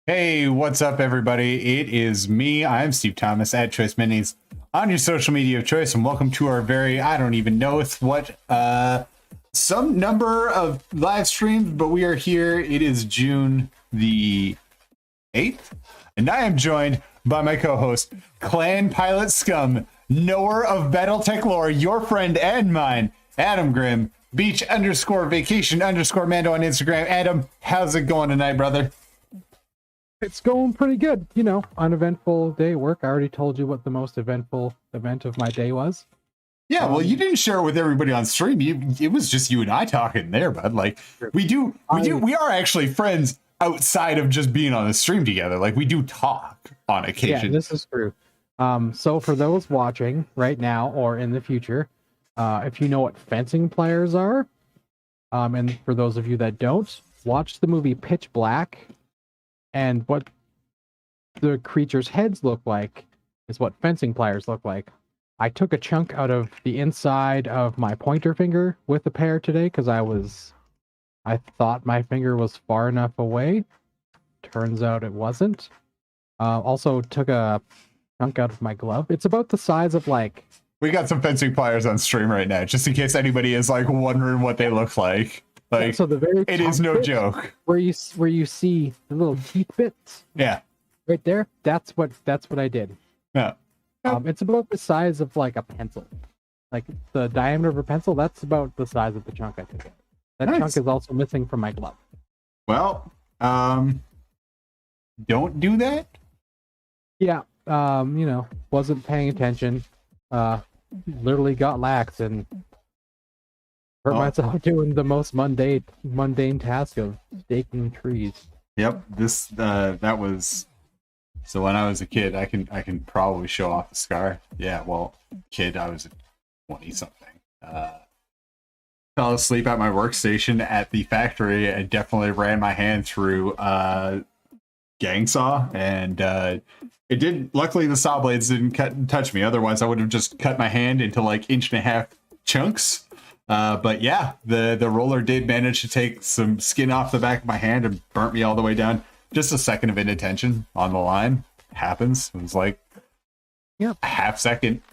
Hey, what's up, everybody? It is me. I'm Steve Thomas at Choice Minis on your social media of choice, and welcome to our very, I don't even know it's what, some number of live streams, but we are here. It is June the 8th, and I am joined by my co-host, Clan Pilot Scum, knower of Battletech lore, your friend and mine, Adam Grimm, beach_vacation_Mando on Instagram. Adam, how's it going tonight, brother? It's going pretty good. You know, uneventful day at work. I already told you what the most eventful event of my day was. Yeah, well, you didn't share it with everybody on stream. It was just you and I talking there, bud. Like, we are actually friends outside of just being on the stream together. Like, we do talk on occasion. Yeah, this is true. So for those watching right now or in the future, if you know what fencing pliers are, and for those of you that don't, watch the movie Pitch Black. And what the creatures' heads look like is what fencing pliers look like. I took a chunk out of the inside of my pointer finger with a pair today because I thought my finger was far enough away. Turns out it wasn't. Also took a chunk out of my glove. It's about the size of like... We got some fencing pliers on stream right now, just in case anybody is like wondering what they look like. Like, yeah, so the very it is no joke. Where you see the little teeth bits, yeah, right there. That's what I did. Yeah, it's about the size of like a pencil, like the diameter of a pencil. That's about the size of the chunk I took out. That nice. Chunk is also missing from my glove. Well, don't do that. Yeah, you know, wasn't paying attention. Literally got lax and hurt myself doing the most mundane task of staking trees. Yep, that was. So when I was a kid, I can probably show off the scar. Yeah, well, kid, I was 20 something. Fell asleep at my workstation at the factory and definitely ran my hand through gang saw, and it did. Luckily, the saw blades didn't touch me. Otherwise, I would have just cut my hand into like 1.5-inch chunks. But yeah, the roller did manage to take some skin off the back of my hand and burnt me all the way down. Just a second of inattention on the line. Happens. It was like a half second.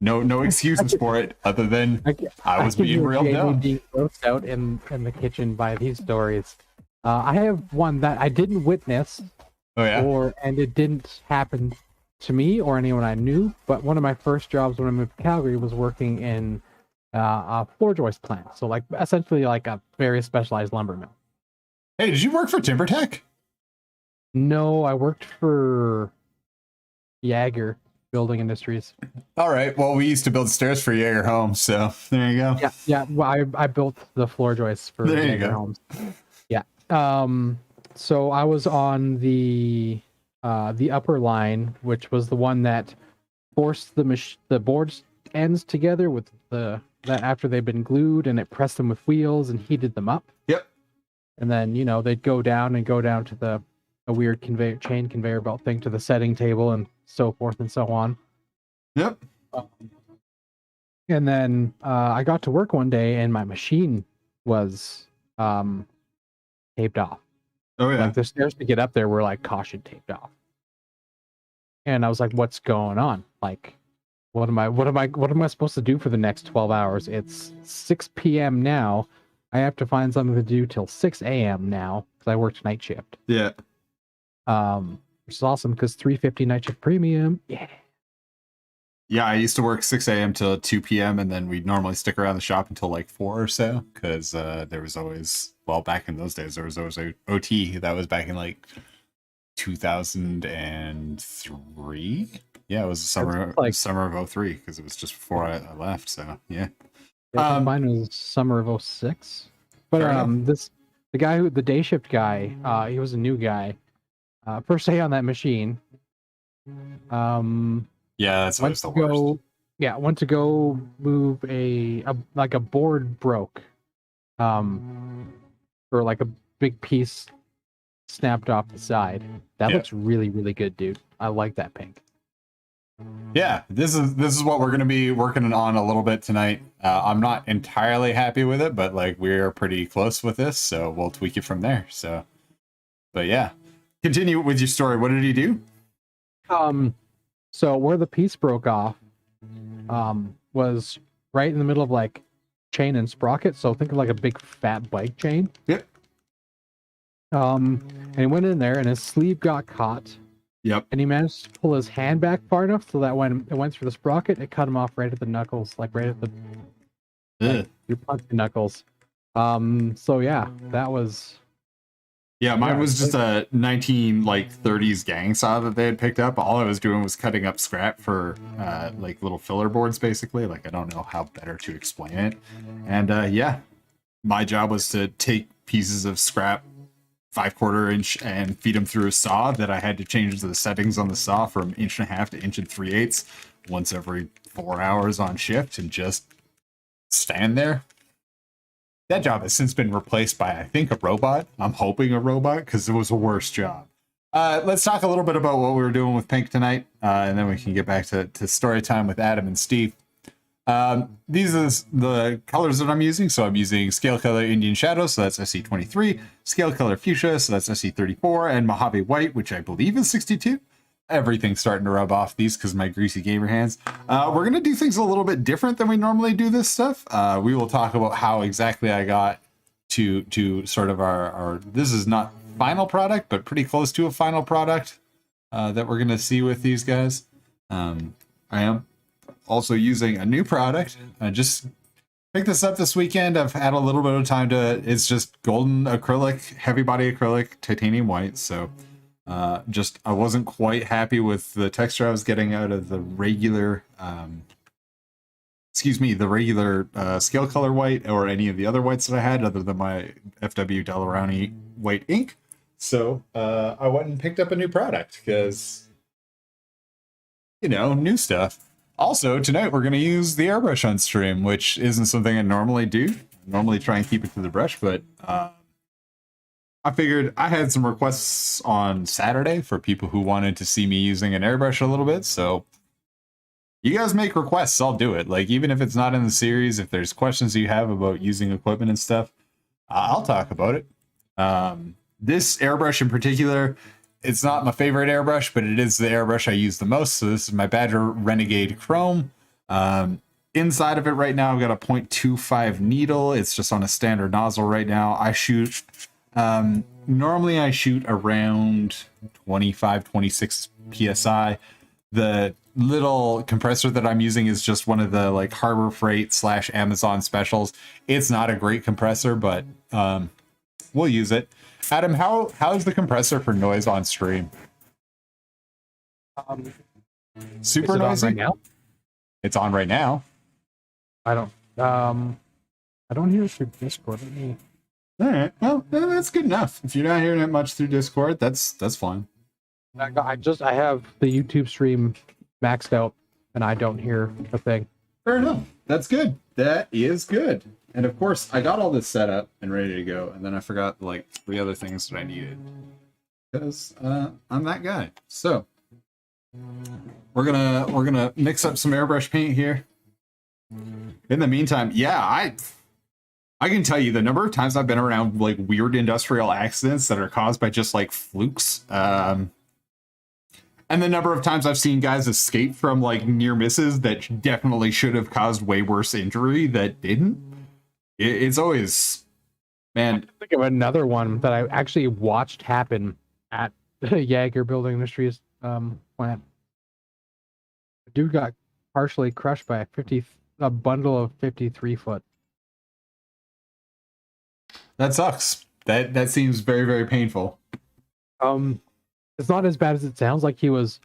No excuses for it other than I was being real dumb. Being grossed out in the kitchen by these stories. I have one that I didn't witness. Oh yeah. And it didn't happen to me or anyone I knew. But one of my first jobs when I moved to Calgary was working in a floor joist plant, so like essentially like a very specialized lumber mill. Hey, did you work for TimberTech? No, I worked for Jaeger Building Industries. All right, well, we used to build stairs for Jaeger Homes, so there you go. Yeah. Well, I built the floor joists for Jaeger Homes. Yeah. So I was on the upper line, which was the one that forced the boards ends together with that after they've been glued, and it pressed them with wheels and heated them up. Yep. And then, you know, they'd go down to a weird chain conveyor belt thing to the setting table and so forth and so on. Yep. And then I got to work one day and my machine was taped off. Oh yeah. Like the stairs to get up there were like caution taped off. And I was like, what's going on? Like, what am I supposed to do for the next 12 hours? It's 6 p.m. now. I have to find something to do till 6 a.m. now because I worked night shift. Yeah. Which is awesome because $3.50 night shift premium. Yeah. Yeah, I used to work 6 a.m. till 2 p.m. and then we'd normally stick around the shop until like 4 or so because there was always, well, back in those days, there was always a OT that was back in like 2003. Yeah, it was the summer of 03 because it was just before I left. So yeah. Mine was summer of 06. But the day shift guy, he was a new guy. First day on that machine. Yeah, that's always the worst. Yeah, went to go move a board broke. Or like a big piece snapped off the side. That looks really, really good, dude. I like that pink. Yeah, this is what we're going to be working on a little bit tonight. I'm not entirely happy with it, but like we're pretty close with this, so we'll tweak it from there. So, but yeah, continue with your story. What did he do? So where the piece broke off, was right in the middle of like chain and sprocket. So think of like a big fat bike chain. Yep. And he went in there and his sleeve got caught. Yep. And he managed to pull his hand back far enough so that when it went through the sprocket, it cut him off right at the knuckles, like right at the your punch knuckles. So yeah, that was. Yeah, mine was just a 1930s gang saw that they had picked up. All I was doing was cutting up scrap for like little filler boards, basically. Like, I don't know how better to explain it. And yeah, my job was to take pieces of scrap 5/4 inch and feed them through a saw that I had to change the settings on the saw from 1.5 inches to 1 3/8 once every 4 hours on shift and just stand there. That job has since been replaced by, I think, a robot. I'm hoping a robot, because it was a worse job. Let's talk a little bit about what we were doing with Pink tonight, and then we can get back to story time with Adam and Steve. These are the colors that I'm using. So I'm using Scale Color Indian Shadow, so that's SC23, Scale Color Fuchsia, so that's SC34, and Mojave White, which I believe is 62. Everything's starting to rub off these because of my greasy gamer hands. We're going to do things a little bit different than we normally do this stuff. We will talk about how exactly I got to sort of our this is not final product, but pretty close to a final product that we're going to see with these guys. I am also using a new product. I just picked this up this weekend. I've had a little bit of time to, it's just golden acrylic, heavy body acrylic, titanium white. So I wasn't quite happy with the texture I was getting out of the regular, scale color white or any of the other whites that I had other than my FW Dalarani white ink. So I went and picked up a new product because, new stuff. Also, tonight we're going to use the airbrush on stream, which isn't something I normally do. I normally try and keep it to the brush, but I figured I had some requests on Saturday for people who wanted to see me using an airbrush a little bit, so you guys make requests, I'll do it. Like, even if it's not in the series, if there's questions you have about using equipment and stuff, I'll talk about it. This airbrush in particular, it's not my favorite airbrush, but it is the airbrush I use the most. So this is my Badger Renegade Chrome. Inside of it right now, I've got a 0.25 needle. It's just on a standard nozzle right now. I shoot, normally I shoot around 25, 26 PSI. The little compressor that I'm using is just one of the like Harbor Freight / Amazon specials. It's not a great compressor, but we'll use it. Adam, how's the compressor for noise on stream? Super noisy? Right now? It's on right now. I don't hear it through Discord. All right. Well, that's good enough. If you're not hearing it much through Discord, that's fine. I have the YouTube stream maxed out, and I don't hear a thing. Fair enough. That's good. That is good. And of course, I got all this set up and ready to go, and then I forgot like 3 other things that I needed because I'm that guy. So we're gonna mix up some airbrush paint here. In the meantime, yeah, I can tell you the number of times I've been around like weird industrial accidents that are caused by just like flukes. And the number of times I've seen guys escape from like near misses that definitely should have caused way worse injury that didn't. It's always, man. I think of another one that I actually watched happen at the Jaeger Building Industries plant. The dude got partially crushed by a bundle of 53-foot. That sucks. That seems very, very painful. It's not as bad as it sounds. Like he was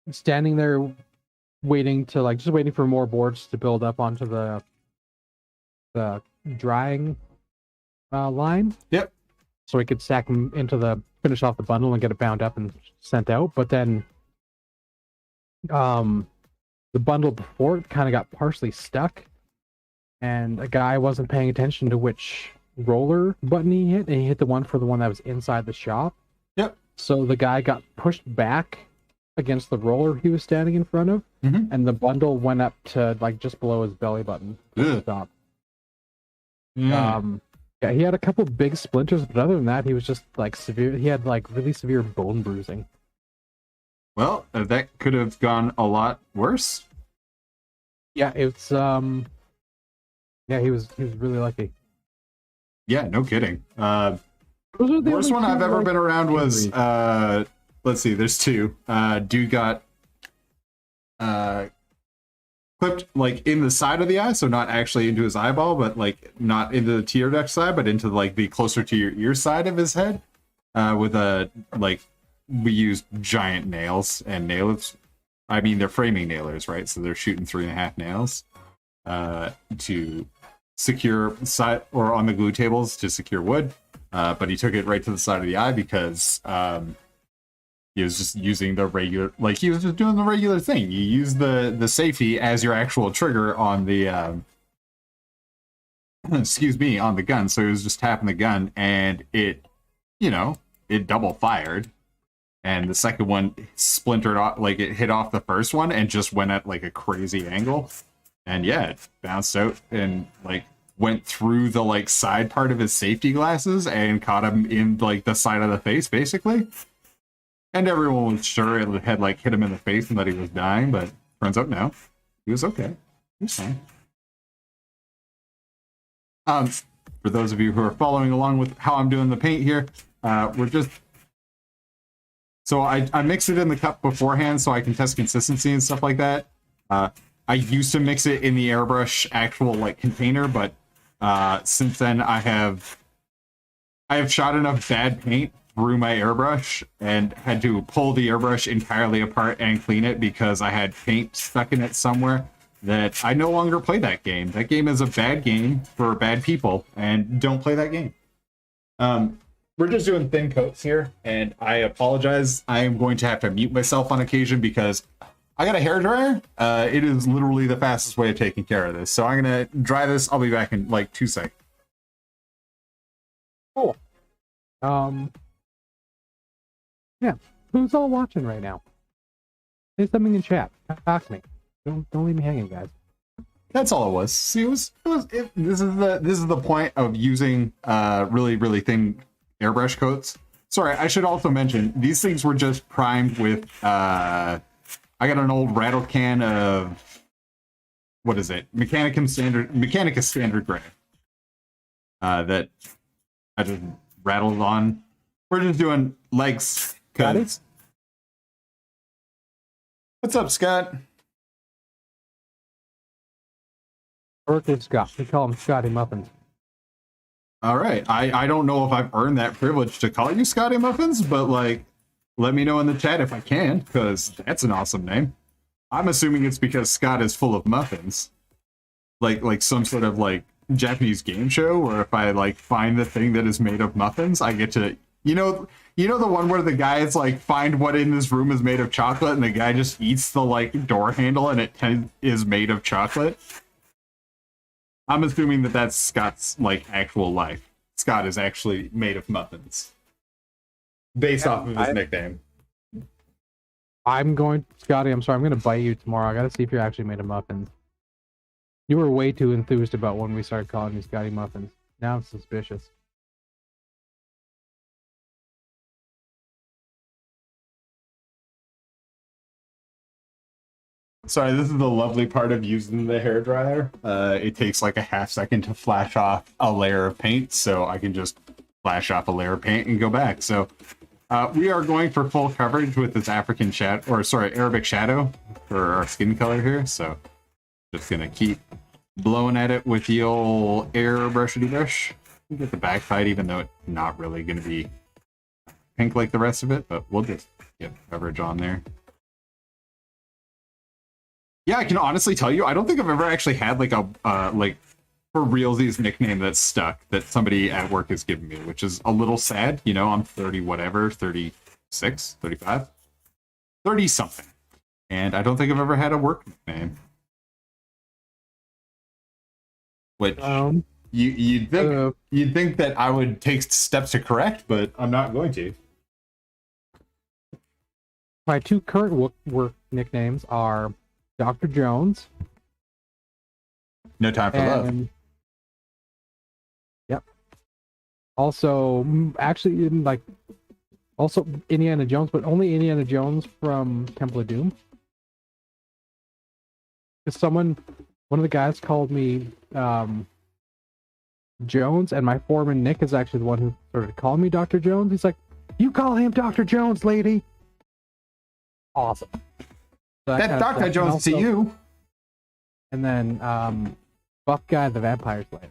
standing there waiting for more boards to build up onto the drying line. Yep. So he could stack them finish off the bundle and get it bound up and sent out. But then the bundle before it kind of got partially stuck, and a guy wasn't paying attention to which roller button he hit, and he hit the one that was inside the shop. Yep. So the guy got pushed back against the roller he was standing in front of, and the bundle went up to like just below his belly button. Stop. Yeah, he had a couple big splinters, but other than that, he was just like severe. He had like really severe bone bruising. Well, that could have gone a lot worse. Yeah, it's yeah, he was really lucky. Yeah, no kidding. Those are the Worst only one I've two, ever like, been around was injuries. let's see, there's two. Dude got clipped like in the side of the eye, so not actually into his eyeball, but like not into the tear duct side, but into like the closer to your ear side of his head. With a like we use giant nails and nails. I mean, they're framing nailers, right? So they're shooting 3.5 nails to secure side or on the glue tables to secure wood. But he took it right to the side of the eye because he was just using the regular, like he was just doing the regular thing. You use the safety as your actual trigger on the excuse me, on the gun. So he was just tapping the gun, and it, you know, it double fired, and the second one splintered off, like it hit off the first one and just went at like a crazy angle, and yeah, it bounced out and like went through the like side part of his safety glasses and caught him in like the side of the face, basically. And everyone was sure it had like hit him in the face and that he was dying, but turns out no, he was okay. He was fine. For those of you who are following along with how I'm doing the paint here, we're just so I mix it in the cup beforehand so I can test consistency and stuff like that. I used to mix it in the airbrush actual like container, but since then I have shot enough bad paint through my airbrush and had to pull the airbrush entirely apart and clean it because I had paint stuck in it somewhere, that I no longer play that game. That game is a bad game for bad people, and don't play that game. We're just doing thin coats here, and I apologize. I am going to have to mute myself on occasion because I got a hairdryer. It is literally the fastest way of taking care of this. So I'm going to dry this. I'll be back in like 2 seconds. Cool. Yeah. Who's all watching right now? Say something in chat. Talk to me. Don't leave me hanging, guys. That's all it was. See, this is the point of using really thin airbrush coats. Sorry, I should also mention these things were just primed with I got an old rattle can of, what is it? Mechanicus standard gray. That I just rattled on. We're just doing legs. Cuts. What's up, Scott? Birthday Scott. We call him Scotty Muffins. All right. I don't know if I've earned that privilege to call you Scotty Muffins, but like, let me know in the chat if I can, because that's an awesome name. I'm assuming it's because Scott is full of muffins, like some sort of like Japanese game show, where if I like find the thing that is made of muffins, I get to, you know the one where the guys like find what in this room is made of chocolate, and the guy just eats the like door handle, and it is made of chocolate. I'm assuming that that's Scott's like actual life. Scott is actually made of muffins, based off of his nickname. Scotty, I'm sorry, I'm going to bite you tomorrow. I got to see if you're actually made of muffins. You were way too enthused about when we started calling you Scotty Muffins. Now I'm suspicious. Sorry, this is the lovely part of using the hairdryer. It takes like a half second to flash off a layer of paint, so I can just flash off a layer of paint and go back. So we are going for full coverage with this Arabic shadow for our skin color here. So just gonna keep blowing at it with the old airbrushity brush. Get the backside, even though it's not really gonna be pink like the rest of it, but we'll just get coverage on there. Yeah, I can honestly tell you, I don't think I've ever actually had like a like for realsies nickname that's stuck that somebody at work has given me, which is a little sad. You know, I'm 30 whatever, 36, 35, 30 something, and I don't think I've ever had a work nickname. Which you'd think that I would take steps to correct, but I'm not going to. My two current work nicknames are Dr. Jones. No time for love. Yep. Also, actually, like also Indiana Jones, but only Indiana Jones from Temple of Doom. Because one of the guys called me Jones, and my foreman Nick is actually the one who started calling me Dr. Jones. He's like, "You call him Dr. Jones, lady." Awesome. So That Dr. Jones to you. And then Buff Guy the Vampire Slayer.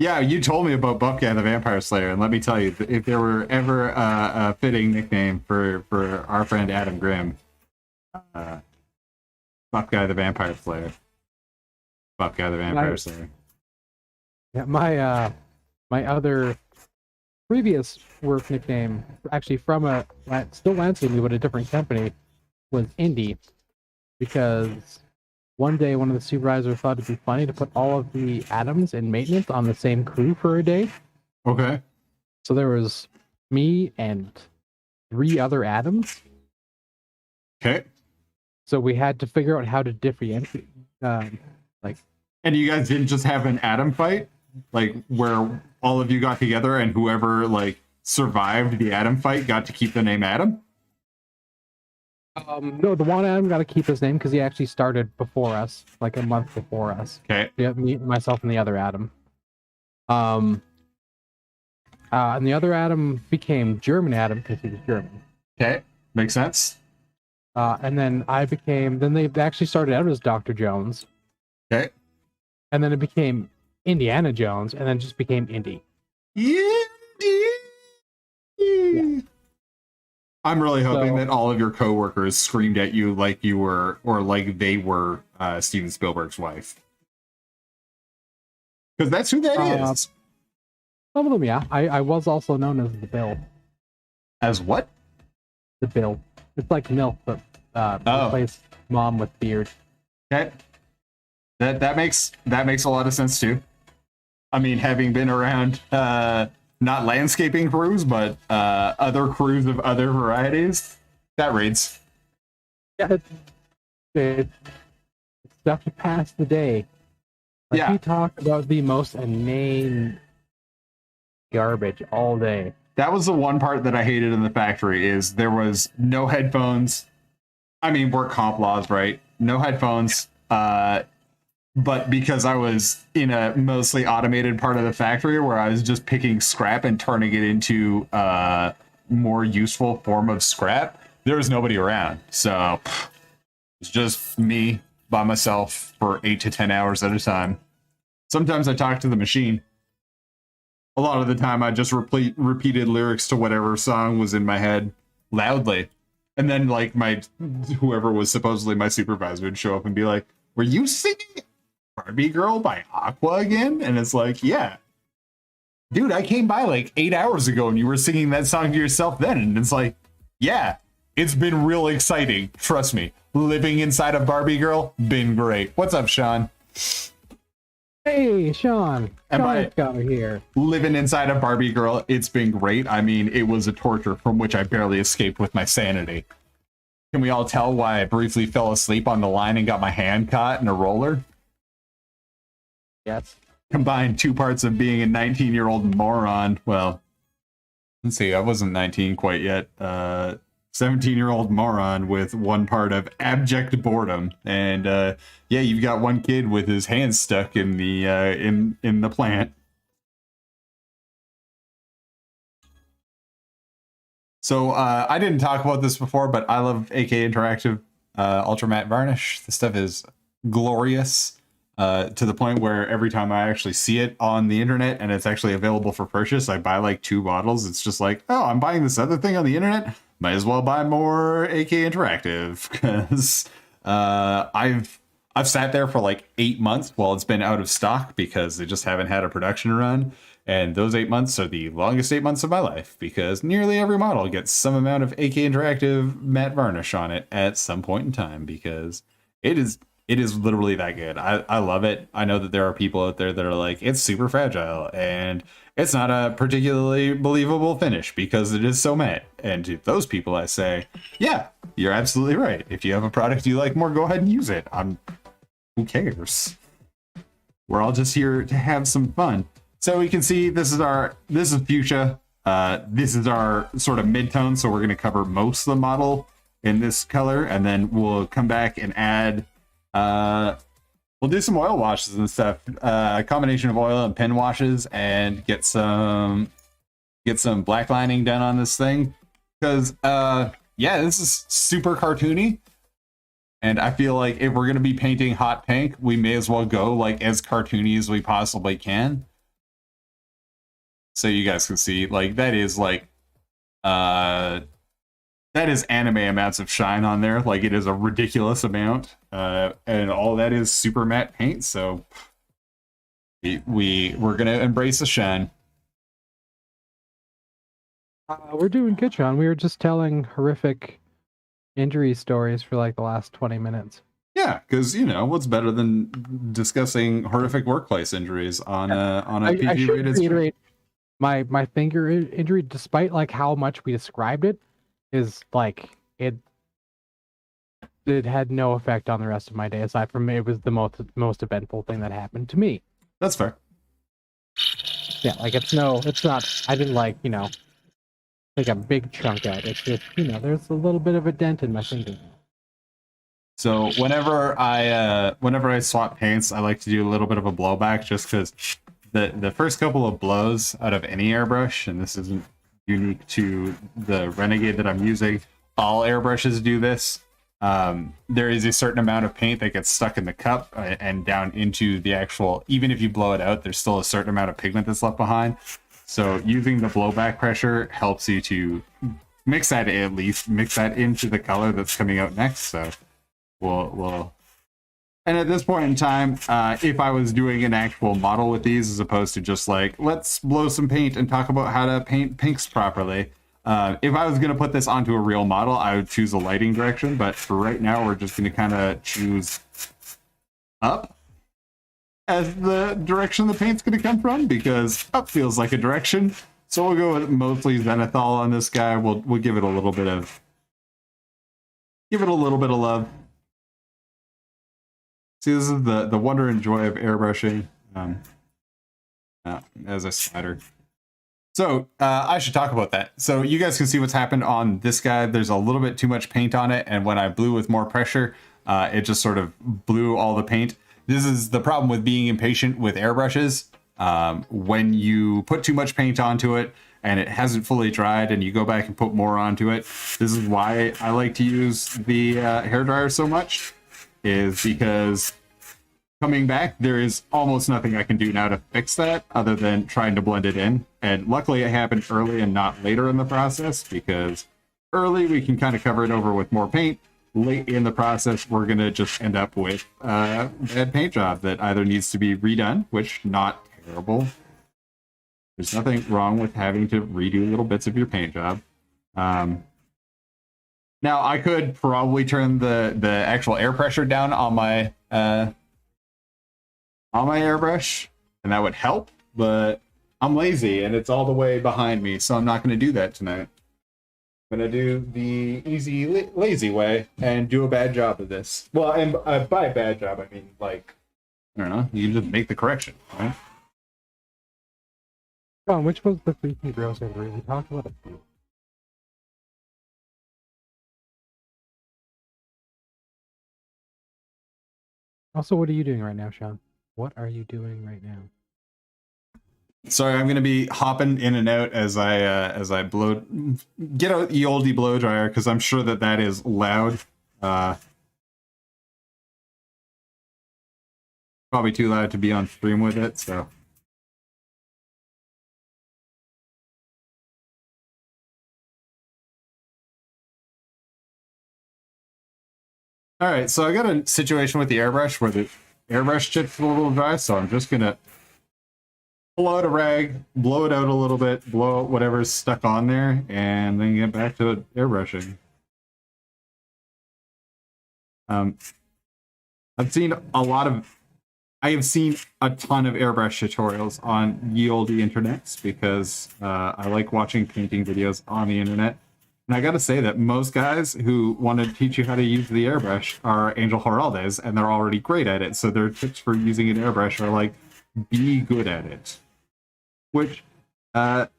Yeah, you told me about Buff Guy the Vampire Slayer, and let me tell you, if there were ever a fitting nickname for our friend Adam Grimm, Buff Guy the Vampire Slayer. Buff Guy the Vampire Slayer. Yeah, my other previous work nickname, actually from still landscaping but a different company, was Indy, because one day one of the supervisors thought it'd be funny to put all of the Adams in maintenance on the same crew for a day. Okay. So there was me and 3 other Adams. Okay. So we had to figure out how to differentiate. And you guys didn't just have an Adam fight, like where all of you got together and whoever like survived the Adam fight got to keep the name Adam? No, the one Adam got to keep his name because he actually started before us, like a month before us. Okay. Yeah, myself, and the other Adam. And the other Adam became German Adam because he was German. Okay, makes sense. And then then they actually started out as Dr. Jones. Okay. And then it became Indiana Jones, and then it just became Indy. Indy. Yeah. I'm really hoping that all of your coworkers screamed at you like you were, or like they were Steven Spielberg's wife. Because that's who that is. Some of them, yeah. I was also known as the Bill. As what? The Bill. It's like MILF, but replace mom with beard. Okay. That makes a lot of sense too. I mean, having been around not landscaping crews, but other crews of other varieties, that reads. Yeah, it's stuff to pass the day. Like, yeah. We talk about the most inane garbage all day. That was the one part that I hated in the factory, is there was no headphones. I mean, work comp laws, right? No headphones. But because I was in a mostly automated part of the factory where I was just picking scrap and turning it into a more useful form of scrap, there was nobody around. So it's just me by myself for 8 to 10 hours at a time. Sometimes I talked to the machine. A lot of the time I just repeated lyrics to whatever song was in my head loudly. And then like whoever was supposedly my supervisor would show up and be like, "Were you singing Barbie Girl by Aqua again?" And it's like, yeah. Dude, I came by like 8 hours ago and you were singing that song to yourself then. And it's like, yeah, it's been real exciting. Trust me. Living inside of Barbie Girl, been great. What's up, Sean? Hey, Sean. Sean's got me here. Living inside of Barbie Girl, it's been great. I mean, it was a torture from which I barely escaped with my sanity. Can we all tell why I briefly fell asleep on the line and got my hand caught in a roller? Yes. Combine 2 parts of being a 19-year-old moron. Well, let's see, I wasn't 19 quite yet. 17-year-old moron with 1 part of abject boredom. And yeah, you've got 1 kid with his hands stuck in the in the plant. So I didn't talk about this before, but I love AK Interactive Ultra Matte Varnish. This stuff is glorious. To the point where every time I actually see it on the internet and it's actually available for purchase, I buy like 2 bottles. It's just like, oh, I'm buying this other thing on the internet. Might as well buy more AK Interactive, because I've sat there for like 8 months while it's been out of stock because they just haven't had a production run. And those 8 months are the longest 8 months of my life, because nearly every model gets some amount of AK Interactive matte varnish on it at some point in time, because it is literally that good. I love it. I know that there are people out there that are like, it's super fragile and it's not a particularly believable finish because it is so matte. And to those people, I say, yeah, you're absolutely right. If you have a product you like more, go ahead and use it. Who cares? We're all just here to have some fun. So we can see this is fuchsia. This is our sort of mid-tone, so we're going to cover most of the model in this color, and then we'll come back and add, we'll do some oil washes and stuff, a combination of oil and pen washes, and get some black lining done on this thing, because yeah, this is super cartoony, and I feel like if we're going to be painting hot pink, we may as well go like as cartoony as we possibly can. So you guys can see, like, that is like, that is anime amounts of shine on there. Like, it is a ridiculous amount. And all that is super matte paint. So we're going to embrace the shine. We're doing good, Sean. We were just telling horrific injury stories for like the last 20 minutes. Yeah, because, you know, what's better than discussing horrific workplace injuries on a PG-rated stream? My finger injury, despite like how much we described it, is like it had no effect on the rest of my day. Aside from it was the most eventful thing that happened to me. That's fair. Yeah, like it's not. I didn't like take a big chunk out. It's just there's a little bit of a dent in my finger. So whenever I swap paints, I like to do a little bit of a blowback, just because the first couple of blows out of any airbrush, and this isn't unique to the Renegade that I'm using, all airbrushes do this. There is a certain amount of paint that gets stuck in the cup and down into the actual, even if you blow it out, there's still a certain amount of pigment that's left behind. So using the blowback pressure helps you to mix that into the color that's coming out next. So we'll and at this point in time, if I was doing an actual model with these, as opposed to just like, let's blow some paint and talk about how to paint pinks properly, if I was going to put this onto a real model, I would choose a lighting direction. But for right now, we're just going to kind of choose up as the direction the paint's going to come from, because up feels like a direction. So we'll go with mostly zenithal on this guy. We'll give it a little bit of love. See, this is the wonder and joy of airbrushing as a slider. So I should talk about that. So you guys can see what's happened on this guy. There's a little bit too much paint on it, and when I blew with more pressure, it just sort of blew all the paint. This is the problem with being impatient with airbrushes. When you put too much paint onto it and it hasn't fully dried and you go back and put more onto it, this is why I like to use the hairdryer so much, is because coming back, there is almost nothing I can do now to fix that other than trying to blend it in. And luckily it happened early and not later in the process, because early we can kind of cover it over with more paint. Late in the process, we're going to just end up with a bad paint job that either needs to be redone, which not terrible. There's nothing wrong with having to redo little bits of your paint job. Now, I could probably turn the actual air pressure down on my airbrush, and that would help, but I'm lazy, and it's all the way behind me, so I'm not going to do that tonight. I'm going to do the easy, lazy way and do a bad job of this. Well, and by bad job, I mean, like, I don't know, you just make the correction, right? John, which was the freaky gross injury? We talked about it. Also, what are you doing right now, Sean? What are you doing right now? Sorry, I'm gonna be hopping in and out as I get out the oldie blow dryer, because I'm sure that is loud. Probably too loud to be on stream with it, so. All right, so I got a situation with the airbrush where the airbrush tip's a little dry, so I'm just gonna pull out a rag, blow it out a little bit, blow out whatever's stuck on there, and then get back to airbrushing. I have seen a ton of airbrush tutorials on ye olde internets, because I like watching painting videos on the internet. And I gotta say that most guys who want to teach you how to use the airbrush are Angel Heraldes, and they're already great at it. So their tips for using an airbrush are like, be good at it. which not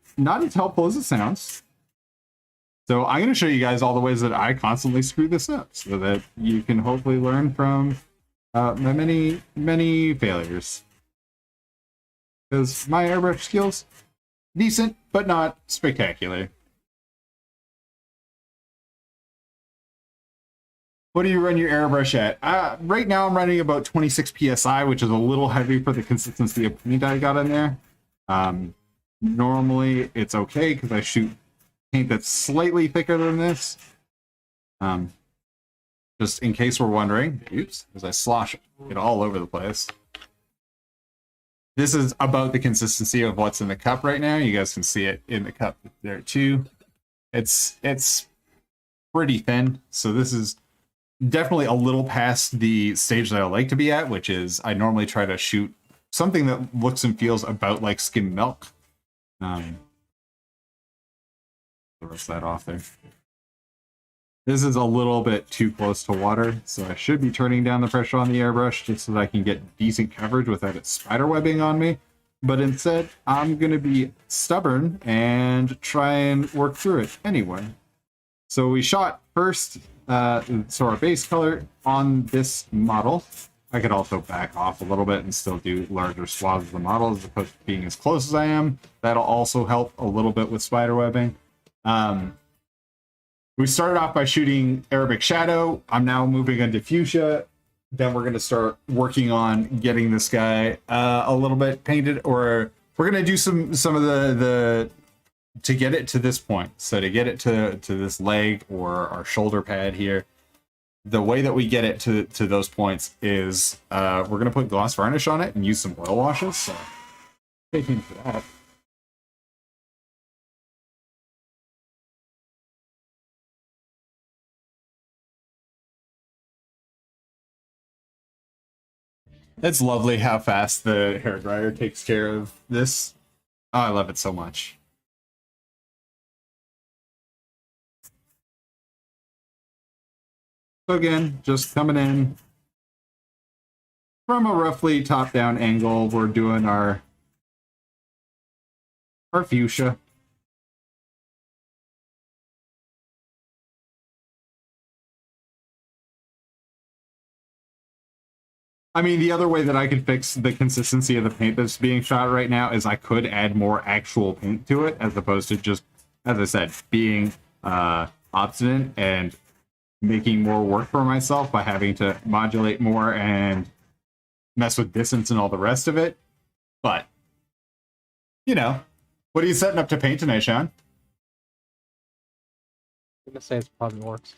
as helpful as it sounds. So I'm going to show you guys all the ways that I constantly screw this up so that you can hopefully learn from my many failures. Because my airbrush skills, decent, but not spectacular. What do you run your airbrush at? Right now I'm running about 26 psi, which is a little heavy for the consistency of paint I got in there. Normally it's okay because I shoot paint that's slightly thicker than this. Just in case we're wondering, oops, as I slosh it all over the place. This is about the consistency of what's in the cup right now. You guys can see it in the cup there too. It's pretty thin, so this is definitely a little past the stage that I like to be at, which is I normally try to shoot something that looks and feels about like skim milk. Rest that off there. This is a little bit too close to water, so I should be turning down the pressure on the airbrush just so that I can get decent coverage without it spiderwebbing on me. But instead, I'm going to be stubborn and try and work through it anyway. So we shot first, so our base color on this model. I could also back off a little bit and still do larger swaths of the model as opposed to being as close as I am. That'll also help a little bit with spiderwebbing. We started off by shooting Arabic Shadow. I'm now moving into Fuchsia. Then we're going to start working on getting this guy a little bit painted, or we're going to do some of the to get it to this point. So to get it to this leg or our shoulder pad here, the way that we get it to those points is we're going to put gloss varnish on it and use some oil washes. So stay tuned for that. It's lovely how fast the hairdryer takes care of this. Oh, I love it so much. So again, just coming in from a roughly top-down angle, we're doing our fuchsia. I mean, the other way that I could fix the consistency of the paint that's being shot right now is I could add more actual paint to it, as opposed to just, as I said, being obstinate and making more work for myself by having to modulate more and mess with distance and all the rest of it. But, you know, what are you setting up to paint tonight, Sean? I'm gonna say it's probably works.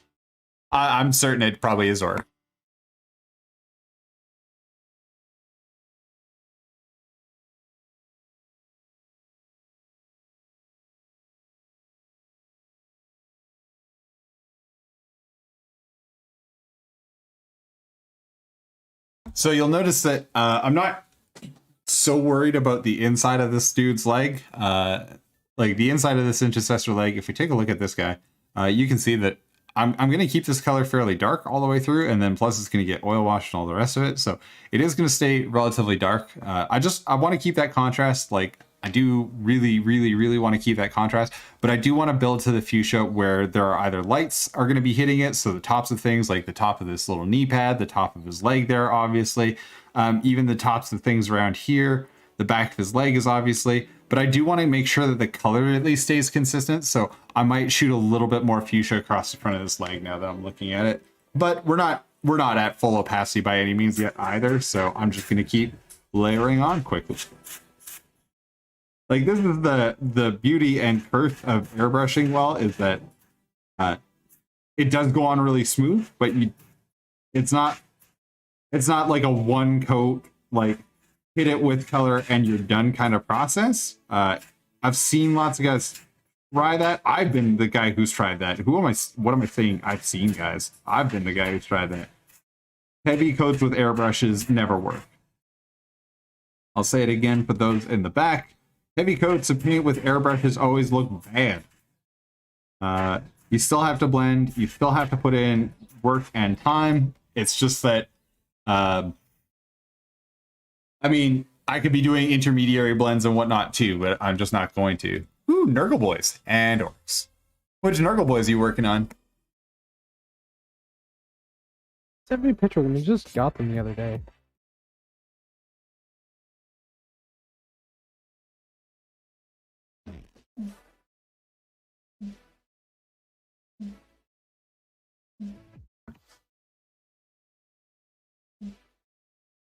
I'm certain it probably is Orc. So you'll notice that I'm not so worried about the inside of this dude's leg. Like the inside of this intercessor leg, if we take a look at this guy, you can see that I'm going to keep this color fairly dark all the way through, and then plus it's going to get oil washed and all the rest of it. So it is going to stay relatively dark. I want to keep that contrast. Like I do really want to keep that contrast, but I do want to build to the fuchsia where there are either lights are going to be hitting it. So the tops of things like the top of this little knee pad, the top of his leg there, obviously, even the tops of things around here, the back of his leg is obviously, but I do want to make sure that the color at least stays consistent. So I might shoot a little bit more fuchsia across the front of this leg now that I'm looking at it, but we're not at full opacity by any means yet either. So I'm just going to keep layering on quickly. Like this is the beauty and curse of airbrushing well, is that it does go on really smooth, but it's not like a one coat, like hit it with color and you're done kind of process. I've seen lots of guys try that. I've been the guy who's tried that. What am I saying? I've seen guys. I've been the guy who's tried that. Heavy coats with airbrushes never work. I'll say it again for those in the back. Heavy coats of paint with airbrushes always look bad. You still have to blend. You still have to put in work and time. It's just that, I mean, I could be doing intermediary blends and whatnot too, but I'm just not going to. Ooh, Nurgle boys and orcs. Which Nurgle boys are you working on? Send me a picture of them. I just got them the other day.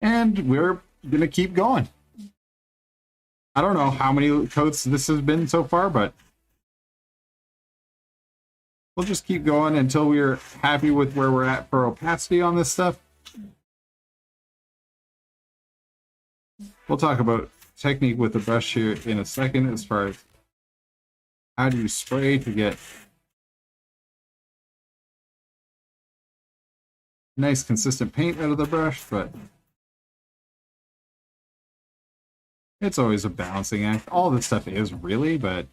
And we're gonna keep going. I don't know how many coats this has been so far, but we'll just keep going until we're happy with where we're at for opacity on this stuff. We'll talk about technique with the brush here in a second as far as how do you spray to get nice consistent paint out of the brush, but it's always a balancing act. All this stuff is really, but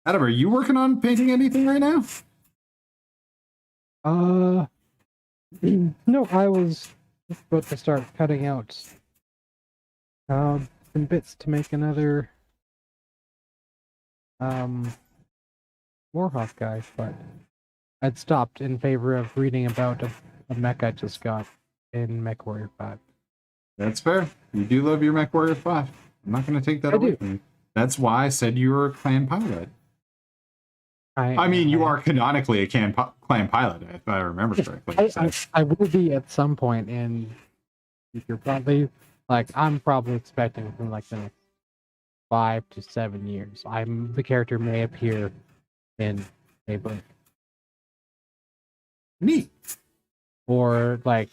Adam, are you working on painting anything right now? No, I was just about to start cutting out some bits to make another Warhawk guy, but I'd stopped in favor of reading about a mech I just got in Mech Warrior 5. That's fair. You do love your Mech Warrior 5. I'm not going to take that away from you. That's why I said you were a clan pilot. I mean, you are canonically a clan pilot, if I remember correctly. I will be at some point, and you're probably I'm probably expecting within like the next 5 to 7 years. The character may appear in a book. Neat. Or no,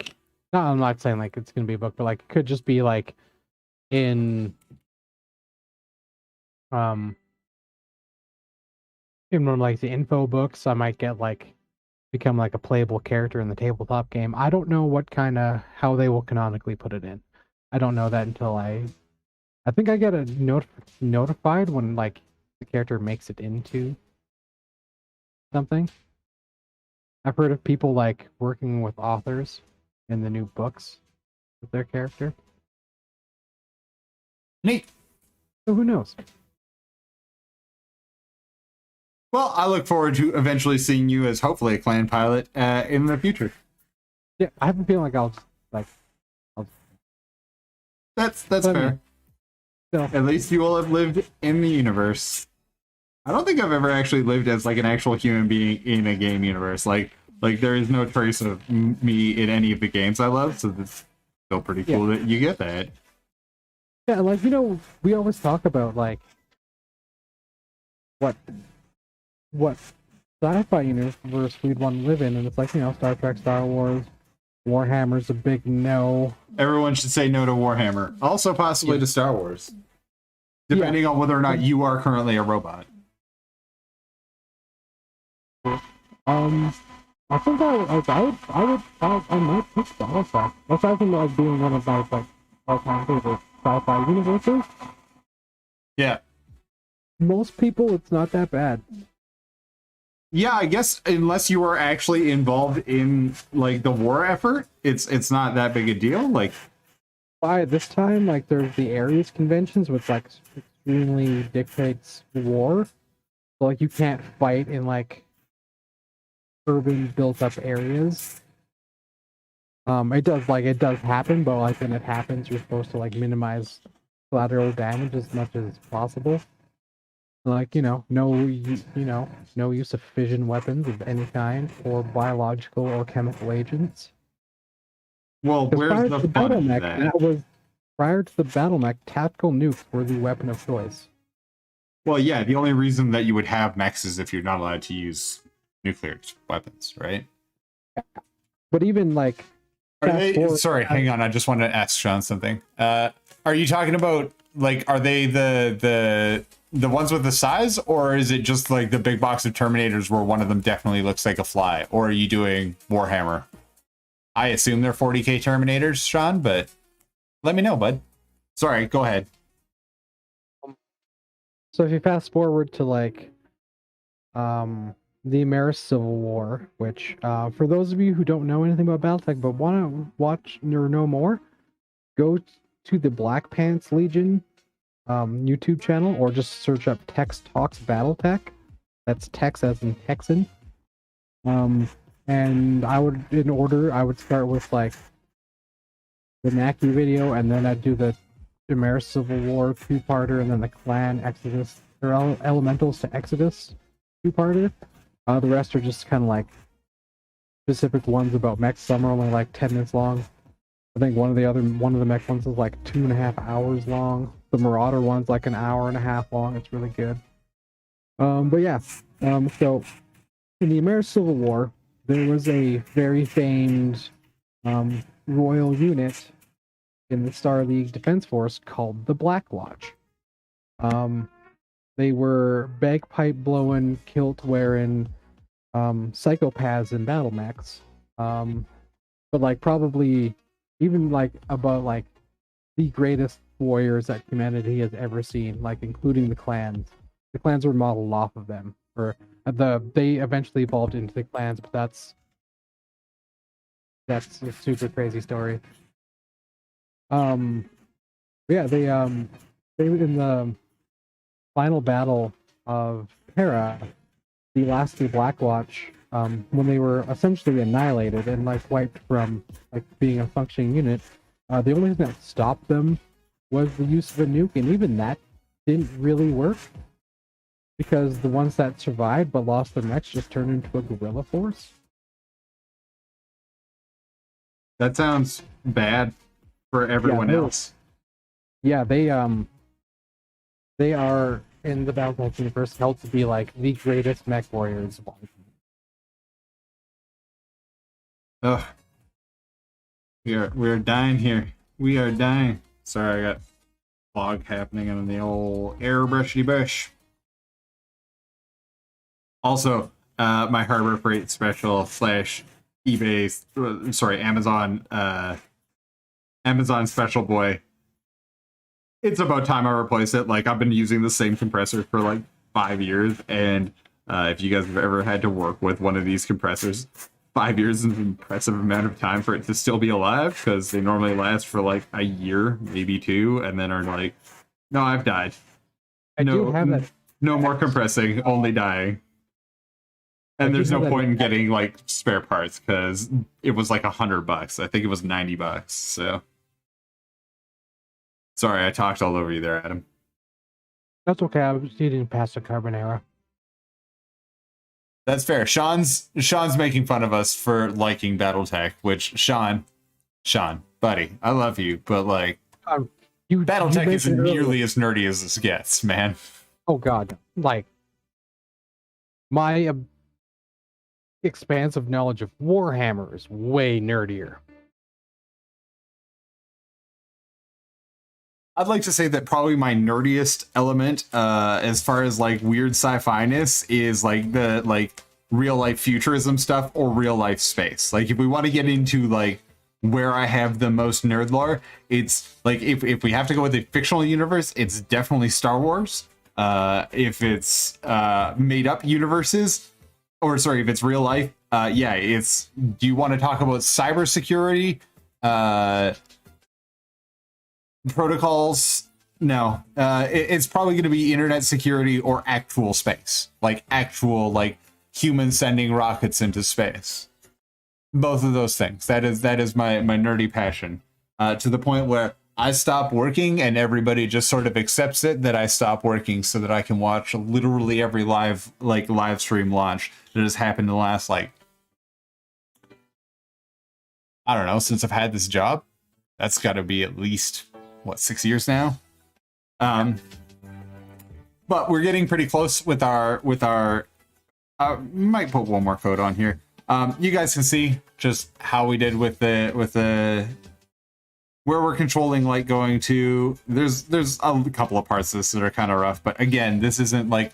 I'm not saying like it's gonna be a book, but like it could just be like in one of like the info books. I might get become like a playable character in the tabletop game. I don't know how they will canonically put it in. I don't know that until I think I get a notified when like the character makes it into something. I've heard of people working with authors in the new books with their character. Neat. So who knows? Well, I look forward to eventually seeing you as hopefully a clan pilot in the future. Yeah, I have a feeling I'll. That's fair. So, at least you will have lived in the universe. I don't think I've ever actually lived as an actual human being in a game universe. Like there is no trace of me in any of the games I love, so it's still pretty cool that you get that. Yeah, we always talk about what sci-fi universe we'd want to live in, and it's Star Trek, Star Wars, Warhammer's a big no. Everyone should say no to Warhammer. Also possibly to Star Wars. Depending on whether or not you are currently a robot. I think I might pick Star Trek. Aside from being one of my all-time favorite sci-fi universes. Yeah. Most people, it's not that bad. Yeah, I guess unless you are actually involved in the war effort, it's not that big a deal. By this time, there's the Ares conventions, which extremely dictates war. So you can't fight in urban built-up areas. It does happen, but when it happens, you're supposed to minimize collateral damage as much as possible. No use of fission weapons of any kind, or biological or chemical agents. Well, where's the fun in that? That was prior to the battle mech. Tactical nukes were the weapon of choice. Well, yeah, the only reason that you would have mechs is if you're not allowed to use nuclear weapons, right? But even sorry, hang on. I just wanted to ask Sean something. Are you talking about are they the ones with the size, or is it just the big box of Terminators where one of them definitely looks like a fly? Or are you doing Warhammer? I assume they're 40k Terminators, Sean, but let me know, bud. Sorry, go ahead. So if you fast forward to the American Civil War, which, for those of you who don't know anything about BattleTech but want to watch or know more, go to the Black Pants Legion YouTube channel, or just search up Tex Talks BattleTech. That's Tex as in Texan. And I would, in order, I would start with like the Naki video, and then I'd do the American Civil War two-parter, and then the Clan Exodus, or Elementals to Exodus two-parter. The rest are just kind of like specific ones about mechs. Some are only like 10 minutes long. I think one of the mech ones is like 2.5 hours long. The Marauder one's like an hour and a half long. It's really good. But yeah, so in the American Civil War, there was a very famed royal unit in the Star League Defense Force called the Black Lodge. They were bagpipe blowing, kilt wearing psychopaths in battle mechs. But like probably even like about like the greatest warriors that humanity has ever seen, like including the clans. The clans were modeled off of them, or they eventually evolved into the clans, but that's a super crazy story. Yeah, they in the final battle of Terra, the last two Black Watch, when they were essentially annihilated and like wiped from like being a functioning unit, the only thing that stopped them was the use of a nuke, and even that didn't really work because the ones that survived but lost their mechs just turned into a guerrilla force. That sounds bad for everyone else. Yeah, they are in the Battletech universe held to be like the greatest mech warriors of all time. Ugh. We're dying here. We are dying. Sorry, I got fog happening on the old airbrushy bush. Also, my Harbor Freight special / eBay, sorry, Amazon Special Boy. It's about time I replace it. Like, I've been using the same compressor for like 5 years, and if you guys have ever had to work with one of these compressors, 5 years is an impressive amount of time for it to still be alive, because they normally last for like a year, maybe 2, and then are like, no, I've died. I do have that. No more compressing, only dying. And there's no point in getting like spare parts because it was like $100. I think it was $90. So sorry, I talked all over you there, Adam. That's okay. I was eating pasta carbonara. That's fair. Sean's making fun of us for liking BattleTech, which Sean, buddy, I love you, but like BattleTech isn't nearly as nerdy as this gets, man. Oh god, like my expansive knowledge of Warhammer is way nerdier. I'd like to say that probably my nerdiest element, as far as like weird sci-fi-ness, is like the like real life futurism stuff or real life space. Like if we want to get into like where I have the most nerd lore, it's like if we have to go with a fictional universe, it's definitely Star Wars. If it's made up universes, or sorry, if it's real life, yeah, it's. Do you want to talk about cybersecurity? Protocols? No, it's probably going to be internet security or actual space, like actual like humans sending rockets into space. Both of those things. That is my nerdy passion, to the point where I stop working and everybody just sort of accepts it that I stop working so that I can watch literally every live stream launch that has happened in the last like, I don't know, since I've had this job. That's got to be at least 6 years now. But we're getting pretty close with our might put one more code on here. You guys can see just how we did with the where we're controlling light going to. There's a couple of parts of this that are kind of rough, but again, this isn't like,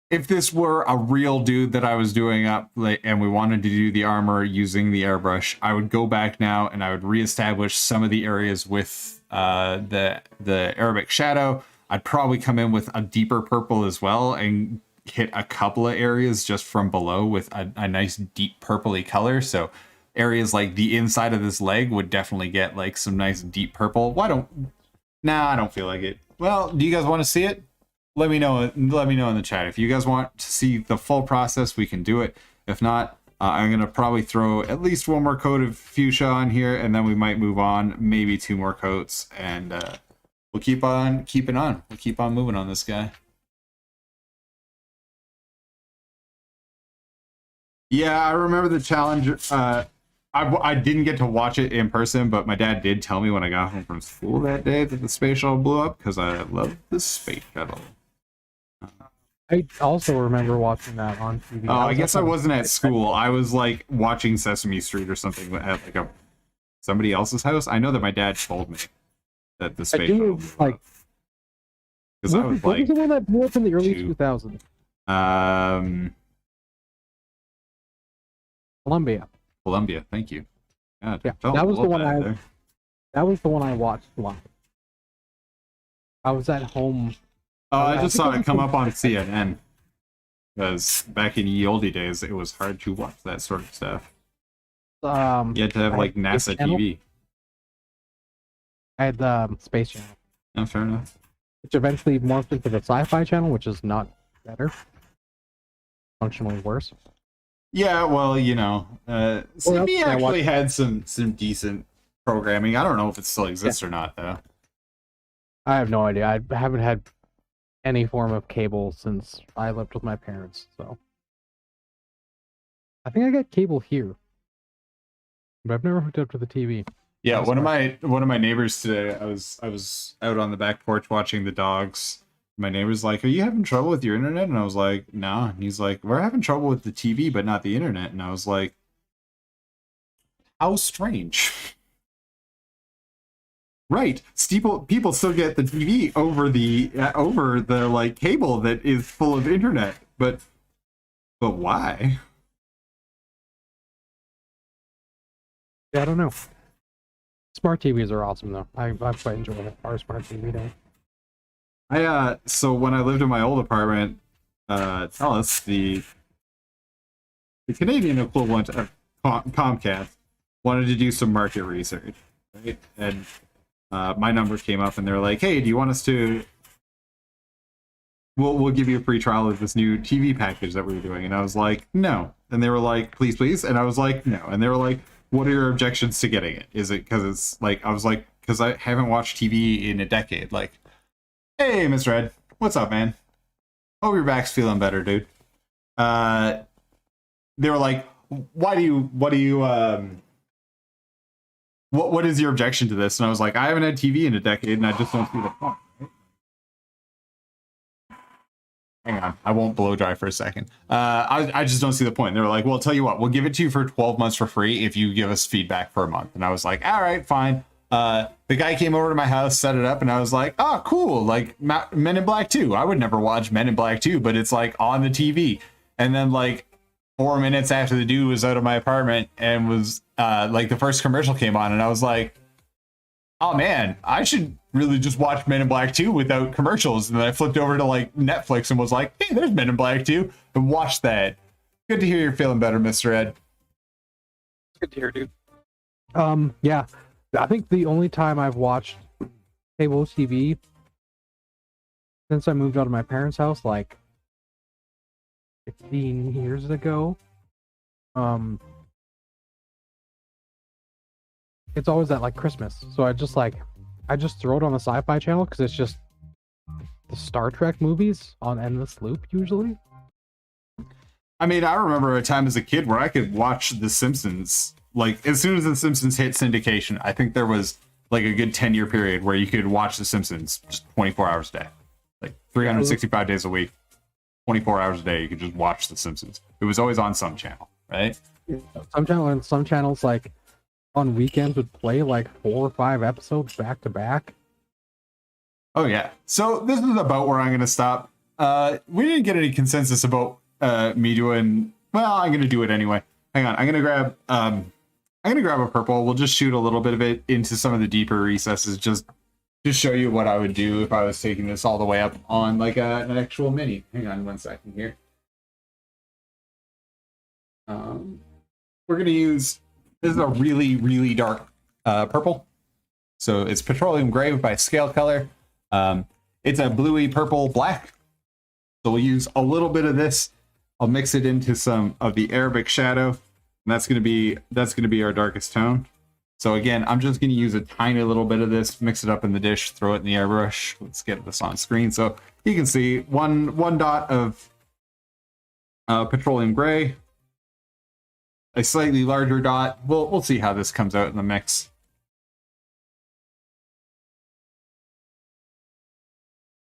if this were a real dude that I was doing up and we wanted to do the armor using the airbrush, I would go back now and I would reestablish some of the areas with the Arabic shadow. I'd probably come in with a deeper purple as well and hit a couple of areas just from below with a nice deep purpley color. So areas like the inside of this leg would definitely get like some nice deep purple. I don't feel like it. Well, do you guys want to see it? Let me know in the chat. If you guys want to see the full process, we can do it. If not, I'm going to probably throw at least one more coat of fuchsia on here, and then we might move on, maybe 2 more coats, and we'll keep on keeping on. We'll keep on moving on this guy. Yeah, I remember the challenge. I didn't get to watch it in person, but my dad did tell me when I got home from school that day that the space shuttle blew up, because I love the space shuttle. I also remember watching that on TV. Oh, I guess I wasn't at school. I was like watching Sesame Street or something at like somebody else's house. I know that my dad told me that the space shuttle blew like. Because I was what like, was the one that blew up in the early 2000s? Columbia. Thank you. God, Yeah, that was the one That was the one I watched live. I was at home. Oh, I just saw it come up on CNN. Because back in ye olde days, it was hard to watch that sort of stuff. You had to have like NASA TV. I had the Space Channel. Oh, fair enough. Which eventually morphed into the Sci-Fi Channel, which is not better. Functionally worse. Yeah, well, you know, CB actually had some decent programming. I don't know if it still exists or not, though. I have no idea. I haven't had any form of cable since I lived with my parents, so I think I got cable here, but I've never hooked up to the TV. Yeah, one of my neighbors today, I was out on the back porch watching the dogs. My neighbor's like, "Are you having trouble with your internet?" And I was like, "No." And he's like, "We're having trouble with the TV, but not the internet." And I was like, "How strange." Right, people still get the TV over the like cable that is full of internet, but why? Yeah, I don't know. Smart TVs are awesome though. I quite enjoy our smart TV though. So when I lived in my old apartment, TELUS, the Canadian equivalent of Comcast, wanted to do some market research, right? And my number came up and they're like, "Hey, do you want us to we'll give you a free trial of this new TV package that we're doing?" And I was like, "No." And they were like, "Please, please." And I was like, "No." And they were like, "What are your objections to getting it? Is it because it's like," I was like, "Because I haven't watched TV in a decade." Like, "Hey, Mr. Ed, what's up, man? Hope your back's feeling better, dude." They were like, what is your objection to this? And I was like, I haven't had TV in a decade, and I just don't see the point. Right? Hang on, I won't blow dry for a second. I just don't see the point. And they were like, well, I'll tell you what, we'll give it to you for 12 months for free if you give us feedback for a month. And I was like, all right, fine. The guy came over to my house, set it up, and I was like, oh, cool. Like Men in Black 2. I would never watch Men in Black 2, but it's like on the TV. And then like 4 minutes after the dude was out of my apartment and was like the first commercial came on, and I was like, oh man, I should really just watch Men in Black 2 without commercials. And then I flipped over to like Netflix and was like, hey, there's Men in Black 2, and watched that. Good to hear you're feeling better, Mr. Ed. Good to hear, dude. Yeah, I think the only time I've watched cable TV since I moved out of my parents' house, like 15 years ago, it's always at like Christmas. So I just throw it on the Sci-Fi Channel because it's just the Star Trek movies on endless loop usually. I mean, I remember a time as a kid where I could watch The Simpsons. Like, as soon as The Simpsons hit syndication, I think there was like a good 10-year period where you could watch The Simpsons just 24 hours a day. Like 365 days a week, 24 hours a day, you could just watch The Simpsons. It was always on some channel, right? Some channels like on weekends would play like 4 or 5 episodes back to back. Oh yeah. So this is about where I'm going to stop. We didn't get any consensus about me doing. Well, I'm going to do it anyway. Hang on. I'm going to grab a purple. We'll just shoot a little bit of it into some of the deeper recesses, just just show you what I would do if I was taking this all the way up on like an actual mini. Hang on 1 second here. We're gonna use, this is a really, really dark purple. So it's petroleum gray by scale color. It's a bluey purple black. So we'll use a little bit of this. I'll mix it into some of the Arabic shadow, and that's gonna be our darkest tone. So again, I'm just gonna use a tiny little bit of this, mix it up in the dish, throw it in the airbrush. Let's get this on screen so you can see one dot of petroleum gray, a slightly larger dot. We'll see how this comes out in the mix.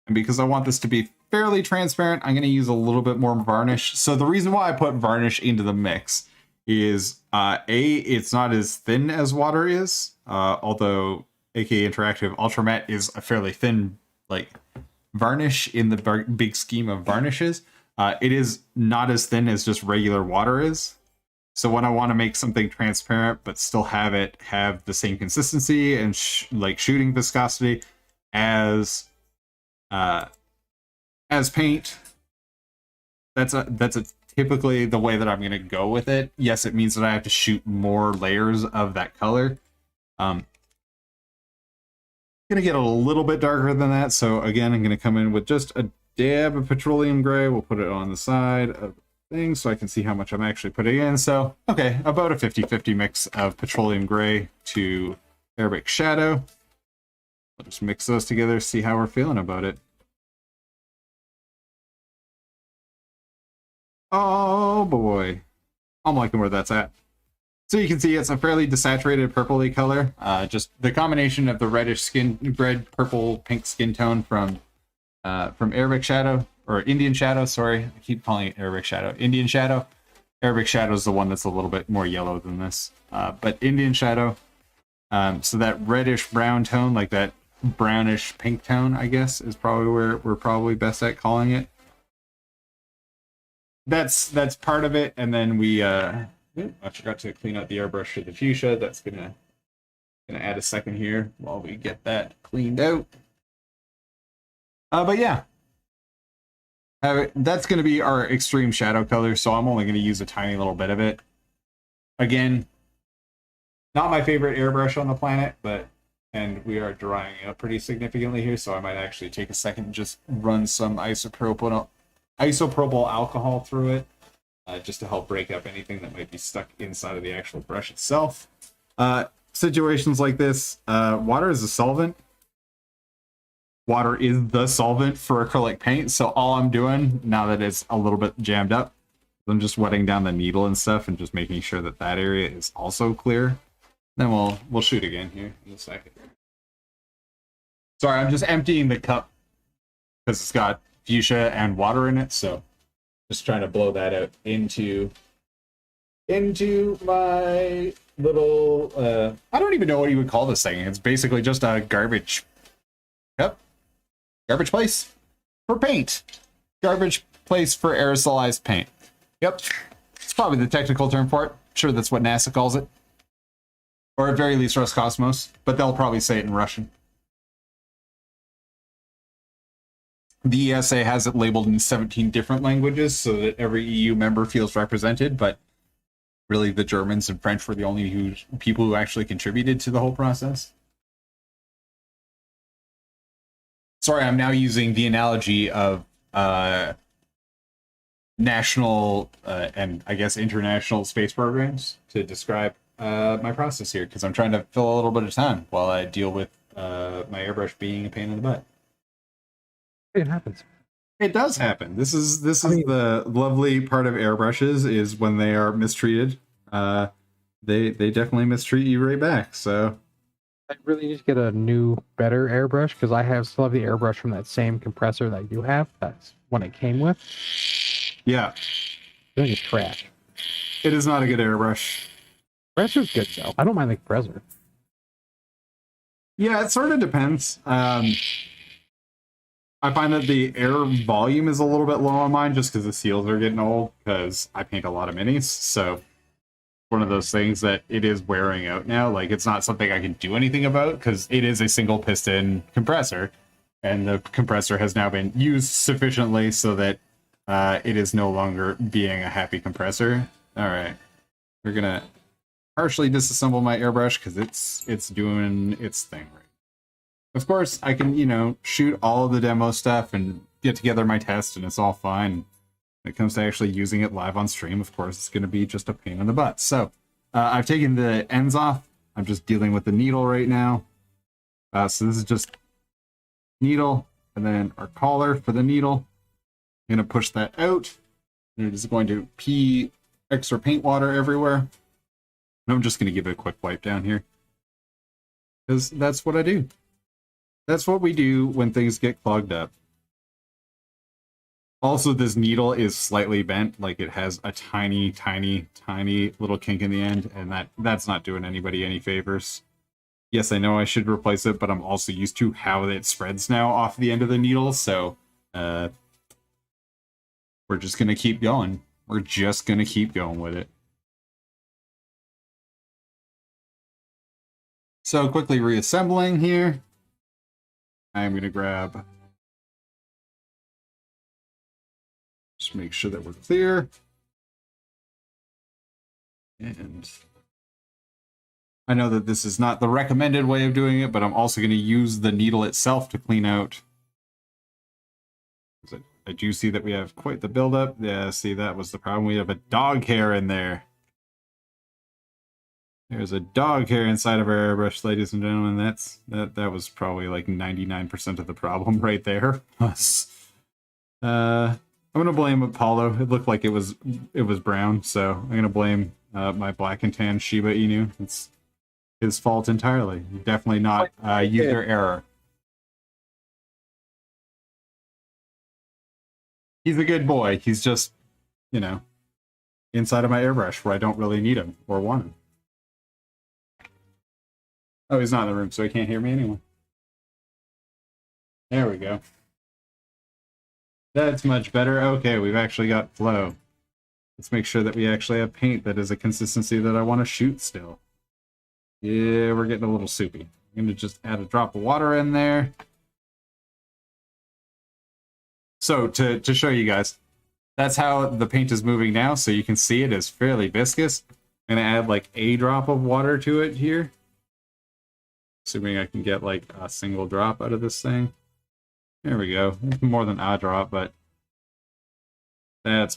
And because I want this to be fairly transparent, I'm going to use a little bit more varnish. So the reason why I put varnish into the mix is it's not as thin as water is, although AK Interactive Ultra Matte is a fairly thin like varnish in the big scheme of varnishes. It is not as thin as just regular water is. So when I want to make something transparent but still have it have the same consistency and like shooting viscosity as paint, that's typically the way that I'm going to go with it. Yes, it means that I have to shoot more layers of that color. Going to get a little bit darker than that. So again, I'm going to come in with just a dab of petroleum gray. We'll put it on the side of the thing so I can see how much I'm actually putting in. So, okay, about a 50-50 mix of petroleum gray to Arabic shadow. I'll just mix those together, see how we're feeling about it. Oh boy, I'm liking where that's at. So you can see it's a fairly desaturated purpley color. Just the combination of the red, purple, pink skin tone from Arabic shadow, or Indian shadow, sorry. I keep calling it Arabic shadow. Indian shadow. Arabic shadow is the one that's a little bit more yellow than this. But Indian shadow, so that reddish brown tone, like that brownish pink tone, I guess, is probably where we're probably best at calling it. That's part of it, and then we I forgot to clean out the airbrush for the fuchsia. That's gonna add a second here while we get that cleaned out. But yeah, that's gonna be our extreme shadow color, so I'm only gonna use a tiny little bit of it. Again, not my favorite airbrush on the planet, and we are drying up pretty significantly here, so I might actually take a second and just run some isopropyl alcohol through it, just to help break up anything that might be stuck inside of the actual brush itself. Situations like this, water is a solvent. Water is the solvent for acrylic paint, so all I'm doing, now that it's a little bit jammed up, I'm just wetting down the needle and stuff and just making sure that that area is also clear. Then we'll shoot again here in a second. Sorry, I'm just emptying the cup because it's got fuchsia and water in it, so just trying to blow that out into my little I don't even know what you would call this thing. It's basically just a garbage cup, garbage place for paint, garbage place for aerosolized paint. Yep, it's probably the technical term for it. I'm sure that's what NASA calls it, or at very least Roscosmos, but they'll probably say it in Russian. The ESA has it labeled in 17 different languages so that every EU member feels represented, but really the Germans and French were the only people who actually contributed to the whole process. Sorry, I'm now using the analogy of national and I guess international space programs to describe my process here, because I'm trying to fill a little bit of time while I deal with my airbrush being a pain in the butt. It happens. It does happen. This is the lovely part of airbrushes, is when they are mistreated. They definitely mistreat you right back. So I really need to get a new, better airbrush, because I still have the airbrush from that same compressor that you have. That's when it came with. Yeah, I think it's trash. it is not a good airbrush. Compressor's good though. I don't mind the compressor. Yeah, it sort of depends. I find that the air volume is a little bit low on mine just because the seals are getting old, because I paint a lot of minis. So one of those things that it is wearing out now. Like, it's not something I can do anything about because it is a single piston compressor, and the compressor has now been used sufficiently so that it is no longer being a happy compressor. All right, we're gonna partially disassemble my airbrush because it's doing its thing right. Of course, I can, you know, shoot all of the demo stuff and get together my test, and it's all fine. When it comes to actually using it live on stream, of course, it's going to be just a pain in the butt. So I've taken the ends off. I'm just dealing with the needle right now. So this is just needle, and then our collar for the needle. I'm going to push that out. And it is going to pee extra paint water everywhere. And I'm just going to give it a quick wipe down here, because that's what I do. That's what we do when things get clogged up. Also, this needle is slightly bent, like it has a tiny, tiny, tiny little kink in the end, and that's not doing anybody any favors. Yes, I know I should replace it, but I'm also used to how it spreads now off the end of the needle, so we're just gonna keep going. We're just gonna keep going with it. So quickly reassembling here. I'm gonna grab, just make sure that we're clear. And I know that this is not the recommended way of doing it, but I'm also going to use the needle itself to clean out. I do see that we have quite the buildup. Yeah, see, that was the problem. We have a dog hair in there. There's a dog hair inside of our airbrush, ladies and gentlemen. That was probably like 99% of the problem right there. I'm gonna blame Apollo. It looked like it was brown, so I'm gonna blame my black and tan Shiba Inu. It's his fault entirely. Definitely not user error. He's a good boy. He's just, you know, inside of my airbrush where I don't really need him or want him. Oh, he's not in the room, so he can't hear me anyway. There we go. That's much better. Okay, we've actually got flow. Let's make sure that we actually have paint that is a consistency that I want to shoot still. Yeah, we're getting a little soupy. I'm going to just add a drop of water in there. So to show you guys, that's how the paint is moving now. So you can see it is fairly viscous. I'm going to add like a drop of water to it here. Assuming I can get like a single drop out of this thing. There we go. More than a drop, but that's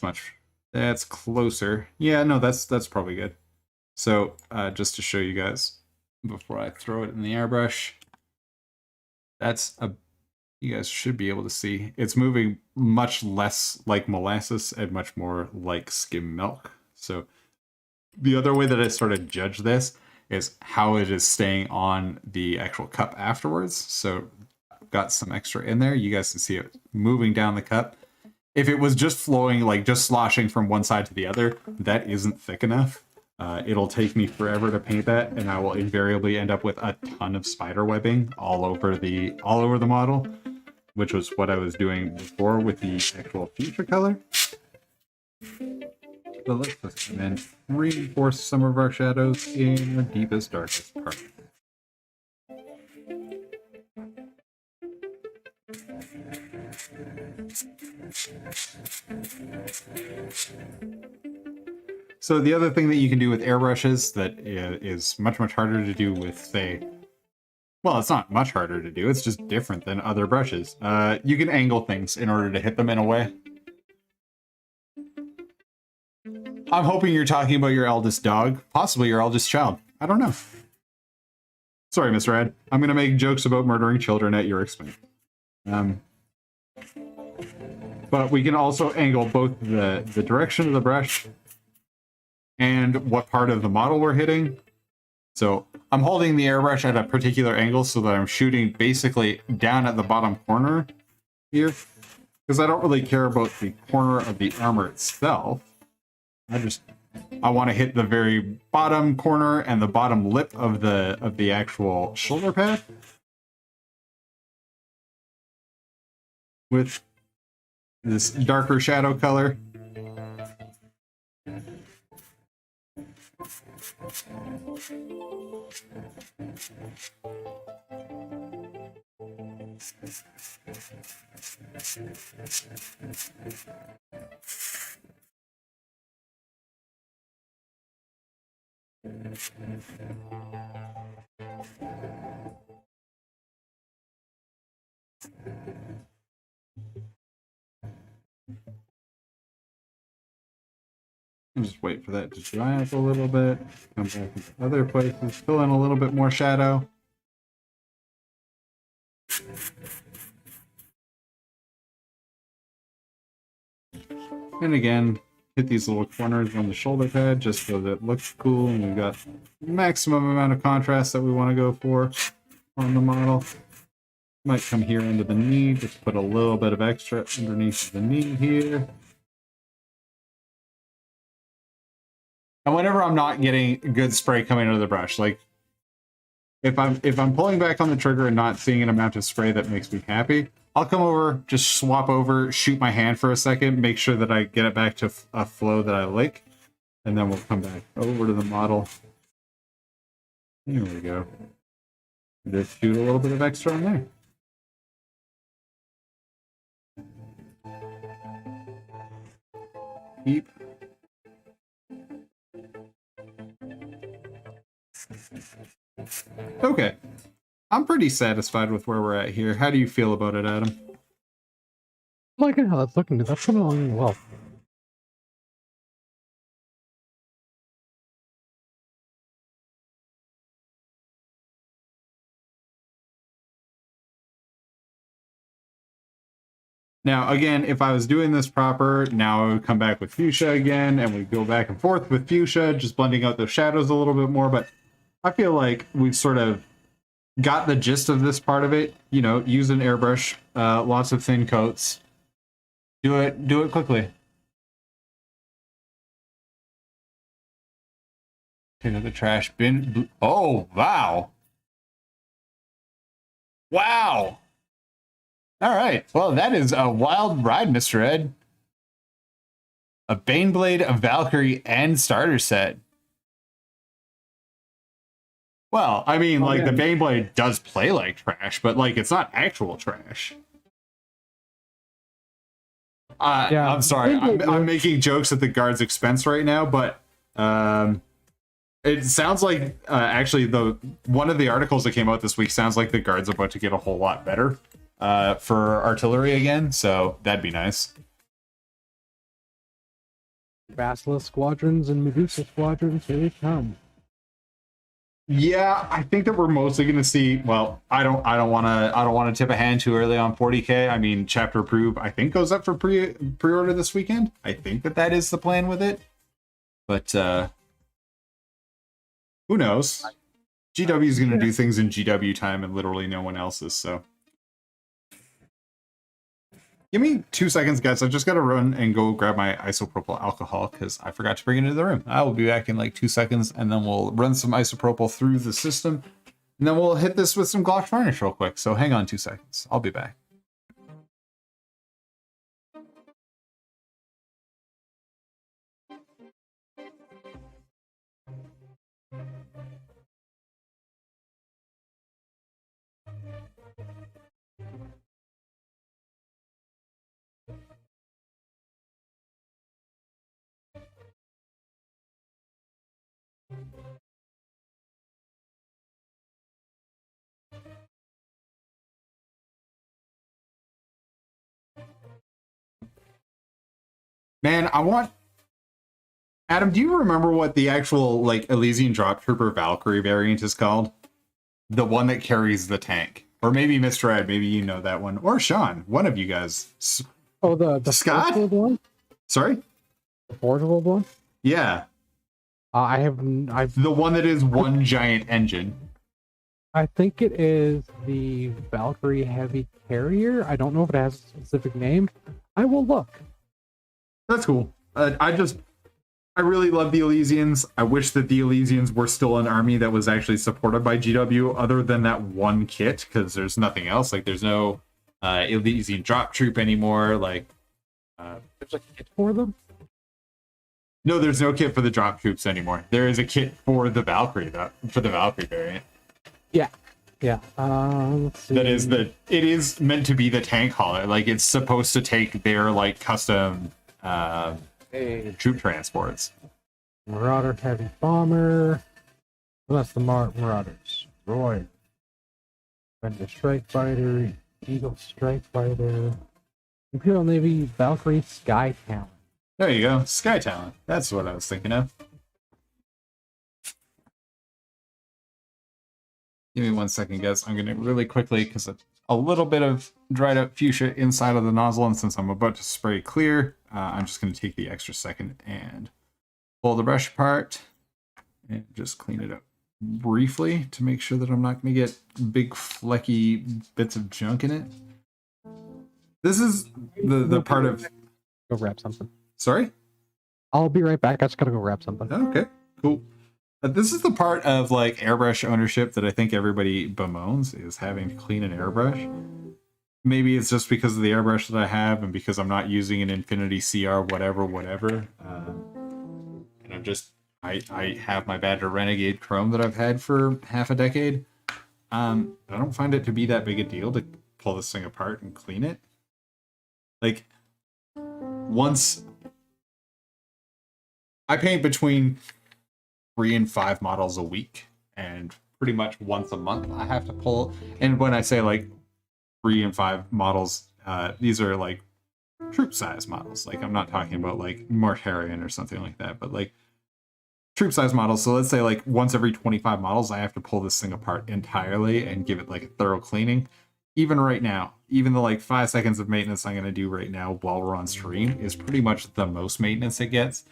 closer. Yeah, no, that's probably good. So just to show you guys before I throw it in the airbrush, you guys should be able to see it's moving much less like molasses and much more like skim milk. So the other way that I sort of judge this is how it is staying on the actual cup afterwards. So got some extra in there. You guys can see it moving down the cup. If it was just flowing, like just sloshing from one side to the other, that isn't thick enough. It'll take me forever to paint that, and I will invariably end up with a ton of spider webbing all over the model, which was what I was doing before with the actual future color. But let's just come in, reinforce some of our shadows in the deepest, darkest part. So the other thing that you can do with airbrushes that is much, much harder to do with, say, well, it's not much harder to do, it's just different than other brushes. You can angle things in order to hit them in a way. I'm hoping you're talking about your eldest dog, possibly your eldest child. I don't know. Sorry, Miss Rad. I'm going to make jokes about murdering children at your expense. But we can also angle both the direction of the brush and what part of the model we're hitting. So I'm holding the airbrush at a particular angle so that I'm shooting basically down at the bottom corner here, because I don't really care about the corner of the armor itself. I want to hit the very bottom corner and the bottom lip of the actual shoulder pad with this darker shadow color. Just wait for that to dry up a little bit. Come back into other places, fill in a little bit more shadow. And again, hit these little corners on the shoulder pad just so that it looks cool, and we've got maximum amount of contrast that we want to go for on the model. Might come here under the knee, just put a little bit of extra underneath the knee here. And whenever I'm not getting good spray coming out of the brush, like if I'm pulling back on the trigger and not seeing an amount of spray that makes me happy, I'll come over, just swap over, shoot my hand for a second, make sure that I get it back to a flow that I like, and then we'll come back over to the model. There we go. Just shoot a little bit of extra on there. Keep. Okay. I'm pretty satisfied with where we're at here. How do you feel about it, Adam? I like how that's looking. That's coming along well. Now, again, if I was doing this proper, now I would come back with fuchsia again, and we'd go back and forth with fuchsia, just blending out those shadows a little bit more, but I feel like we've sort of got the gist of this part of it. You know, use an airbrush, lots of thin coats. Do it quickly. Into the trash bin. Oh, wow. Wow. All right. Well, that is a wild ride, Mr. Ed. A Baneblade, a Valkyrie, and starter set. Well, I mean, like, the Baneblade does play like trash, but, like, it's not actual trash. Yeah, I'm sorry. I'm making jokes at the guard's expense right now, but it sounds like, actually, one of the articles that came out this week sounds like the guard's about to get a whole lot better for artillery again, so that'd be nice. Basilisk squadrons and Medusa squadrons, here they come. Yeah, I think that we're mostly going to see. Well, I don't want to tip a hand too early on 40K. I mean, chapter approve I think goes up for pre-order this weekend. I think that is the plan with it, but who knows? GW is going to do things in GW time, and literally no one else's. So, give me 2 seconds, guys. I've just got to run and go grab my isopropyl alcohol because I forgot to bring it into the room. I will be back in like 2 seconds, and then we'll run some isopropyl through the system, and then we'll hit this with some gloss varnish real quick. So hang on 2 seconds. I'll be back. Man, Adam, do you remember what the actual, like, Elysian Drop Trooper Valkyrie variant is called? The one that carries the tank. Or maybe Mr. Ed, maybe you know that one. Or Sean, one of you guys. Oh, the Scott? One? Sorry? The portable one? Yeah. I've the one that is one giant engine. I think it is the Valkyrie Heavy Carrier. I don't know if it has a specific name. I will look. That's cool. I really love the Elysians. I wish that the Elysians were still an army that was actually supported by GW other than that one kit, because there's nothing else. Like, there's no Elysian drop troop anymore. Like, there's a kit for them? No, there's no kit for the drop troops anymore. There is a kit for the Valkyrie, though, for the Valkyrie variant. Yeah. Yeah. Let's see. That is it is meant to be the tank hauler. Like it's supposed to take their like custom troop transports. Marauder heavy bomber. Well, that's the Marauders. Roy. Vendor strike fighter. Eagle strike fighter. Imperial Navy Valkyrie Sky Talon. There you go. Sky Talon. That's what I was thinking of. Give me 1 second, guys. I'm going to really quickly, because a little bit of dried up fuchsia inside of the nozzle, and since I'm about to spray clear, I'm just going to take the extra second and pull the brush apart and just clean it up briefly to make sure that I'm not going to get big flecky bits of junk in it. This is the part of... Go grab something. Sorry? I'll be right back. I just gotta go grab something. Okay, cool. This is the part of like airbrush ownership that I think everybody bemoans, is having to clean an airbrush. Maybe it's just because of the airbrush that I have and because I'm not using an Infinity CR whatever. And I have my Badger Renegade Chrome that I've had for half a decade. I don't find it to be that big a deal to pull this thing apart and clean it. Like, once I paint between 3 and 5 models a week, and pretty much once a month I have to pull. And when I say like 3 and 5 models, these are like troop size models. Like I'm not talking about like Mortarian or something like that, but like troop size models. So let's say like once every 25 models, I have to pull this thing apart entirely and give it like a thorough cleaning. Even right now, even the like 5 seconds of maintenance I'm going to do right now while we're on stream is pretty much the most maintenance it gets.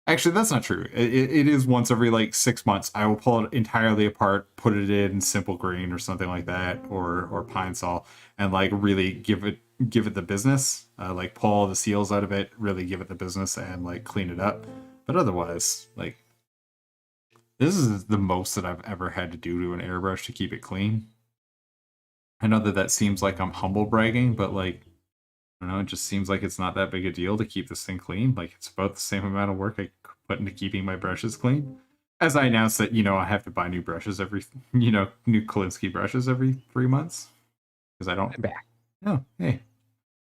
Actually, that's not true. It is once every like 6 months. I will pull it entirely apart, put it in simple green or something like that, or pine sol, and like really give it the business. Like pull all the seals out of it, really give it the business, and like clean it up. But otherwise, like this is the most that I've ever had to do to an airbrush to keep it clean. I know that seems like I'm humble bragging, but like, I don't know, it just seems like it's not that big a deal to keep this thing clean. Like it's about the same amount of work I put into keeping my brushes clean. As I announced that, I have to buy new brushes new Kolinsky brushes every 3 months. Because I don't... I'm back. Oh, hey.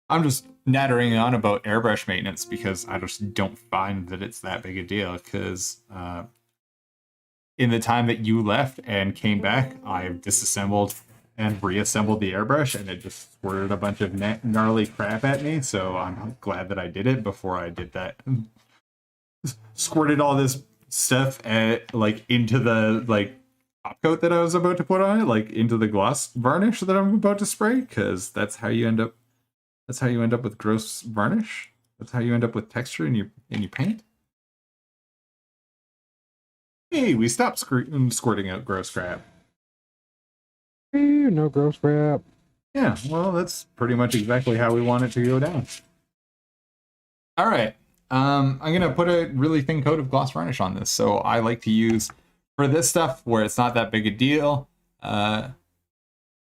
I'm just nattering on about airbrush maintenance because I just don't find that it's that big a deal. Because in the time that you left and came back, I've disassembled and reassembled the airbrush, and it just squirted a bunch of gnarly crap at me. So I'm glad that I did it before I did that. Squirted all this stuff into the like top coat that I was about to put on it, like into the gloss varnish that I'm about to spray, because that's how you end up. That's how you end up with gross varnish. That's how you end up with texture in your paint. Hey, we stopped squirting out gross crap. No gross crap. Yeah, well, that's pretty much exactly how we want it to go down. All right. I'm going to put a really thin coat of gloss varnish on this. So I like to use, for this stuff where it's not that big a deal. All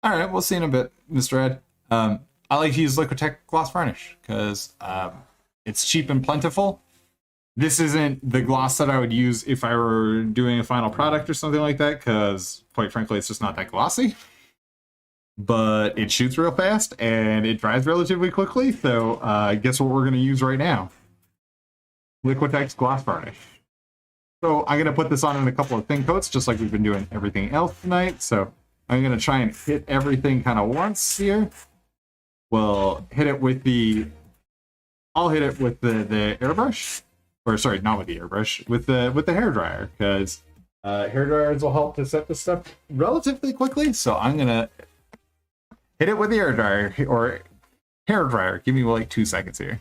right, we'll see in a bit, Mr. Ed. I like to use Liquitech gloss varnish because it's cheap and plentiful. This isn't the gloss that I would use if I were doing a final product or something like that, because quite frankly, it's just not that glossy. But it shoots real fast and it dries relatively quickly. So guess what we're going to use right now? Liquitex gloss varnish. So I'm going to put this on in a couple of thin coats, just like we've been doing everything else tonight. So I'm going to try and hit everything kind of once here. We'll hit it with I'll hit it with the airbrush. Or sorry, not with the airbrush, with the hairdryer, because hairdryers will help to set this stuff relatively quickly. So I'm going to hit it with the hairdryer, or hairdryer. Give me like 2 seconds here.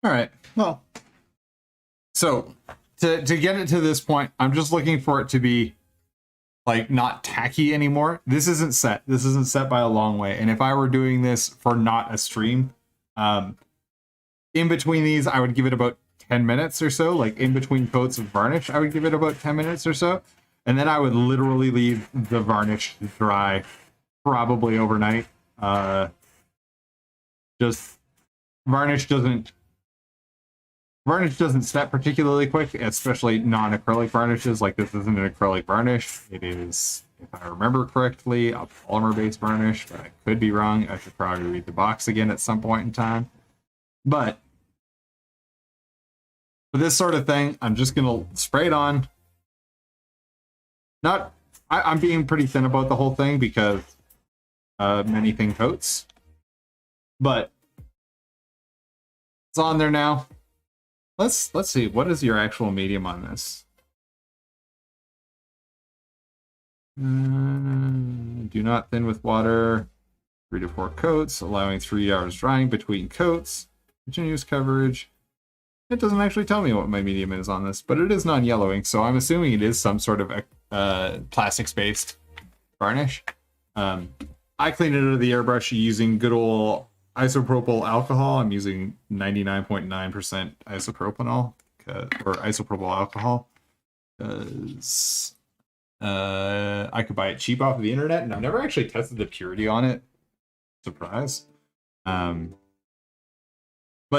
All right. Well, so to get it to this point, I'm just looking for it to be like not tacky anymore. This isn't set. This isn't set by a long way. And if I were doing this for not a stream, in between these, I would give it about 10 minutes or so. Like in between coats of varnish, I would give it about 10 minutes or so. And then I would literally leave the varnish to dry probably overnight. Just varnish doesn't set particularly quick, especially non-acrylic varnishes. Like this isn't an acrylic varnish. It is, if I remember correctly, a polymer-based varnish, but I could be wrong. I should probably read the box again at some point in time. But for this sort of thing, I'm just gonna spray it on. I'm being pretty thin about the whole thing because many thin coats, but it's on there now. Let's see, what is your actual medium on this? Do not thin with water. 3 to 4 coats, allowing 3 hours drying between coats. Continuous coverage. It doesn't actually tell me what my medium is on this, but it is non-yellowing, so I'm assuming it is some sort of plastics-based varnish. I cleaned it out of the airbrush using good old isopropyl alcohol. I'm using 99.9% isopropanol or isopropyl alcohol because I could buy it cheap off of the internet, and I've never actually tested the purity on it. Surprise. But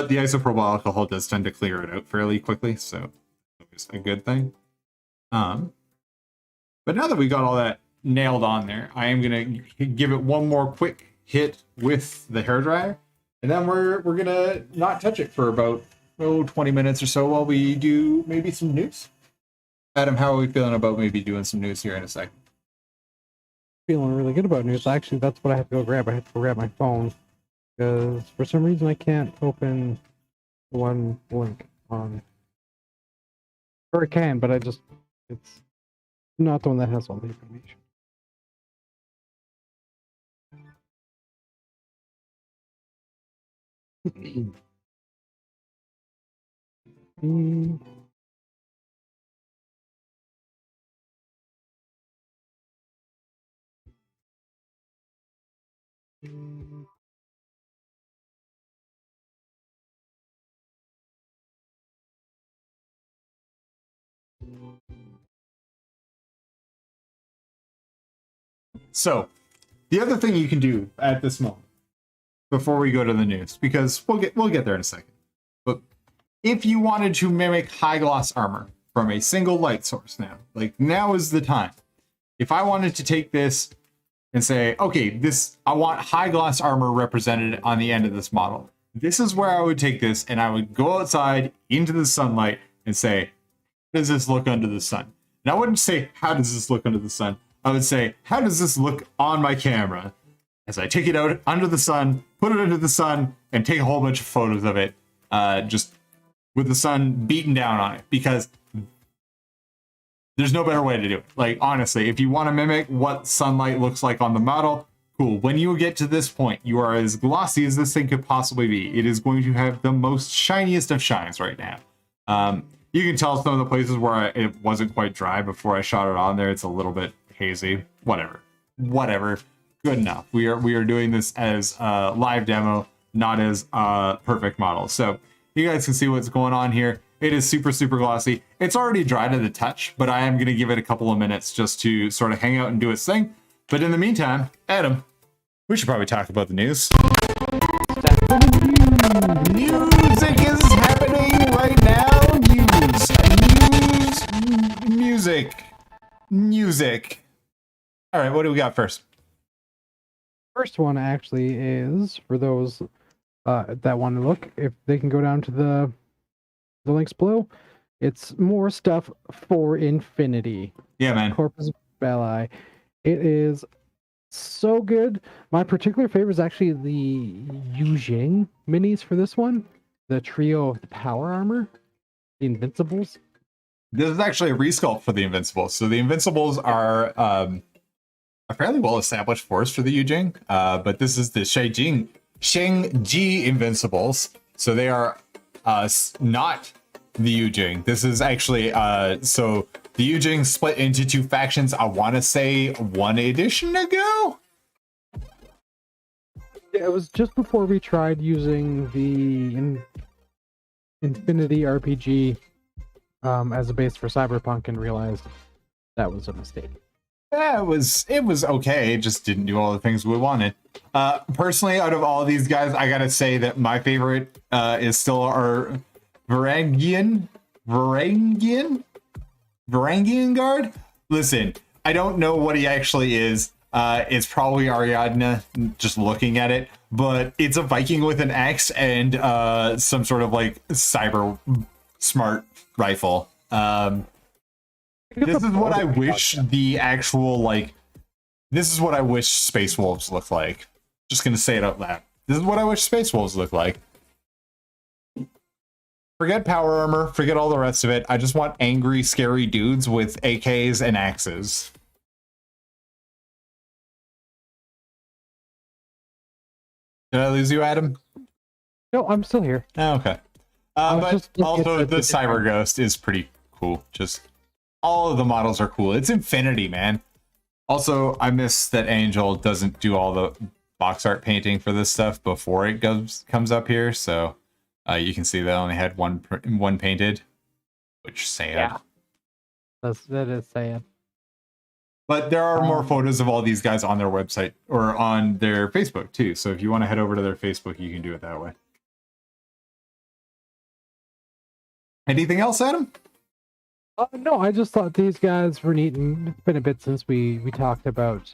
the isopropyl alcohol does tend to clear it out fairly quickly, so it's a good thing. But now that we got all that nailed on there, I am gonna give it one more quick hit with the hairdryer, and then we're gonna not touch it for about 20 minutes or so while we do maybe some news. Adam, how are we feeling about maybe doing some news here in a second? Feeling really good about news. Actually, that's what I have to go grab. I have to go grab my phone because for some reason I can't open one link on. Or I can, but it's not the one that has all the information. So, the other thing you can do at this moment, before we go to the news, because we'll get there in a second. But if you wanted to mimic high gloss armor from a single light source now is the time. If I wanted to take this and say, okay, I want high gloss armor represented on the end of this model. This is where I would take this and I would go outside into the sunlight and say, how does this look under the sun? And I wouldn't say, how does this look under the sun? I would say, how does this look on my camera? As I take it out under the sun, put it under the sun, and take a whole bunch of photos of it, just with the sun beating down on it, because there's no better way to do it. Like, honestly, if you want to mimic what sunlight looks like on the model, cool. When you get to this point, you are as glossy as this thing could possibly be. It is going to have the most shiniest of shines right now. You can tell some of the places where it wasn't quite dry before I shot it on there. It's a little bit hazy. Whatever. Good enough. We are doing this as a live demo, not as a perfect model. So you guys can see what's going on here. It is super, super glossy. It's already dry to the touch, but I am going to give it a couple of minutes just to sort of hang out and do its thing. But in the meantime, Adam, we should probably talk about the news. Music is happening right now. Music. All right, what do we got first? First one actually is for those that want to look. If they can go down to the links below, it's more stuff for Infinity. Yeah, man. Corpus Belli. It is so good. My particular favorite is actually the Yujing minis for this one. The trio of the power armor, the Invincibles. This is actually a resculpt for the Invincibles. So the Invincibles are a fairly well-established force for the Yujing, but this is the Shengji Invincibles. So they are not the Yujing. This is actually so the Yujing split into two factions. I want to say 1 edition ago. Yeah, it was just before we tried using the Infinity RPG as a base for Cyberpunk and realized that was a mistake. Yeah, it was okay. It just didn't do all the things we wanted. Personally, out of all of these guys, I gotta say that my favorite is still our Varangian guard. Listen, I don't know what he actually is. It's probably Ariadne, just looking at it, but it's a Viking with an axe and some sort of like cyber smart rifle. This is what I wish the actual, like, this is what I wish Space Wolves look like. Just gonna say it out loud. This is what I wish Space Wolves look like. Forget power armor, forget all the rest of it. I just want angry, scary dudes with AKs and axes. Did I lose you, Adam? No, I'm still here. Oh, okay. But also the Cyber Ghost is pretty cool. Just all of the models are cool. It's Infinity, man. Also, I miss that Angel doesn't do all the box art painting for this stuff before it comes up here. So you can see they only had one painted, which sad. Yeah, that is sad. But there are more photos of all these guys on their website or on their Facebook too. So if you want to head over to their Facebook, you can do it that way. Anything else, Adam? No, I just thought these guys were neat, and it's been a bit since we talked about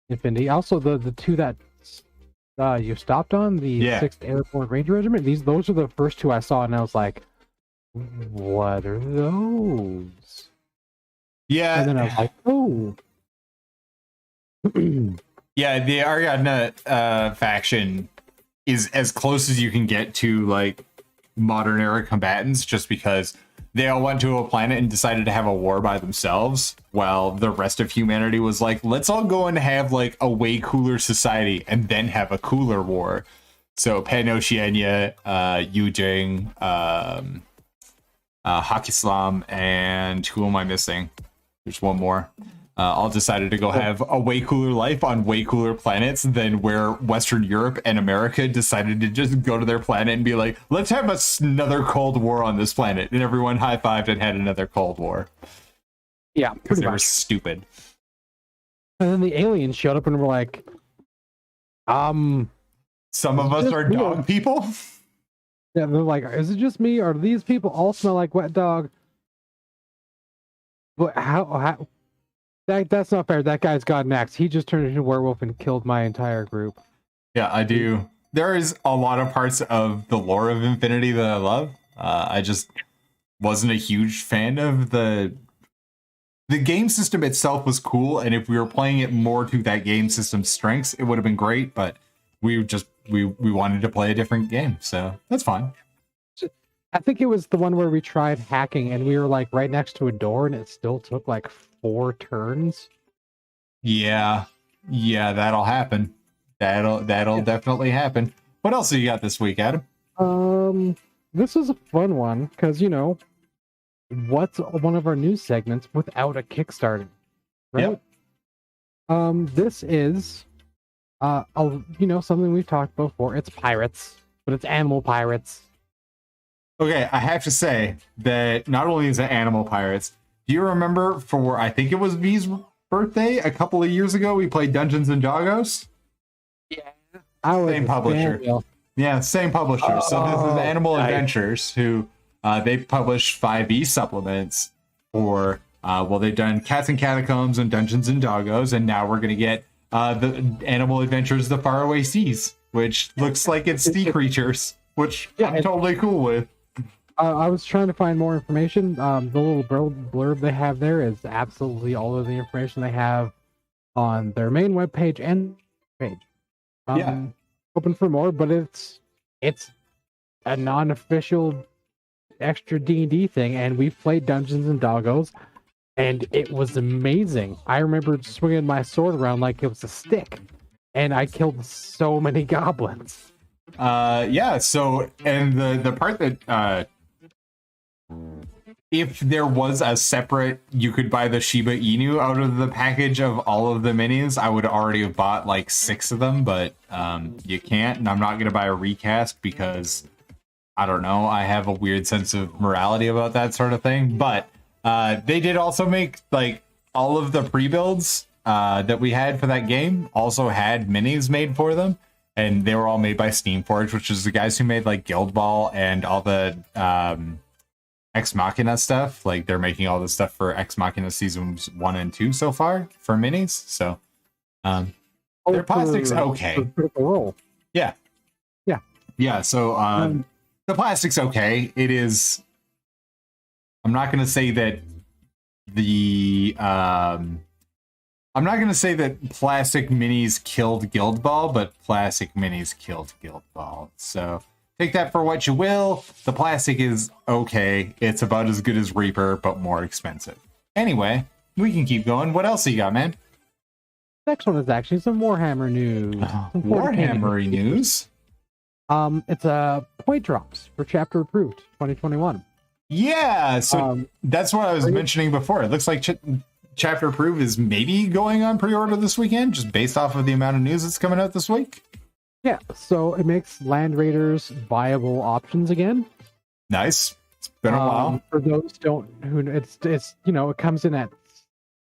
Infinity. Also, the two that you stopped on, the 6th Airborne Ranger Regiment, those are the first two I saw, and I was like, what are those? Yeah. And then I was like, oh. Yeah, the Ariadne faction is as close as you can get to like modern era combatants, just because they all went to a planet and decided to have a war by themselves, while the rest of humanity was like, let's all go and have like a way cooler society and then have a cooler war. So Pan-Oceania, Yujing, Hakislam, and who am I missing? There's one more. All decided to go have a way cooler life on way cooler planets than where Western Europe and America decided to just go to their planet and be like, let's have another Cold War on this planet. And everyone high-fived and had another Cold War. Yeah, because they were stupid. And then the aliens showed up and were like, some of us are dog people? Yeah, they're like, is it just me, or do these people all smell like wet dog? But how that's not fair. That guy's got an axe. He just turned into a werewolf and killed my entire group. Yeah, I do. There is a lot of parts of the lore of Infinity that I love. I just wasn't a huge fan of the game system itself. Was cool, and if we were playing it more to that game system's strengths, it would have been great. But we wanted to play a different game, so that's fine. I think it was the one where we tried hacking and we were like right next to a door and it still took like 4 turns. Yeah, that'll happen. That'll definitely happen. What else have you got this week, Adam? This is a fun one because, you know, what's one of our news segments without a Kickstarter, right? Yep. This is something we've talked about before. It's pirates, but it's animal pirates. Okay, I have to say that not only is it animal pirates, do you remember for, I think it was V's birthday a couple of years ago, we played Dungeons and Doggos? Yeah. Same publisher. Yeah, same publisher. So this is Animal Adventures, who they publish 5e supplements for, they've done Cats and Catacombs and Dungeons and Doggos, and now we're going to get the Animal Adventures The Faraway Seas, which looks like it's sea creatures, which I'm totally cool with. I was trying to find more information. The little blurb they have there is absolutely all of the information they have on their main webpage and page. Open for more, but it's a non-official extra D&D thing, and we played Dungeons and Doggos, and it was amazing. I remember swinging my sword around like it was a stick, and I killed so many goblins. Yeah, so and the part that if there was a separate, you could buy the Shiba Inu out of the package of all of the minis, I would already have bought like 6 of them, but you can't, and I'm not gonna buy a recast because I don't know, I have a weird sense of morality about that sort of thing. But they did also make like all of the pre-builds that we had for that game also had minis made for them, and they were all made by Steamforge, which is the guys who made like Guild Ball and all the Ex Machina stuff. Like they're making all the stuff for Ex Machina seasons 1 and 2 so far for minis. So their plastic's okay. For Critical Role. Yeah. So the plastic's okay. It is. I'm not going to say that I'm not going to say that plastic minis killed Guild Ball, but plastic minis killed Guild Ball. So take that for what you will. The plastic is okay. It's about as good as Reaper, but more expensive. Anyway, we can keep going. What else you got, man? Next one is actually some Warhammer news. Some Warhammer news? It's point drops for chapter approved 2021. Yeah, so that's what I was mentioning before. It looks like chapter approved is maybe going on pre-order this weekend, just based off of the amount of news that's coming out this week. Yeah, so it makes Land Raiders viable options again. Nice. It's been a while. For those who it's it comes in at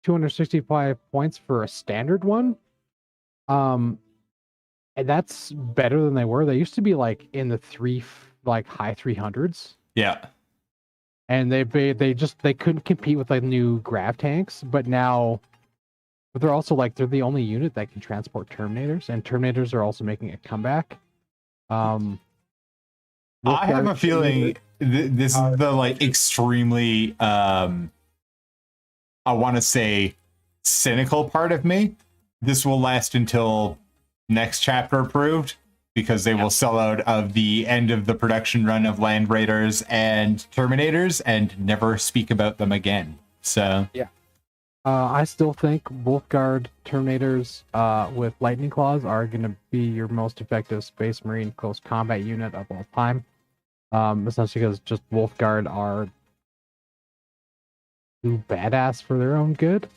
265 points for a standard one. And that's better than they were. They used to be like in the high 300s. Yeah. And they couldn't compete with like new grav tanks, but they're also they're the only unit that can transport Terminators, and Terminators are also making a comeback. I have a feeling this is the extremely I want to say cynical part of me. This will last until next chapter approved, because they will sell out of the end of the production run of Land Raiders and Terminators and never speak about them again. So yeah, I still think Wolfguard Terminators with Lightning Claws are going to be your most effective Space Marine close combat unit of all time. Essentially because just Wolfguard are too badass for their own good.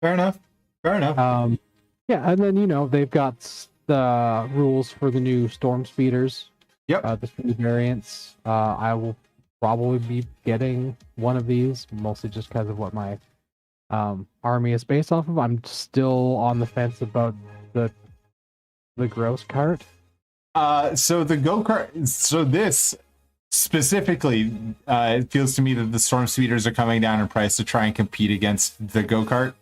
Fair enough. Yeah, and then they've got the rules for the new Storm Speeders. Yep. The 3 variants. I will probably be getting one of these, mostly just because of what my army is based off of. I'm still on the fence about the gross cart. So the go-kart. So this specifically, it feels to me that the Storm Speeders are coming down in price to try and compete against the go-kart.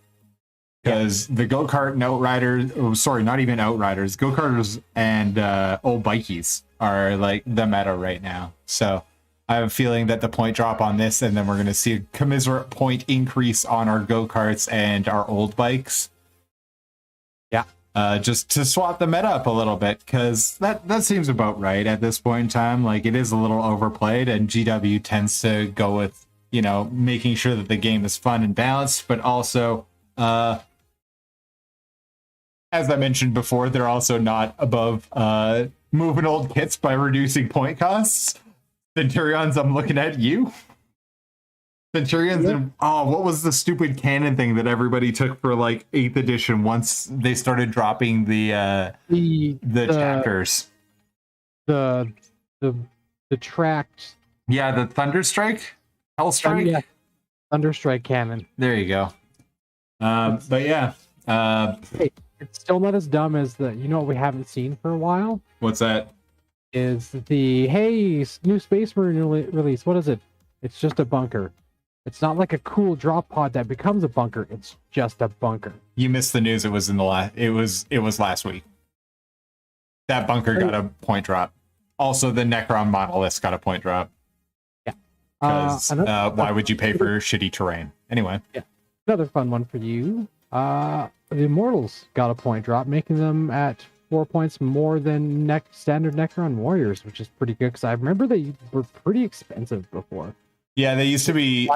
Because the go-kart and Outriders, not even Outriders, go-karters and old bikies are like the meta right now. So I have a feeling that the point drop on this, and then we're going to see a commensurate point increase on our go-karts and our old bikes. Yeah. Just to swap the meta up a little bit, because that seems about right at this point in time. Like, it is a little overplayed, and GW tends to go with, making sure that the game is fun and balanced, but also... as I mentioned before, they're also not above moving old kits by reducing point costs. Centurions, I'm looking at you. Centurions, yeah. And what was the stupid cannon thing that everybody took for 8th edition once they started dropping the chapters? The tracked. Yeah, the Thunderstrike? Hellstrike? Yeah. Thunderstrike cannon. There you go. But yeah. Hey, it's still not as dumb as what we haven't seen for a while? What's that? Is the new Space Marine release. What is it? It's just a bunker. It's not like a cool drop pod that becomes a bunker. It's just a bunker. You missed the news. It was in the it was last week. That bunker got a point drop. Also, the Necron monoliths got a point drop. Yeah. Because why would you pay for shitty terrain? Anyway. Yeah. Another fun one for you. The Immortals got a point drop, making them at 4 points more than standard Necron Warriors, which is pretty good, because I remember they were pretty expensive before. Yeah, they used to be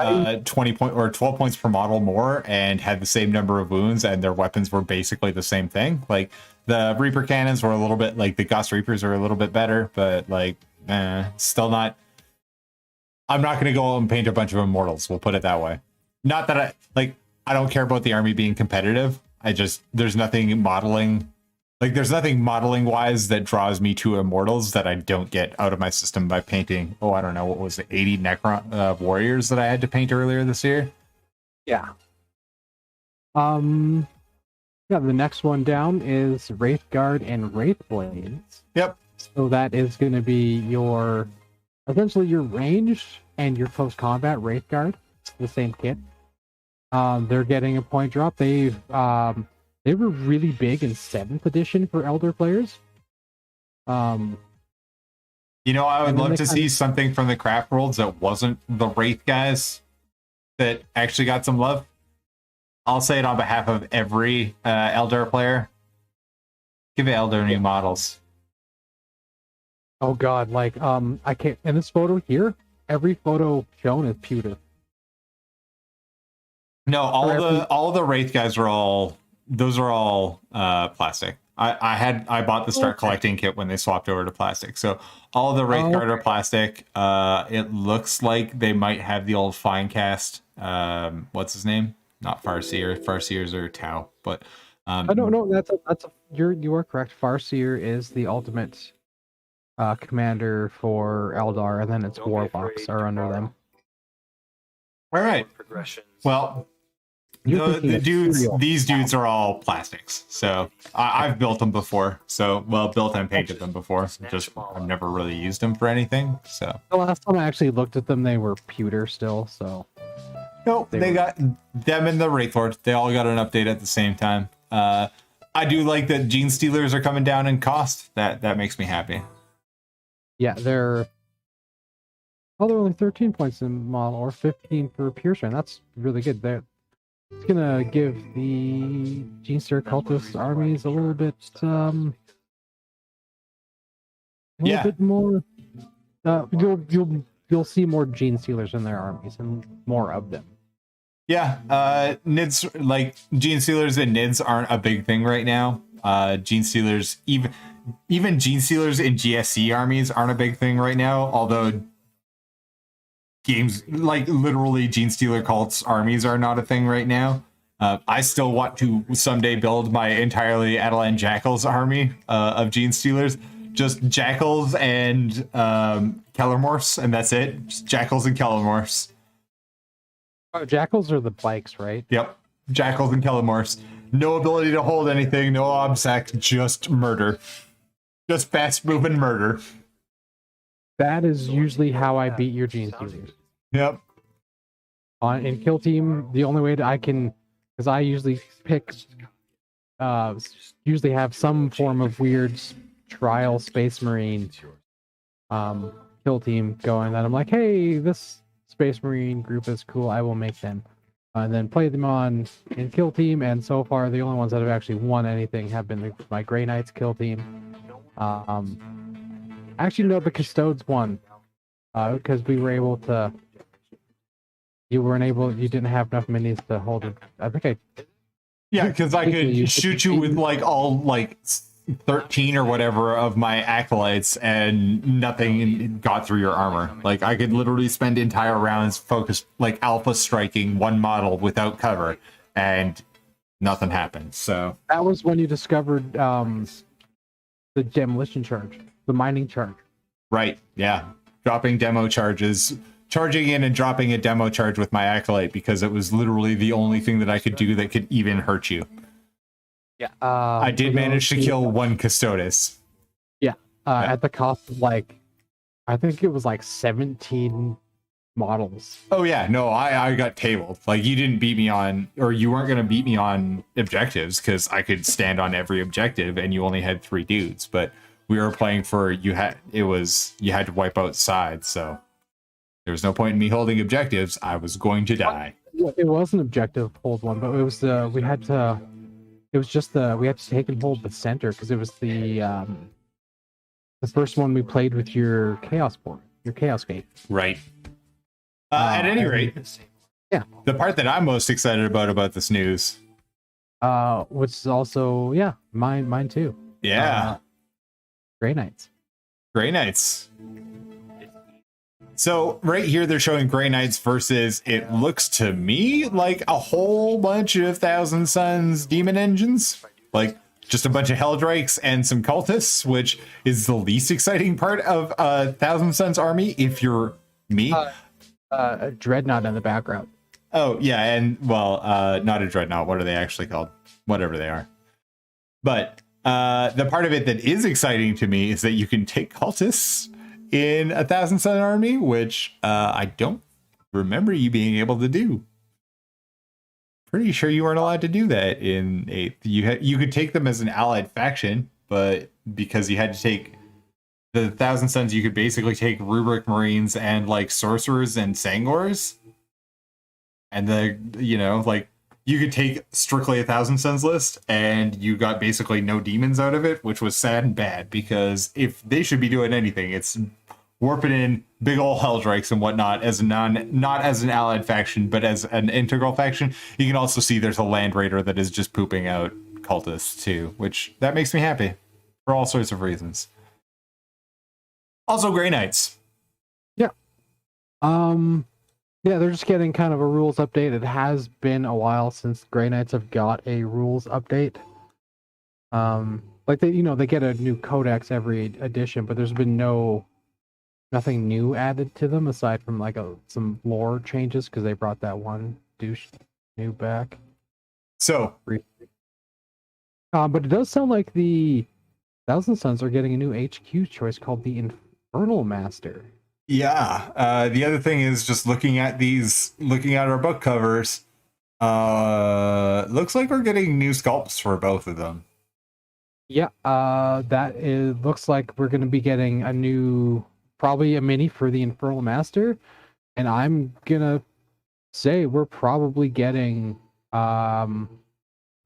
20 point or 12 points per model more and had the same number of wounds, and their weapons were basically the same thing. Like the Reaper cannons were a little bit like the Ghost Reapers are a little bit better, but like still not. I'm not going to go and paint a bunch of immortals. We'll put it that way. Not that I don't care about the army being competitive. There's nothing modeling. Like, there's nothing modeling wise that draws me to immortals that I don't get out of my system by painting. Oh, I don't know. What was it? 80 Necron warriors that I had to paint earlier this year? Yeah. Yeah, the next one down is Wraithguard and Wraithblades. Yep. So that is going to be essentially your ranged and your close combat Wraithguard. It's the same kit. They're getting a point drop. They were really big in 7th edition for Elder players. I would love to see something from the craft worlds that wasn't the Wraith guys that actually got some love. I'll say it on behalf of every Elder player. Give Elder new models. Oh god, I can't. In this photo here, every photo shown is pewter. No, all the Wraith guys are all plastic. I bought the start collecting kit when they swapped over to plastic. So all the Wraith guard are plastic. It looks like they might have the old fine cast. What's his name? Not Farseer. Farseers are Tau, but I don't know. You are correct. Farseer is the ultimate commander for Eldar, and then its Warbucks are under them. All right. Well, these dudes are all plastics. So I've built them before. Built and painted them before. I've never really used them for anything. So the last time I actually looked at them, they were pewter still. So no, they got them and the Wraithlord. They all got an update at the same time. I do like that Gene Stealers are coming down in cost. That makes me happy. Yeah, they're only 13 points in model or 15 for pure strength. That's really good. It's gonna give the Genestealer cultist armies a little bit bit more. You'll see more Genestealers in their armies and more of them. Yeah, Nids, like Genestealers and Nids aren't a big thing right now. Genestealers, even Genestealers in GSC armies aren't a big thing right now. Although games like literally Genestealer cults armies are not a thing right now. I still want to someday build my entirely Adelan Jackals army of Genestealers. Just Jackals and Kellermorphs, and that's it. Just Jackals and Kellermorphs. Oh, Jackals are the bikes, right? Yep. Jackals and Kellermorphs. No ability to hold anything, no obsec, just murder. Just fast moving murder. That is usually how I beat your Genestealers. Yep. In Kill Team, the only way I can, because I usually usually have some form of weird trial Space Marine Kill Team going that I'm like, hey, this Space Marine group is cool, I will make them. And then play them on in Kill Team, and so far the only ones that have actually won anything have been my Grey Knights Kill Team. Actually, no, the Custodes won because we were able to. You didn't have enough minis to hold it. I think I. Yeah, because I could shoot you with like all like 13 or whatever of my acolytes, and nothing got through your armor. Like I could literally spend entire rounds focused like alpha striking one model without cover, and nothing happened. So that was when you discovered the demolition charge, the mining charge. Right. Yeah. Dropping demo charges, charging in and dropping a demo charge with my acolyte because it was literally the only thing that I could do that could even hurt you. Yeah. I did manage to kill one Custodes. Yeah. At the cost of I think it was 17 models. Oh yeah. No, I got tabled. Like you didn't beat me on, or you weren't going to beat me on objectives because I could stand on every objective and you only had 3 dudes, but we were playing for you had to wipe out sides, so there was no point in me holding objectives. I was going to die. It was an objective hold one, but it was we had to take and hold the center because it was the first one we played with your chaos board, your chaos gate. Right. At any rate, yeah. The part that I'm most excited about this news. Which is also mine too. Yeah, Grey Knights. Grey Knights. So right here they're showing Grey Knights versus, it looks to me like a whole bunch of Thousand Sons demon engines. Like just a bunch of Helldrakes and some cultists, which is the least exciting part of Thousand Sons army if you're me. A Dreadnought in the background. Oh yeah, and well, not a Dreadnought. What are they actually called? Whatever they are. But the part of it that is exciting to me is that you can take cultists in a Thousand Sun army, which I don't remember you being able to do. Pretty sure you weren't allowed to do that in 8th. You could take them as an allied faction, but because you had to take the Thousand Suns, you could basically take Rubric Marines and like sorcerers and Sangors. And you could take strictly a Thousand Suns list and you got basically no demons out of it, which was sad and bad, because if they should be doing anything, it's warping in big old Helldrakes and whatnot as not as an allied faction, but as an integral faction. You can also see there's a Land Raider that is just pooping out cultists too, which that makes me happy for all sorts of reasons. Also, Grey Knights. Yeah. Yeah, they're just getting kind of a rules update. It has been a while since Grey Knights have got a rules update. Like they get a new codex every edition, but there's been nothing new added to them aside from like some lore changes because they brought that one douche new back. So, but it does sound like the Thousand Sons are getting a new HQ choice called the Infernal Master. Yeah. The other thing is just looking at our book covers. Looks like we're getting new sculpts for both of them. Yeah. Looks like we're going to be getting probably a mini for the Infernal Master, and I'm gonna say we're probably getting. I'm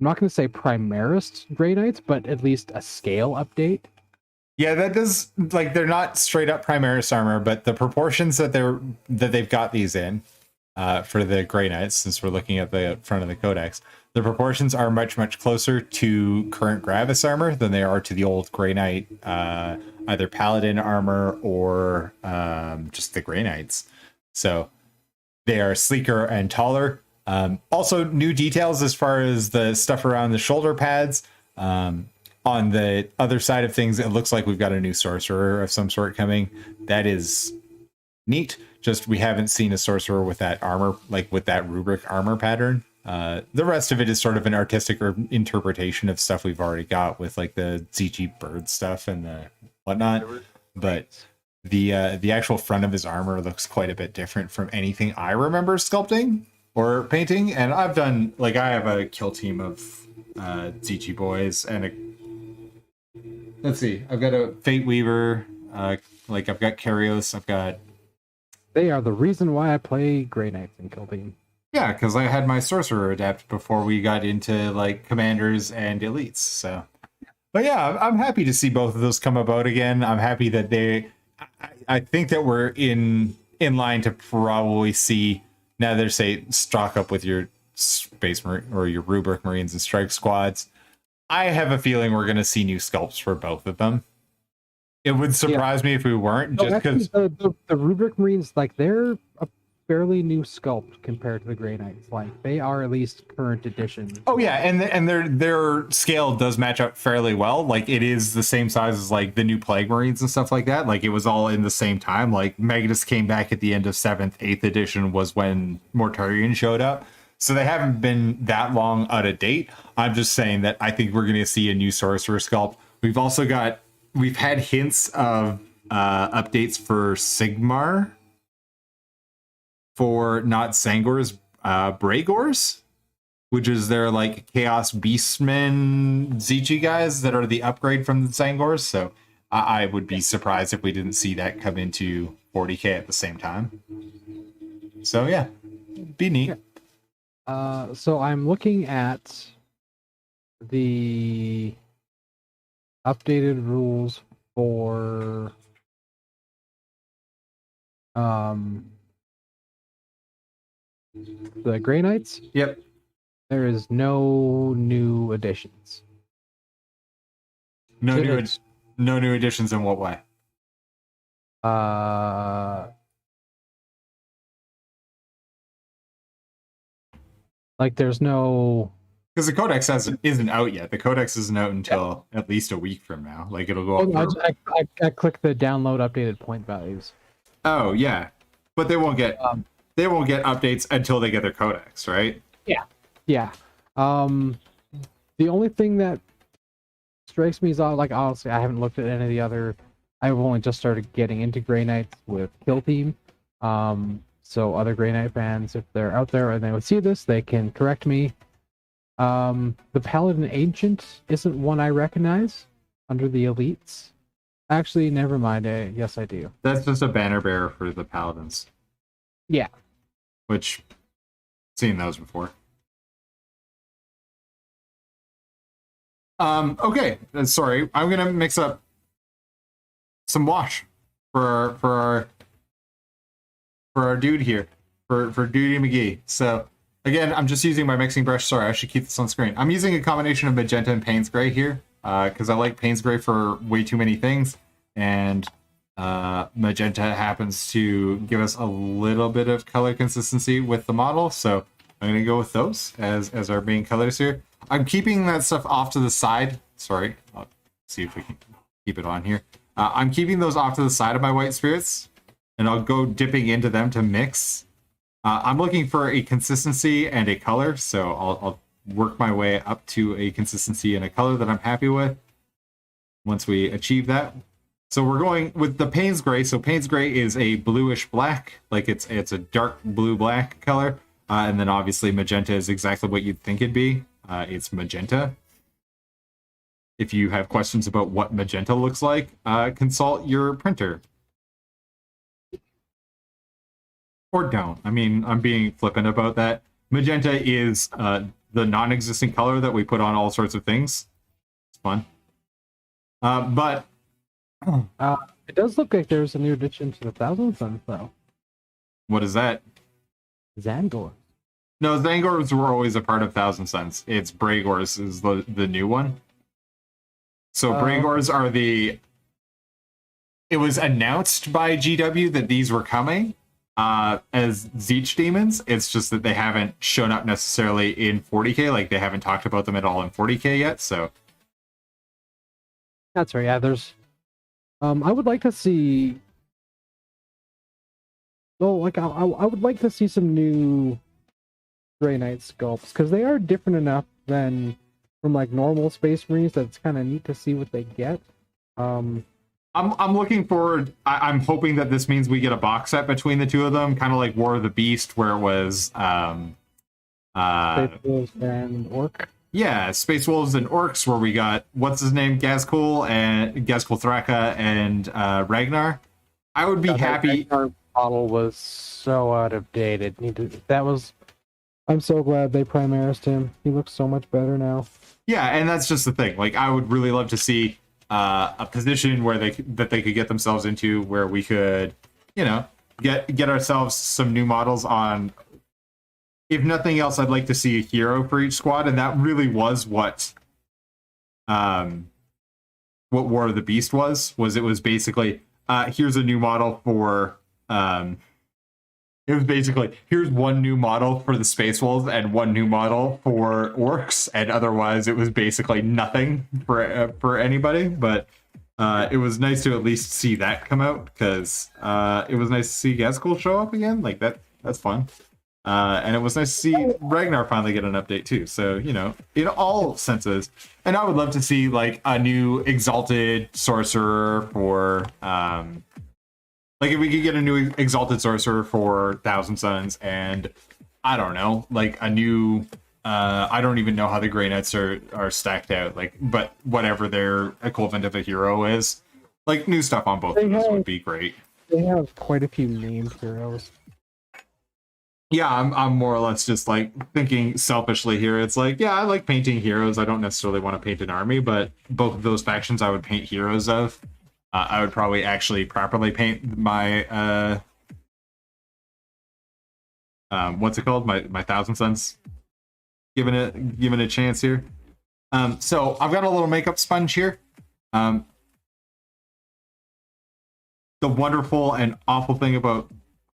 not going to say Primaris Grey Knights, but at least a scale update. Yeah, that does, like, they're not straight up Primaris armor, but the proportions that they've got these in for the Grey Knights, since we're looking at the front of the codex, the proportions are much, much closer to current Gravis armor than they are to the old Grey Knight, either Paladin armor or just the Grey Knights. So they are sleeker and taller. Also, new details as far as the stuff around the shoulder pads. On the other side of things, it looks like we've got a new sorcerer of some sort coming. That is neat. Just we haven't seen a sorcerer with that armor, like with that rubric armor pattern. The rest of it is sort of an artistic interpretation of stuff we've already got with like the ZG bird stuff and the whatnot. But the actual front of his armor looks quite a bit different from anything I remember sculpting or painting. And I have a kill team of ZG boys and let's see. I've got a Fate Weaver. I've got Karios. They are the reason why I play Grey Knights in Kill Team. Yeah, because I had my Sorcerer adapt before we got into like Commanders and Elites. So, but yeah, I'm happy to see both of those come about again. I'm happy that I think that we're in line to probably see now. They're say stock up with your Space Marine or your Rubric Marines and Strike Squads. I have a feeling we're going to see new sculpts for both of them. It would surprise me if we weren't, just because the Rubric Marines, like, they're a fairly new sculpt compared to the Grey Knights. Like, they are at least current edition. Oh yeah, and their scale does match up fairly well. Like, it is the same size as like the new Plague Marines and stuff like that. Like, it was all in the same time. Like, Magnus came back at the end of 7th, 8th edition was when Mortarion showed up. So they haven't been that long out of date. I'm just saying that I think we're going to see a new Sorcerer sculpt. We've had hints of updates for Sigmar, for not Sangors, Bragors, which is their like Chaos Beastmen ZG guys that are the upgrade from the Sangors. So I would be surprised if we didn't see that come into 40k at the same time. So yeah, be neat. Yeah. So I'm looking at the updated rules for The Grey Knights, Yep. there is no new additions. No new, It's no new additions in what way? Like there's no. Because the codex isn't out yet. The codex isn't out until at least a week from now. Like it'll go up. I click the download updated point values. Oh yeah, but they won't get updates until they get their codex, right? Yeah. The only thing that strikes me is like honestly, I haven't looked at any of the other. I've only just started getting into Grey Knights with Kill Team. So other Grey Knight fans, if they're out there and they would see this, they can correct me. The Paladin Ancient isn't one I recognize under the elites. Actually, never mind. Yes, I do. That's just a banner bearer for the paladins. Yeah. Which, seen those before. Okay. Sorry, I'm gonna mix up some wash for our dude here, for Duty McGee. So again, I'm just using my mixing brush. Sorry, I should keep this on screen. I'm using a combination of magenta and Payne's Gray here, because I like Payne's Gray for way too many things, and magenta happens to give us a little bit of color consistency with the model. So I'm gonna go with those as our main colors here. I'm keeping that stuff off to the side. Sorry, I'll see if we can keep it on here. I'm keeping those off to the side of my white spirits, and I'll go dipping into them to mix. I'm looking for a consistency and a color, so I'll work my way up to a consistency and a color that I'm happy with once we achieve that. So we're going with the Payne's Gray. So Payne's Gray is a bluish black, like it's a dark blue-black color. And then obviously magenta is exactly what you'd think it'd be. It's magenta. If you have questions about what magenta looks like, consult your printer. Or don't. I mean, I'm being flippant about that. Magenta is the non-existent color that we put on all sorts of things. It's fun. But it does look like there's a new addition to the Thousand Suns, though. What is that? Zangor. No, Zangors were always a part of Thousand Suns. It's Bragors is the new one. So Bragors are the... It was announced by GW that these were coming as Zeech demons. It's just that they haven't shown up necessarily in 40k. Like, they haven't talked about them at all in 40k yet, so... That's right, yeah, there's... I would like to see... Well, like, I would like to see some new Grey Knight sculpts, because they are different enough than from, like, normal Space Marines that it's kind of neat to see what they get. I'm looking forward. I'm hoping that this means we get a box set between the two of them, kind of like War of the Beast, where it was Space Wolves and Orc. Yeah, Space Wolves and Orcs, where we got what's his name, Gazkul Thraka and Ragnar. I would be happy. Ragnar model was so out of date. I'm so glad they Primarised him. He looks so much better now. Yeah, and that's just the thing. Like, I would really love to see a position where they could get themselves into, where we could, get ourselves some new models on. If nothing else, I'd like to see a hero for each squad, and that really was what War of the Beast was. It was basically here's a new model for it was basically here's one new model for the Space Wolves and one new model for Orcs, and otherwise it was basically nothing for anybody. But it was nice to at least see that come out, because it was nice to see Gazkul show up again. Like that's fun. And it was nice to see Ragnar finally get an update too. So, in all senses. And I would love to see like a new Exalted Sorcerer for like if we could get a new Exalted Sorcerer for Thousand Suns, and I don't know, like a new I don't even know how the Grey Knights are stacked out, like, but whatever their equivalent of a hero is. Like, new stuff on both of those would be great. They have quite a few named heroes. Yeah, I'm more or less just like thinking selfishly here. It's like, yeah, I like painting heroes. I don't necessarily want to paint an army, but both of those factions I would paint heroes of. I would probably actually properly paint my what's it called? My Thousand Suns. Giving it a chance here. So I've got a little makeup sponge here. The wonderful and awful thing about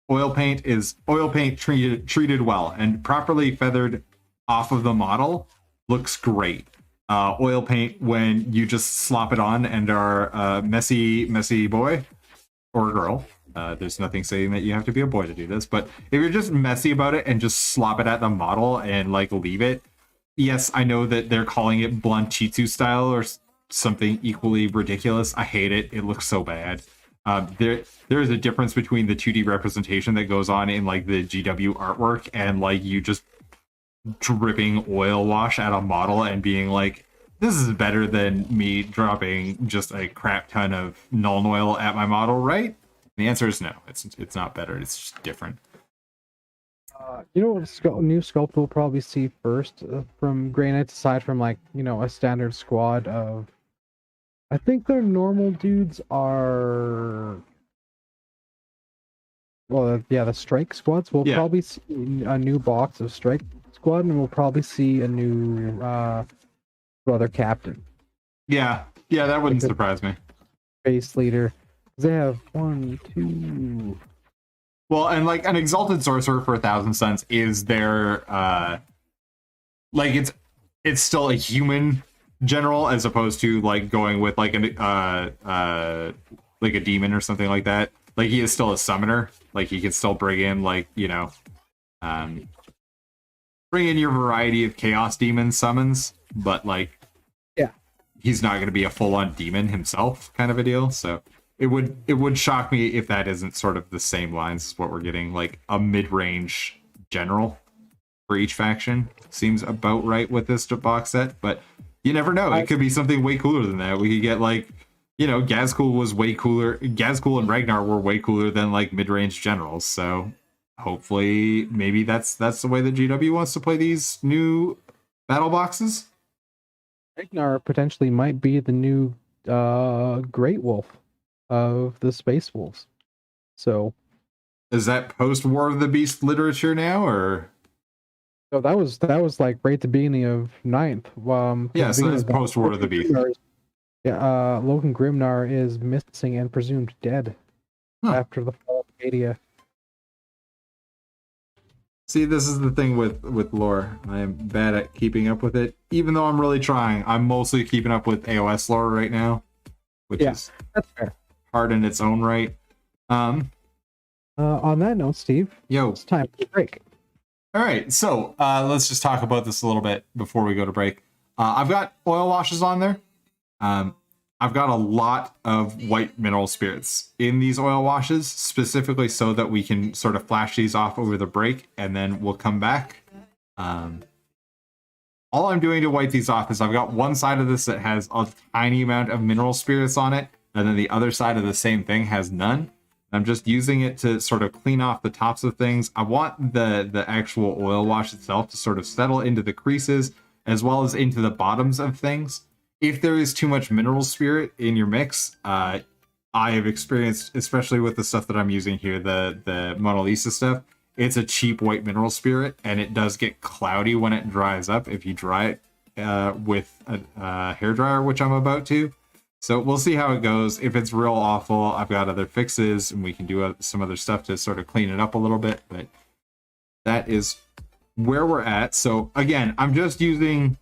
oil paint is oil paint treated well and properly feathered off of the model looks great. Oil paint, when you just slop it on and are a messy boy or girl, there's nothing saying that you have to be a boy to do this, but if you're just messy about it and just slop it at the model and like leave it, yes, I know that they're calling it blunt Chitsu style or something equally ridiculous. I hate it. It looks so bad. There is a difference between the 2D representation that goes on in like the GW artwork and like you just dripping oil wash at a model and being like, this is better than me dropping just a crap ton of Nuln Oil at my model, right? The answer is no. It's not better. It's just different. You know what new sculpt we'll probably see first from Grey Knights, aside from like, you know, a standard squad of, I think their normal dudes are, well, yeah, the strike squads. We'll probably see a new box of strike squad, and we'll probably see a new brother captain. Yeah, that wouldn't surprise me. Base leader. They have 1, 2. Well, and like an exalted sorcerer for 1,000 Suns is their like it's still a human general as opposed to like going with like a demon or something like that. Like he is still a summoner. Like he can still bring in like, you know, bring in your variety of chaos demon summons, but like he's not going to be a full-on demon himself kind of a deal. So it would shock me if that isn't sort of the same lines as what we're getting, like a mid-range general for each faction. Seems about right with this box set, but you never know. It could be something way cooler than that. We could get like, you know, Gazgul was way cooler. Gazgul and Ragnar were way cooler than like mid-range generals. So hopefully maybe that's the way that GW wants to play these new battle boxes. Ragnar potentially might be the new Great Wolf of the Space Wolves. So is that post War of the Beast literature now, or so that was like right at the beginning of 9th. Yeah, so it's post War of the Beast. Yeah, Logan Grimnar is missing and presumed dead after the fall of Acadia. See, this is the thing with lore. I am bad at keeping up with it, even though I'm really trying. I'm mostly keeping up with AOS lore right now, which is that's fair. Hard in its own right. On that note, Steve, it's time for a break. All right, so let's just talk about this a little bit before we go to break. I've got oil washes on there. I've got a lot of white mineral spirits in these oil washes, specifically so that we can sort of flash these off over the break, and then we'll come back. All I'm doing to wipe these off is I've got one side of this that has a tiny amount of mineral spirits on it, and then the other side of the same thing has none. I'm just using it to sort of clean off the tops of things. I want the actual oil wash itself to sort of settle into the creases as well as into the bottoms of things. If there is too much mineral spirit in your mix, I have experienced, especially with the stuff that I'm using here, the Mona Lisa stuff, it's a cheap white mineral spirit, and it does get cloudy when it dries up if you dry it with a hairdryer, which I'm about to. So we'll see how it goes. If it's real awful, I've got other fixes, and we can do some other stuff to sort of clean it up a little bit, but that is where we're at. So again, I'm just using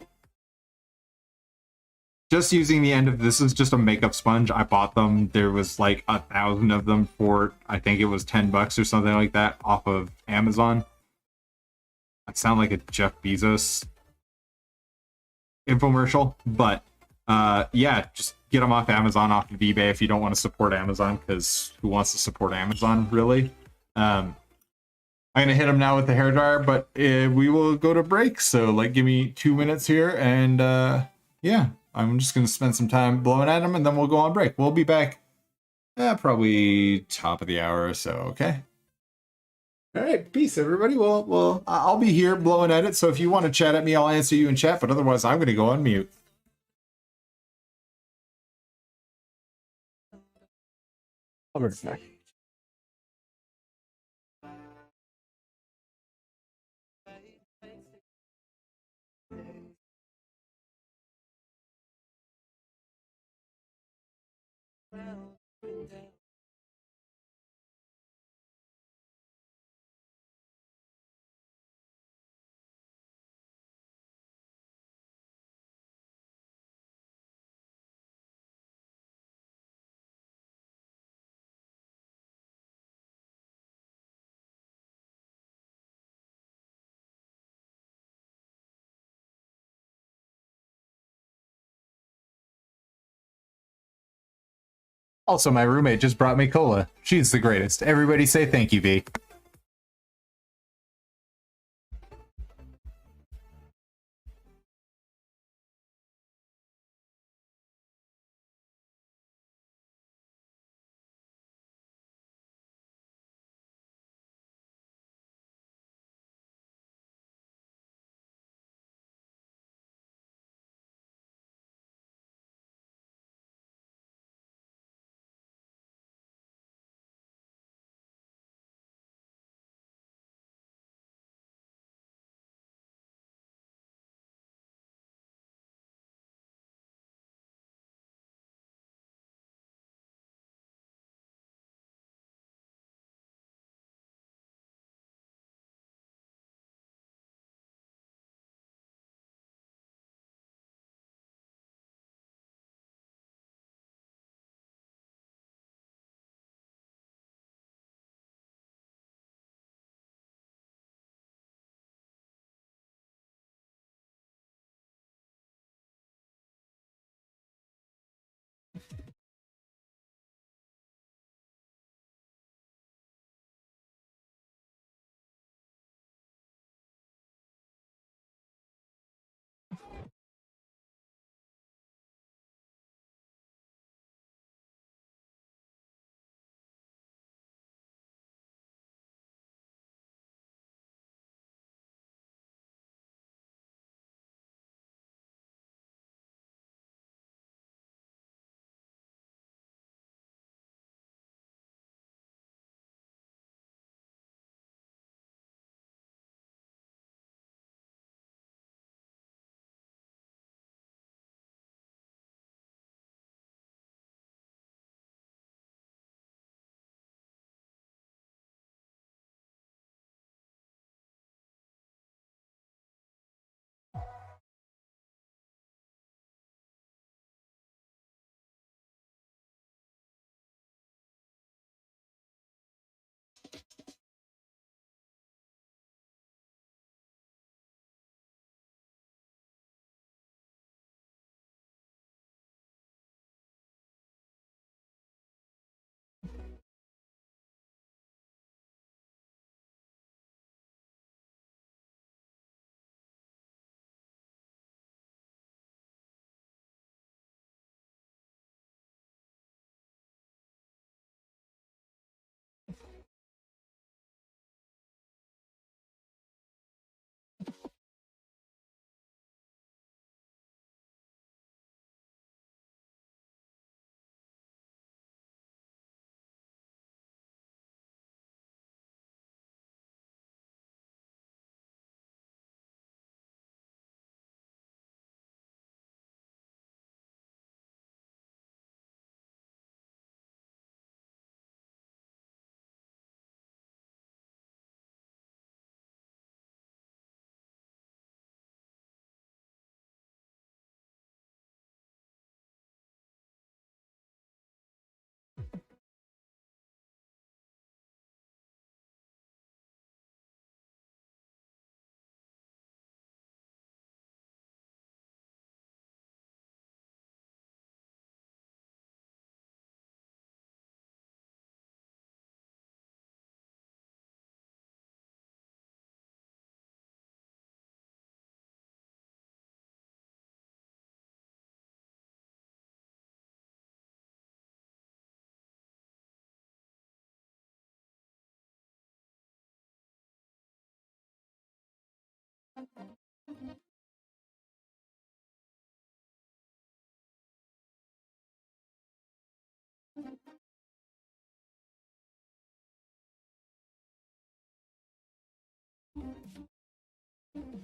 the end of this is just a makeup sponge. I bought them. There was like 1,000 of them for, I think it was $10 or something like that off of Amazon. I sound like a Jeff Bezos infomercial, but yeah, just get them off Amazon, off of eBay if you don't want to support Amazon, because who wants to support Amazon, really? I'm gonna hit them now with the hairdryer, but we will go to break. So like, give me 2 minutes here, and yeah. I'm just going to spend some time blowing at them, and then we'll go on break. We'll be back probably top of the hour or so, okay? All right, peace, everybody. Well, I'll be here blowing at it, so if you want to chat at me, I'll answer you in chat, but otherwise, I'm going to go on mute. I'll be right back. Also, my roommate just brought me cola. She's the greatest. Everybody say thank you, V.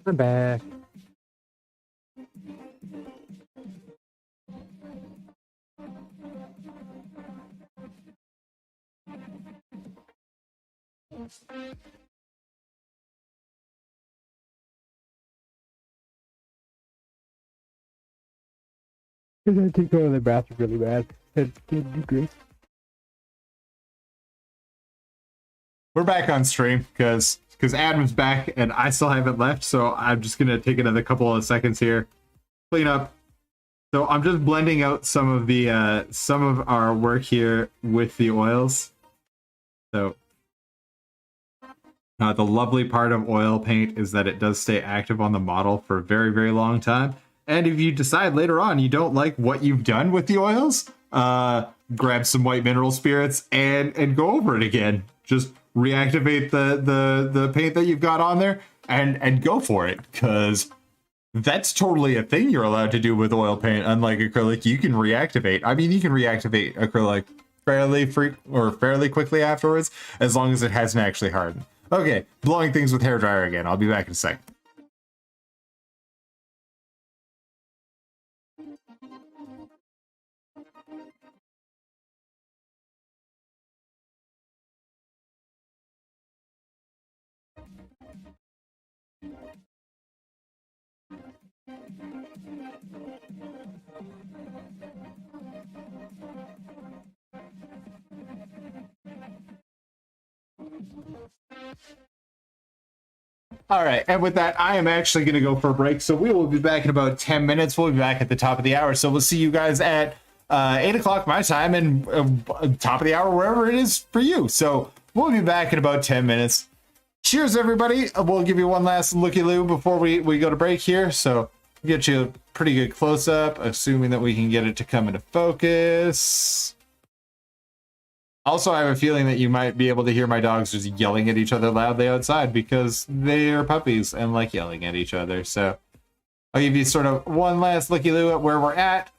I'm back. I had to go to the bathroom really bad. It'd be great. We're back on stream because Adam's back and I still haven't left, so I'm just gonna take another couple of seconds here, clean up, So I'm just blending out some of our work here with the oils. So the lovely part of oil paint is that it does stay active on the model for a very, very long time. And if you decide later on you don't like what you've done with the oils, grab some white mineral spirits and go over it again. Just reactivate the paint that you've got on there and go for it, because that's totally a thing you're allowed to do with oil paint. Unlike acrylic, you can reactivate. I mean, you can reactivate acrylic fairly quickly afterwards, as long as it hasn't actually hardened. Okay, blowing things with hairdryer again. I'll be back in a sec. All right, and with that, I am actually going to go for a break. So we will be back in about 10 minutes. We'll be back at the top of the hour. So we'll see you guys at 8 o'clock my time and top of the hour, wherever it is for you. So we'll be back in about 10 minutes. Cheers, everybody. We'll give you one last looky-loo before we go to break here. So get you a pretty good close-up, assuming that we can get it to come into focus. Also, I have a feeling that you might be able to hear my dogs just yelling at each other loudly outside because they are puppies and like yelling at each other. So I'll give you sort of one last looky-loo at where we're at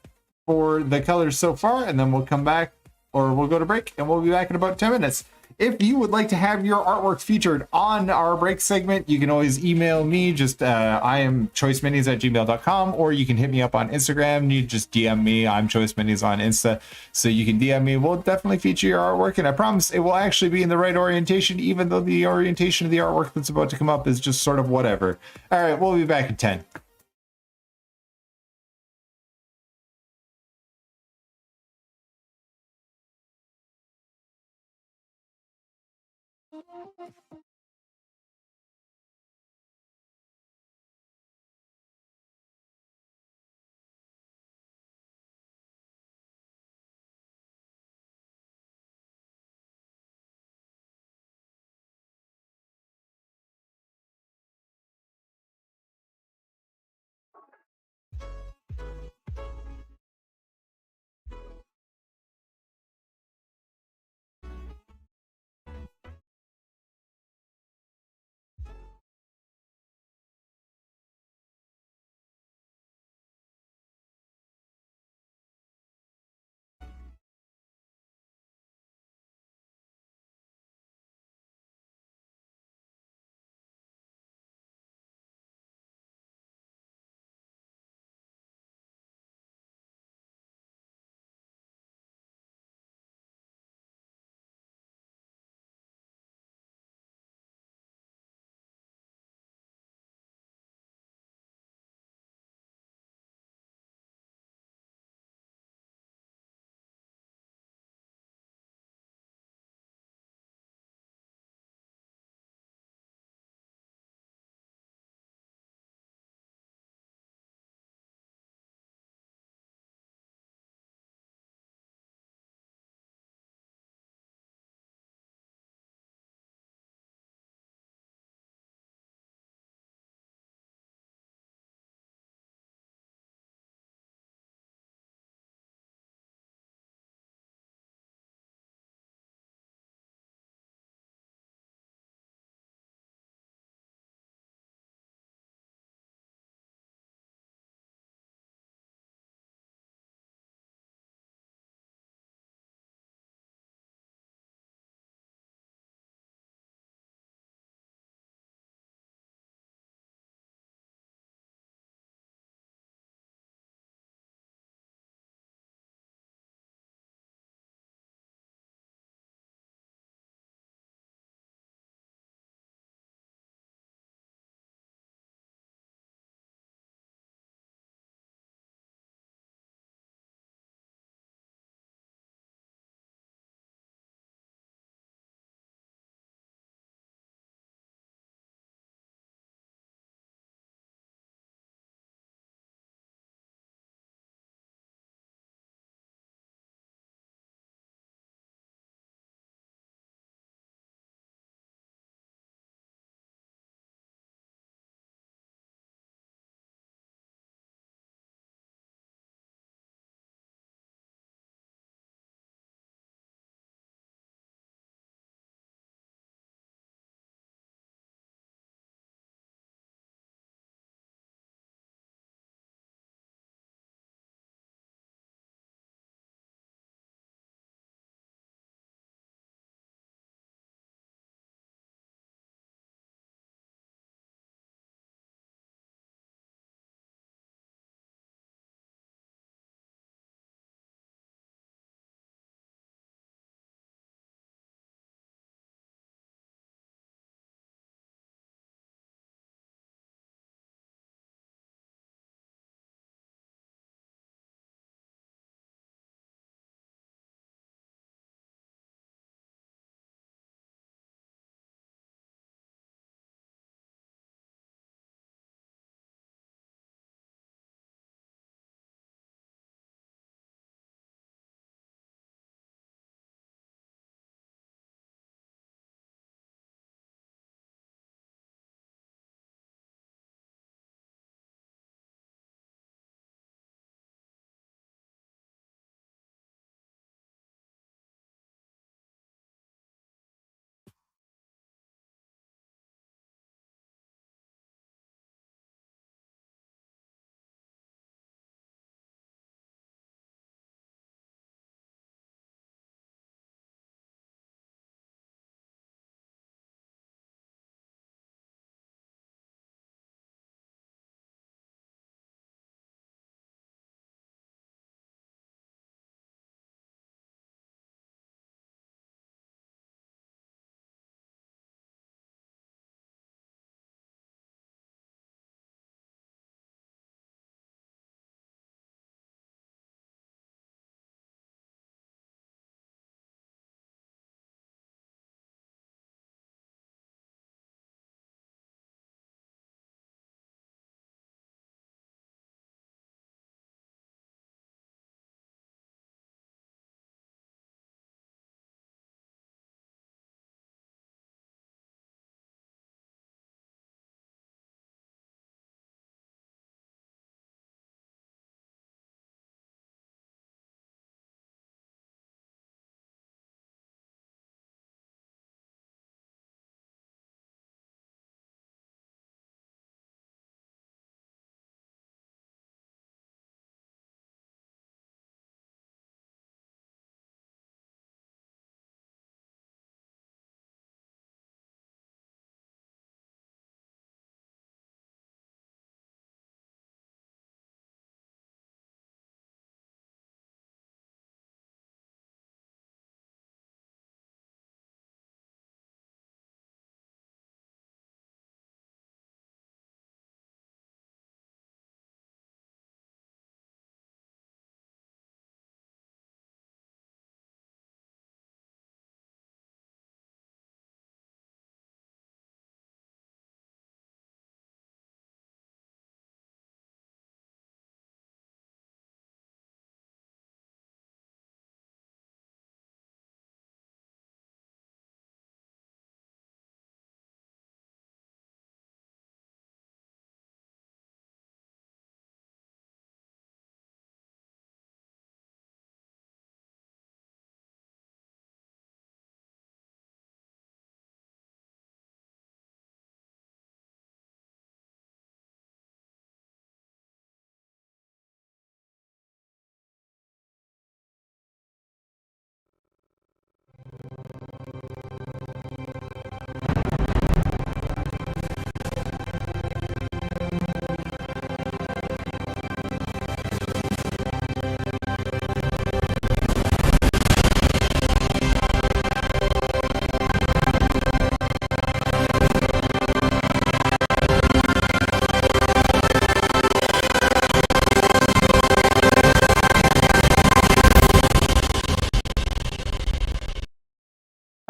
for the colors so far, and then we'll come back, or we'll go to break, and we'll be back in about 10 minutes. If you would like to have your artwork featured on our break segment, you can always email me. Just I am choiceminis@gmail.com, or you can hit me up on Instagram. You just DM me. I'm choiceminis on Insta, so you can DM me. We'll definitely feature your artwork, and I promise it will actually be in the right orientation, even though the orientation of the artwork that's about to come up is just sort of whatever. All right, we'll be back in 10.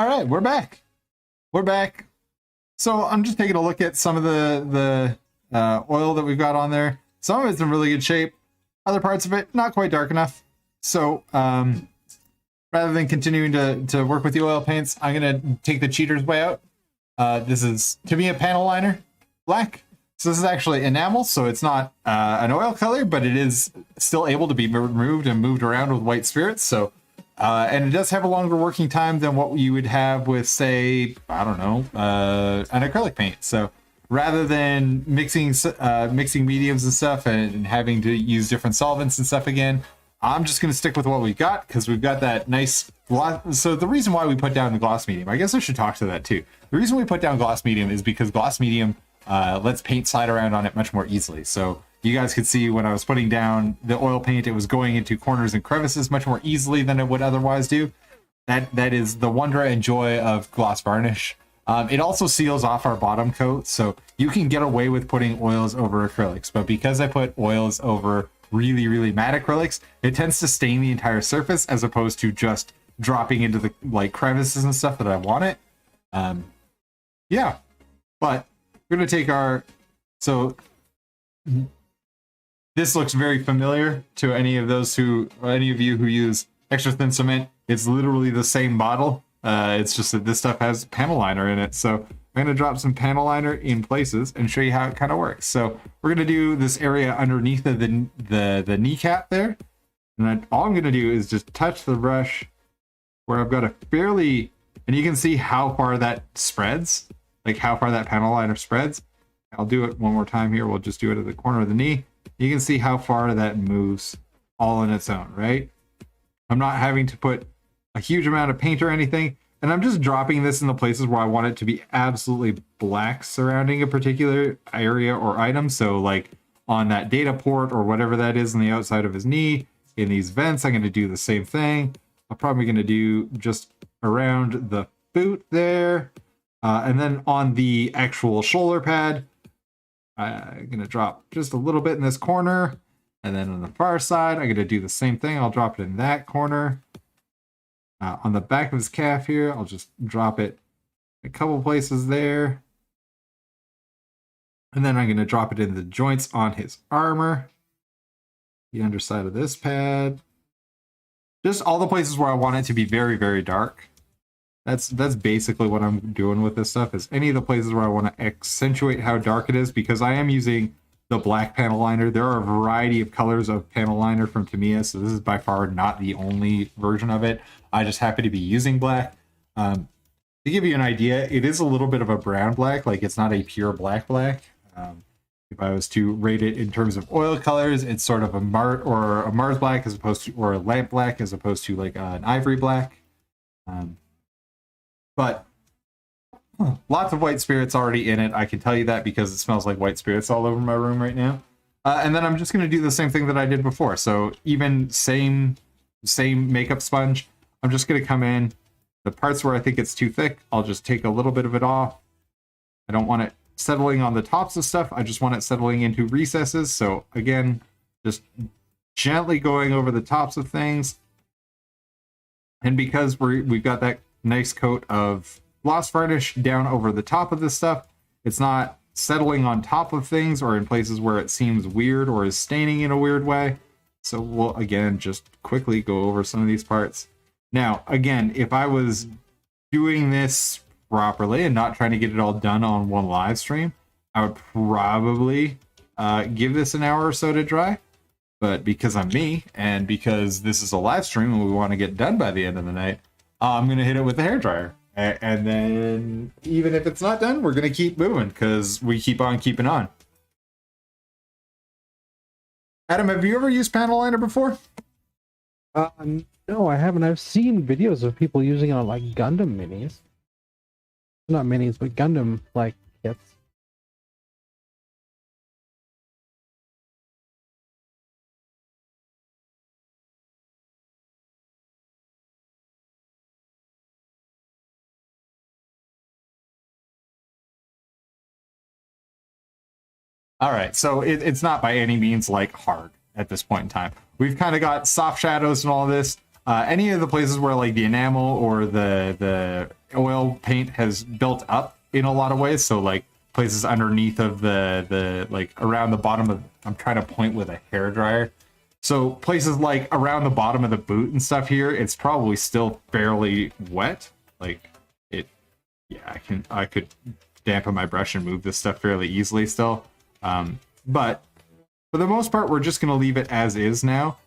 All right, we're back. We're back. So I'm just taking a look at some of the oil that we've got on there. Some of it's in really good shape. Other parts of it, not quite dark enough. So rather than continuing to work with the oil paints, I'm going to take the cheater's way out. This is, to me, a panel liner, black. So this is actually enamel, so it's not an oil color, but it is still able to be removed and moved around with white spirits. So, and it does have a longer working time than what you would have with, say, I don't know, an acrylic paint. So rather than mixing mediums and stuff and having to use different solvents and stuff again, I'm just going to stick with what we've got because we've got that nice gloss. So the reason why we put down the gloss medium, I guess I should talk to that too. The reason we put down gloss medium is because gloss medium lets paint slide around on it much more easily. So you guys could see when I was putting down the oil paint, it was going into corners and crevices much more easily than it would otherwise do. That is the wonder and joy of gloss varnish. It also seals off our bottom coat, so you can get away with putting oils over acrylics. But because I put oils over really, really matte acrylics, it tends to stain the entire surface as opposed to just dropping into the crevices and stuff that I want it. Yeah, but we're gonna take our, so this looks very familiar to any of you who use extra thin cement. It's literally the same bottle. It's just that this stuff has panel liner in it. So I'm gonna drop some panel liner in places and show you how it kind of works. So we're gonna do this area underneath the kneecap there. And all I'm gonna do is just touch the brush where I've got a fairly, and you can see how far that spreads, like how far that panel liner spreads. I'll do it one more time here. We'll just do it at the corner of the knee. You can see how far that moves all on its own, right? I'm not having to put a huge amount of paint or anything, and I'm just dropping this in the places where I want it to be absolutely black surrounding a particular area or item. So like on that data port or whatever that is on the outside of his knee, in these vents, I'm going to do the same thing. I'm probably going to do just around the boot there. And then on the actual shoulder pad, I'm going to drop just a little bit in this corner. And then on the far side, I'm going to do the same thing. I'll drop it in that corner. On the back of his calf here, I'll just drop it a couple places there. And then I'm going to drop it in the joints on his armor. The underside of this pad. Just all the places where I want it to be very, very dark. That's basically what I'm doing with this stuff, is any of the places where I want to accentuate how dark it is, because I am using the black panel liner. There are a variety of colors of panel liner from Tamiya, so this is by far not the only version of it. I just happen to be using black. To give you an idea, it is a little bit of a brown black, like it's not a pure black. If I was to rate it in terms of oil colors, it's sort of a Mars black as opposed to, or a lamp black as opposed to like an ivory black. But lots of white spirits already in it. I can tell you that because it smells like white spirits all over my room right now. And then I'm just going to do the same thing that I did before. So even same makeup sponge. I'm just going to come in. The parts where I think it's too thick, I'll just take a little bit of it off. I don't want it settling on the tops of stuff. I just want it settling into recesses. So again, just gently going over the tops of things. And because we've got that nice coat of gloss varnish down over the top of this stuff, it's not settling on top of things or in places where it seems weird or is staining in a weird way. So we'll again just quickly go over some of these parts. Now, again, if I was doing this properly and not trying to get it all done on one live stream, I would probably give this an hour or so to dry. But because I'm me, and because this is a live stream and we want to get done by the end of the night, I'm going to hit it with the hairdryer. And then even if it's not done, we're going to keep moving because we keep on keeping on. Adam, have you ever used panel liner before? No, I haven't. I've seen videos of people using it on like Gundam minis. Not minis, but Gundam like kits. All right, so it's not by any means like hard at this point in time. We've kind of got soft shadows and all this. Any of the places where like the enamel or the oil paint has built up in a lot of ways. So like places underneath of the like around the bottom of, I'm trying to point with a hair dryer. So places like around the bottom of the boot and stuff here, it's probably still fairly wet. Like it, yeah, I could dampen my brush and move this stuff fairly easily still. But for the most part, we're just going to leave it as is now.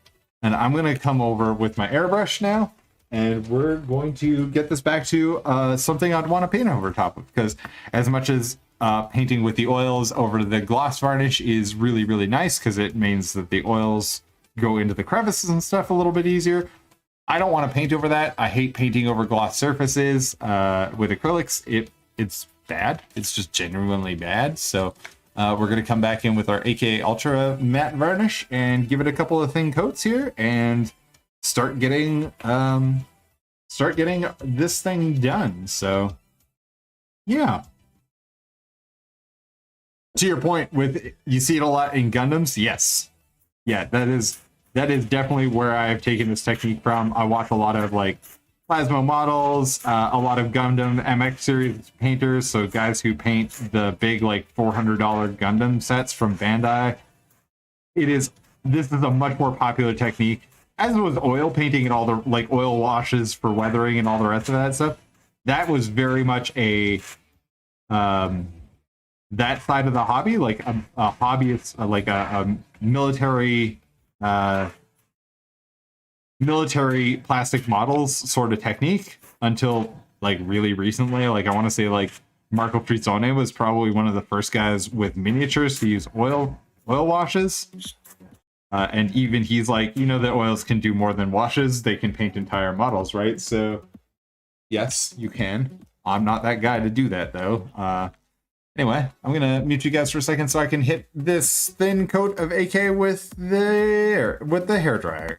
And I'm going to come over with my airbrush now. And we're going to get this back to something I'd want to paint over top of. Because as much as painting with the oils over the gloss varnish is really, really nice, because it means that the oils go into the crevices and stuff a little bit easier. I don't want to paint over that. I hate painting over gloss surfaces with acrylics. It's bad. It's just genuinely bad. So we're going to come back in with our AKA Ultra matte varnish and give it a couple of thin coats here and start getting this thing done. So yeah. To your point with, you see it a lot in Gundams. Yes. Yeah, that is definitely where I've taken this technique from. I watch a lot of like Plasma models, a lot of Gundam MX series painters, so guys who paint the big like $400 Gundam sets from Bandai. This is a much more popular technique, as was oil painting and all the like oil washes for weathering and all the rest of that stuff. That was very much a that side of the hobby, like a hobbyist, like a military plastic models sort of technique, until like really recently. Like I want to say like Marco Frizzone was probably one of the first guys with miniatures to use oil washes. And even he's like, the oils can do more than washes. They can paint entire models, right? So yes, you can. I'm not that guy to do that though. Anyway, I'm gonna mute you guys for a second so I can hit this thin coat of AK with the hair dryer.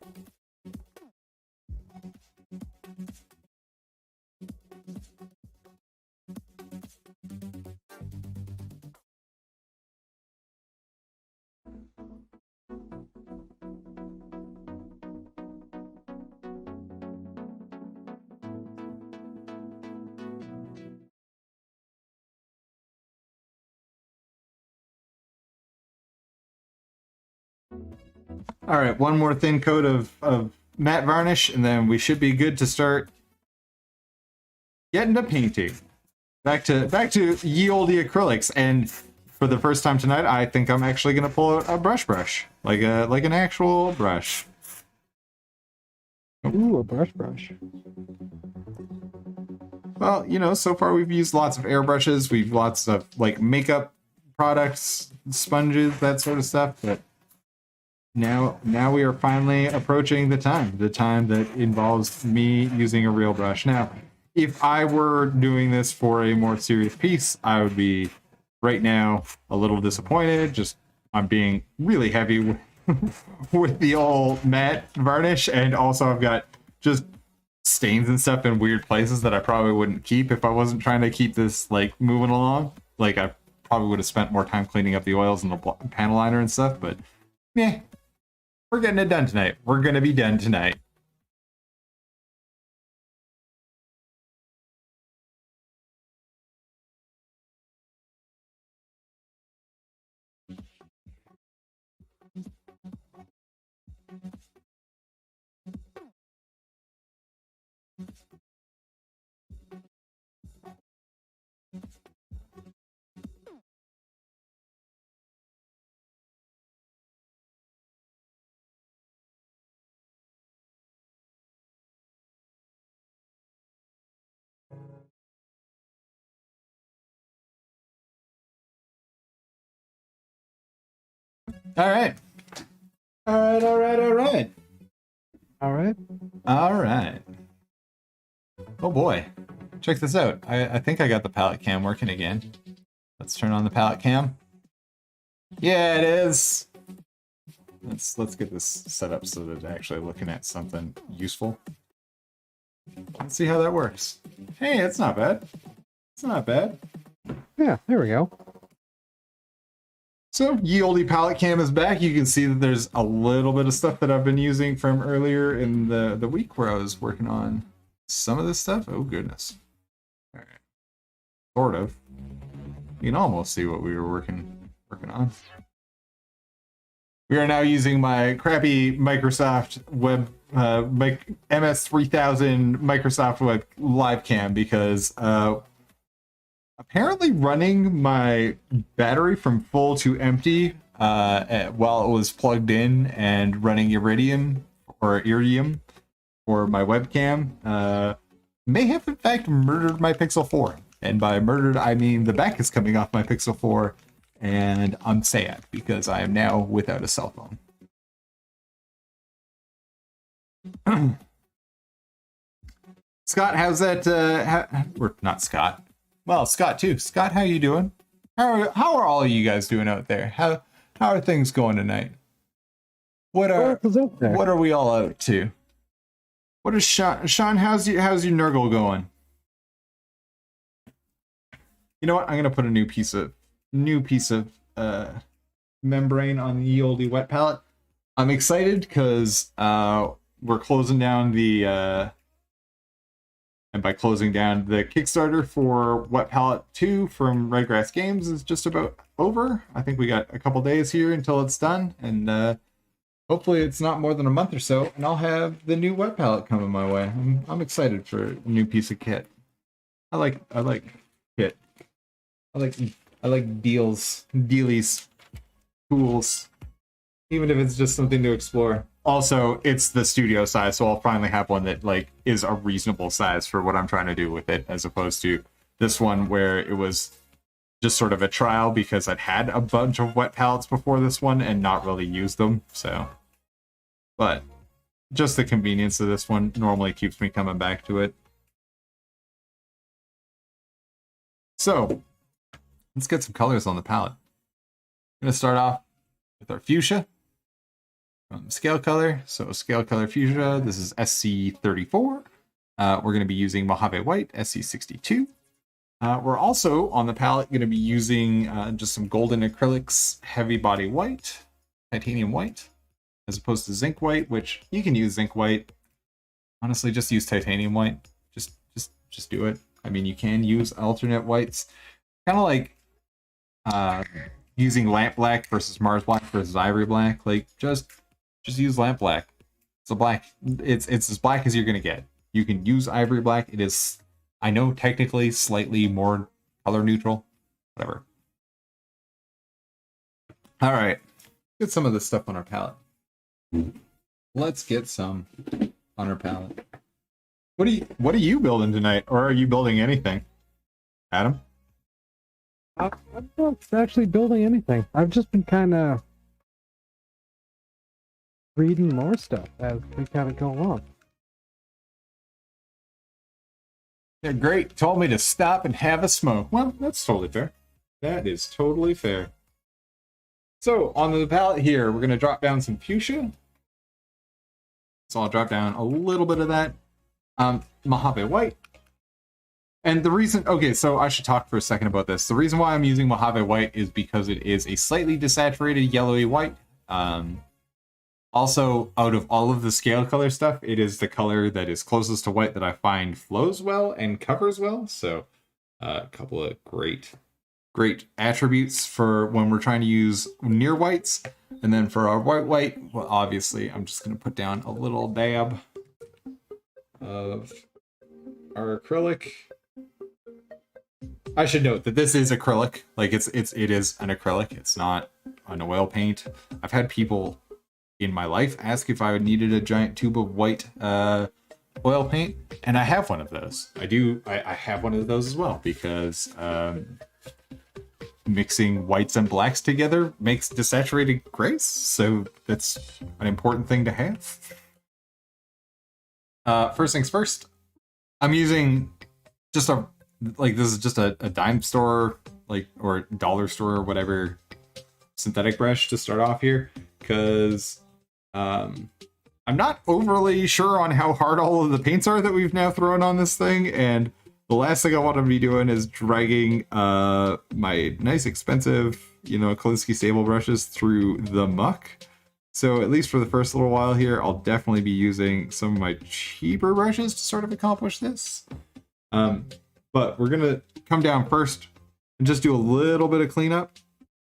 All right, one more thin coat of matte varnish, and then we should be good to start getting to painting. Back to ye olde acrylics, and for the first time tonight, I think I'm actually gonna pull out a brush, like an actual brush. Ooh, a brush. Well, so far we've used lots of airbrushes, we've lots of like makeup products, sponges, that sort of stuff, but now we are finally approaching the time that involves me using a real brush. Now, if I were doing this for a more serious piece, I would be right now a little disappointed. Just I'm being really heavy with the old matte varnish, and also I've got just stains and stuff in weird places that I probably wouldn't keep if I wasn't trying to keep this like moving along. Like I probably would have spent more time cleaning up the oils and the panel liner and stuff, but yeah. We're getting it done tonight. We're going to be done tonight. All right. Oh boy. Check this out. I think I got the palette cam working again. Let's turn on the palette cam. Yeah, it is. Let's get this set up so that it's actually looking at something useful. Let's see how that works. Hey, it's not bad. It's not bad. Yeah, there we go. So, ye olde palette cam is back. You can see that there's a little bit of stuff that I've been using from earlier in the week where I was working on some of this stuff. Oh, goodness. Sort of. You can almost see what we were working on. We are now using my crappy Microsoft Web MS3000 Microsoft Web live cam because apparently running my battery from full to empty while it was plugged in and running Iridium for my webcam may have in fact murdered my Pixel 4. And by murdered, I mean the back is coming off my Pixel 4, and I'm sad because I am now without a cell phone. Scott, how's that? Or not Scott. Well, Scott too. Scott, how you doing? How are all of you guys doing out there? How are things going tonight? What are we all out to? What is Sean? How's your Nurgle going? You know what? I'm gonna put a new piece of membrane on the oldie wet palette. I'm excited because we're closing down the and by closing down, the Kickstarter for Wet Palette 2 from Redgrass Games is just about over. I think we got a couple days here until it's done, and hopefully it's not more than a month or so, and I'll have the new Wet Palette coming my way. I'm excited for a new piece of kit. I like kit. I like dealies, tools, even if it's just something to explore. Also, it's the studio size, so I'll finally have one that like is a reasonable size for what I'm trying to do with it, as opposed to this one where it was just sort of a trial because I'd had a bunch of wet palettes before this one and not really used them. So, but just the convenience of this one normally keeps me coming back to it. So, let's get some colors on the palette. I'm going to start off with our fuchsia from Scale Color. So Scale Color Fuchsia, this is SC34. We're going to be using Mojave White, SC62. We're also on the palette going to be using just some golden acrylics, heavy body white, titanium white, as opposed to zinc white, which you can use zinc white. Honestly, just use titanium white. Just do it. I mean, you can use alternate whites. Kind of like using lamp black versus Mars black versus ivory black. Like just use lamp black. It's a black. It's as black as you're gonna get. You can use ivory black. It is, I know, technically slightly more color neutral. Whatever. All right, get some of this stuff on our palette. Let's get some on our palette. What are you building tonight, or are you building anything, Adam? I'm not actually building anything. I've just been kind of reading more stuff as we kind of go along. Yeah, great. Told me to stop and have a smoke. Well, that's totally fair. That is totally fair. So, on the palette here, we're going to drop down some fuchsia. So I'll drop down a little bit of that. Mojave White. And the reason, okay, so I should talk for a second about this. The reason why I'm using Mojave White is because it is a slightly desaturated yellowy white. Also, out of all of the scale color stuff, it is the color that is closest to white that I find flows well and covers well. So a couple of great attributes for when we're trying to use near whites. And then for our white, well, obviously, I'm just going to put down a little dab of our acrylic. I should note that this is acrylic. Like it is an acrylic. It's not an oil paint. I've had people in my life ask if I needed a giant tube of white oil paint, and I have one of those. I have one of those as well because mixing whites and blacks together makes desaturated grays, so that's an important thing to have. First things first, I'm using just this is just a dime store, or dollar store or whatever, synthetic brush to start off here, because I'm not overly sure on how hard all of the paints are that we've now thrown on this thing, and the last thing I want to be doing is dragging my nice expensive, Kolinsky stable brushes through the muck. So at least for the first little while here, I'll definitely be using some of my cheaper brushes to sort of accomplish this. But we're gonna come down first and just do a little bit of cleanup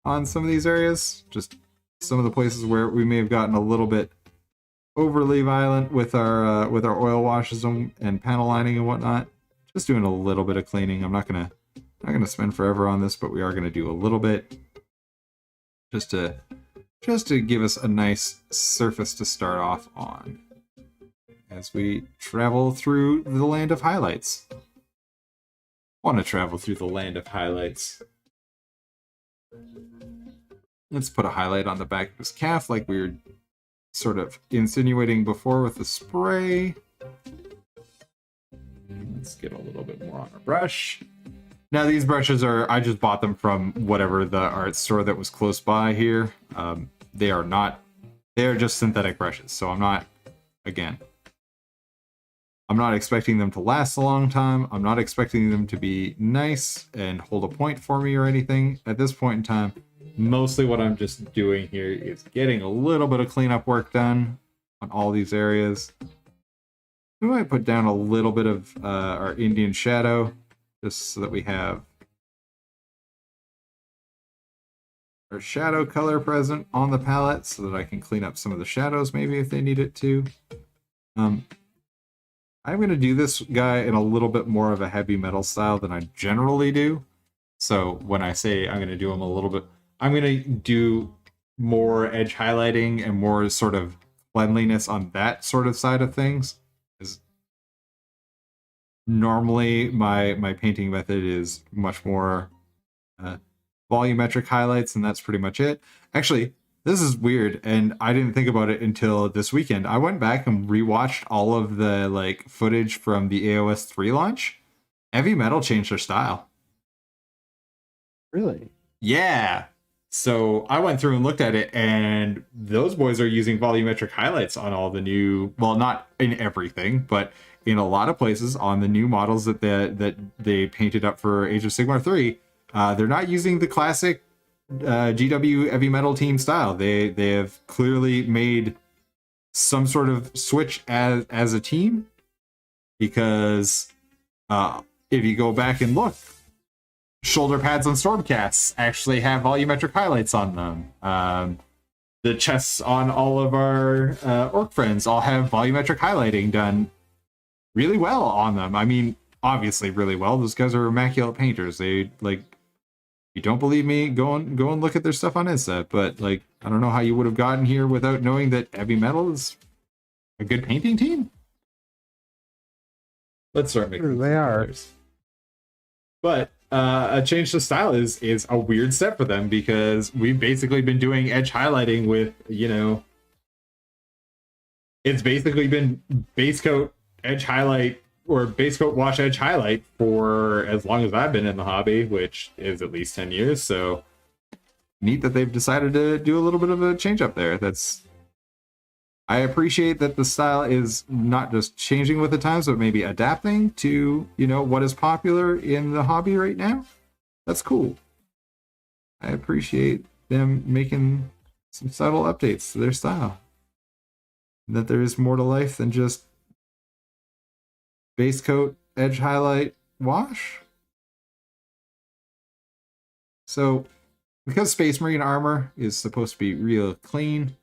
on some of these areas. Just some of the places where we may have gotten a little bit overly violent with our oil washes and panel lining and whatnot. Just doing a little bit of cleaning. I'm not gonna spend forever on this, but we are gonna do a little bit just to give us a nice surface to start off on as we travel through the land of highlights. Want to travel through the land of highlights. Let's put a highlight on the back of his calf like we were sort of insinuating before with the spray. Let's get a little bit more on our brush. Now these brushes I just bought them from whatever the art store that was close by here. They are just synthetic brushes. So I'm not expecting them to last a long time. I'm not expecting them to be nice and hold a point for me or anything. At this point in time, mostly what I'm just doing here is getting a little bit of cleanup work done on all these areas. We might put down a little bit of our Indian shadow, just so that we have our shadow color present on the palette, so that I can clean up some of the shadows maybe if they need it to. I'm going to do this guy in a little bit more of a heavy metal style than I generally do. So when I say I'm going to do him a little bit, I'm going to do more edge highlighting and more sort of cleanliness on that sort of side of things. Normally, my painting method is much more volumetric highlights, and that's pretty much it. Actually, this is weird, and I didn't think about it until this weekend. I went back and rewatched all of the footage from the AOS 3 launch. Heavy Metal changed their style. Really? Yeah. So I went through and looked at it, and those boys are using volumetric highlights on all the new, well, not in everything, but in a lot of places on the new models that they painted up for Age of Sigmar 3. They're not using the classic GW Heavy Metal team style. They have clearly made some sort of switch as a team, because if you go back and look, shoulder pads on Stormcasts actually have volumetric highlights on them. The chests on all of our orc friends all have volumetric highlighting done really well on them. I mean, obviously really well. Those guys are immaculate painters. They you don't believe me, go and look at their stuff on Insta. But I don't know how you would have gotten here without knowing that Heavy Metal is a good painting team. Let's start making. Sure, they are. But a change to style is a weird step for them, because we've basically been doing edge highlighting with, it's basically been base coat edge highlight or base coat wash edge highlight for as long as I've been in the hobby, which is at least 10 years. So neat that they've decided to do a little bit of a change up there. I appreciate that the style is not just changing with the times, but maybe adapting to, what is popular in the hobby right now. That's cool. I appreciate them making some subtle updates to their style. That there is more to life than just base coat, edge highlight, wash. So, because Space Marine armor is supposed to be real clean,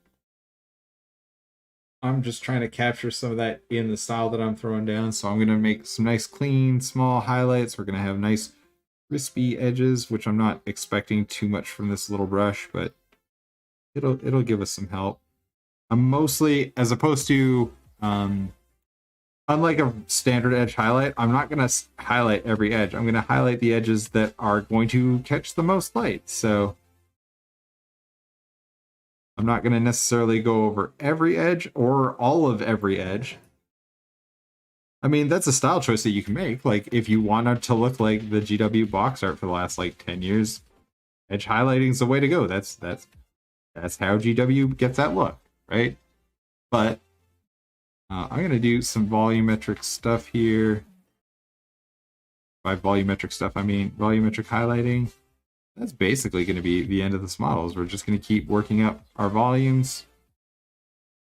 I'm just trying to capture some of that in the style that I'm throwing down. So I'm going to make some nice, clean, small highlights. We're going to have nice, crispy edges, which I'm not expecting too much from this little brush, but it'll give us some help. I'm mostly, as opposed to, unlike a standard edge highlight, I'm not going to highlight every edge. I'm going to highlight the edges that are going to catch the most light. So I'm not going to necessarily go over every edge or all of every edge. I mean, that's a style choice that you can make. If you wanted to look like the GW box art for the last 10 years, edge highlighting is the way to go. That's how GW gets that look, right? But I'm going to do some volumetric stuff here. By volumetric stuff, I mean volumetric highlighting. That's basically going to be the end of this models. We're just going to keep working up our volumes.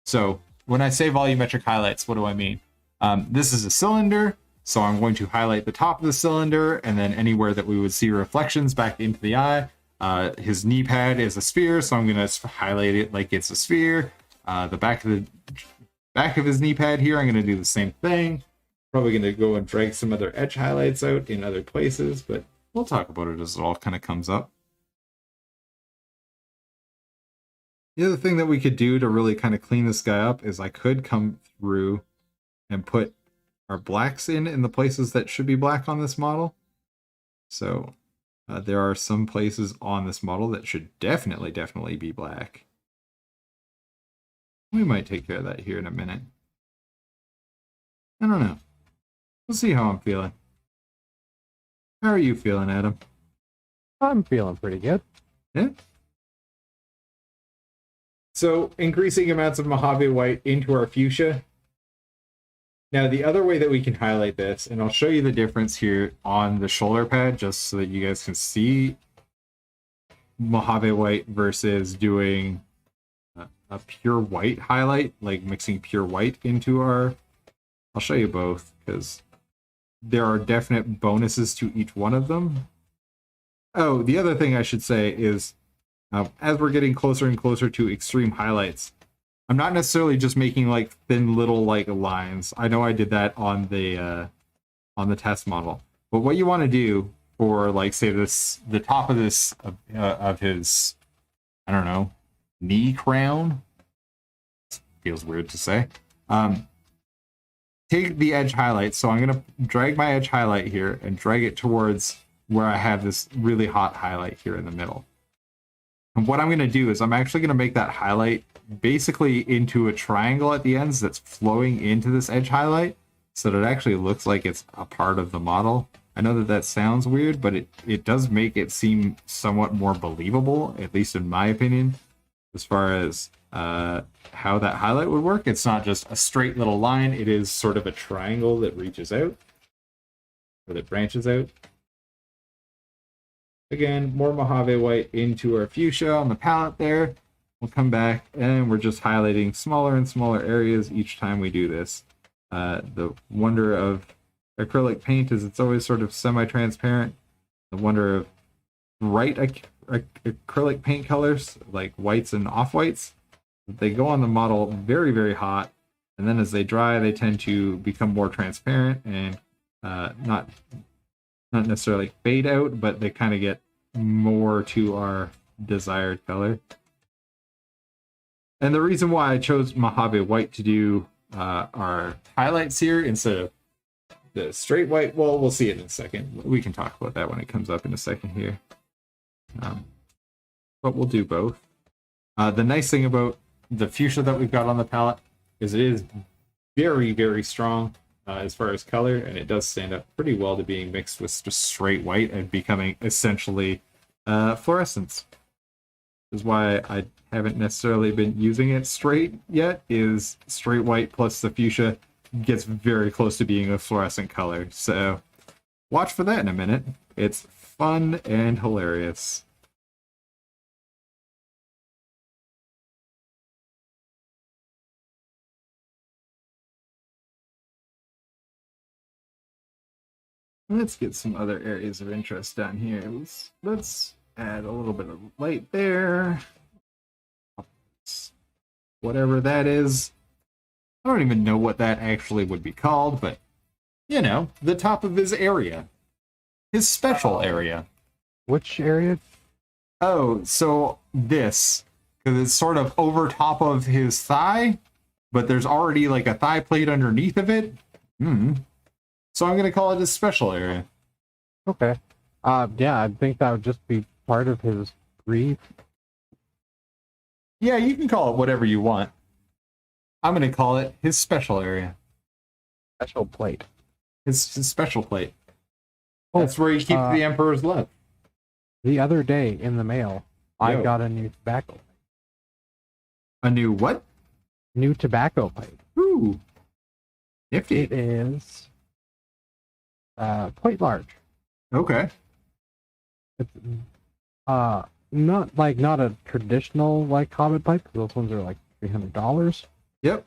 So when I say volumetric highlights, what do I mean? This is a cylinder. So I'm going to highlight the top of the cylinder, and then anywhere that we would see reflections back into the eye. His knee pad is a sphere, so I'm going to highlight it like it's a sphere. The back of his knee pad here, I'm going to do the same thing. Probably going to go and drag some other edge highlights out in other places, but we'll talk about it as it all kind of comes up. The other thing that we could do to really kind of clean this guy up is I could come through and put our blacks in the places that should be black on this model. So there are some places on this model that should definitely be black. We might take care of that here in a minute. I don't know. We'll see how I'm feeling. How are you feeling, Adam? I'm feeling pretty good. Yeah? So, increasing amounts of Mojave White into our fuchsia. Now, the other way that we can highlight this, and I'll show you the difference here on the shoulder pad, just so that you guys can see Mojave White versus doing a pure white highlight, like mixing pure white into our... I'll show you both, because there are definite bonuses to each one of them. Oh, the other thing I should say is, as we're getting closer and closer to extreme highlights, I'm not necessarily just making like thin little like lines. I know I did that on the test model, but what you want to do for like say the top of this of his, I don't know, knee crown, feels weird to say. Take the edge highlight. So I'm gonna drag my edge highlight here and drag it towards where I have this really hot highlight here in the middle. And what I'm going to do is I'm actually going to make that highlight basically into a triangle at the ends that's flowing into this edge highlight, so that it actually looks like it's a part of the model. I know that that sounds weird, but it does make it seem somewhat more believable, at least in my opinion, as far as how that highlight would work. It's not just a straight little line. It is sort of a triangle that reaches out, or that branches out. Again, more Mojave White into our fuchsia on the palette there. We'll come back and we're just highlighting smaller and smaller areas each time we do this. The wonder of acrylic paint is it's always sort of semi-transparent. The wonder of bright acrylic paint colors, like whites and off-whites, they go on the model very hot, and then as they dry, they tend to become more transparent and not necessarily fade out, but they kind of get more to our desired color. And the reason why I chose Mojave White to do our highlights here instead of the straight white, well, we'll see it in a second. We can talk about that when it comes up in a second here. But we'll do both. The nice thing about the fuchsia that we've got on the palette is it is very strong as far as color, and it does stand up pretty well to being mixed with just straight white and becoming essentially fluorescence. Is why I haven't necessarily been using it straight yet, is straight white plus the fuchsia gets very close to being a fluorescent color. So watch for that in a minute. It's fun and hilarious. Let's get some other areas of interest down here. Let's add a little bit of light there. Whatever that is. I don't even know what that actually would be called, but, you know, the top of his area. His special area. Which area? Oh, so this. Because it's sort of over top of his thigh, but there's already like a thigh plate underneath of it. So I'm going to call it his special area. Okay. Yeah, I think that would just be part of his grief. Yeah, you can call it whatever you want. I'm going to call it his special area. Special plate. His special plate. Oh, that's where he keeps the Emperor's love. The other day in the mail, I got a new tobacco pipe. A new what? New tobacco pipe. Ooh. Nifty. It is quite large. Okay. It's not a traditional like Hobbit pipe. Those ones are like $300. Yep.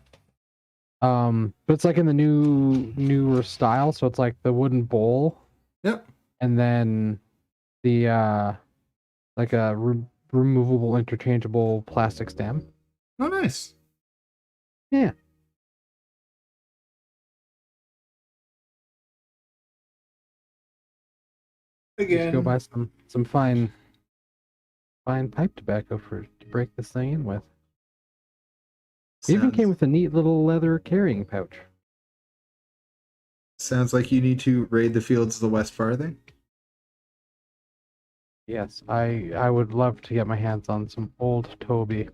But it's like in the newer style, so it's like the wooden bowl. Yep. And then the like a removable, interchangeable plastic stem. Oh, nice. Yeah. Just go Again, buy some fine pipe tobacco to break this thing in with. It even came with a neat little leather carrying pouch. sounds like you need to raid the fields of the West Farthing. Yes, I would love to get my hands on some old Toby.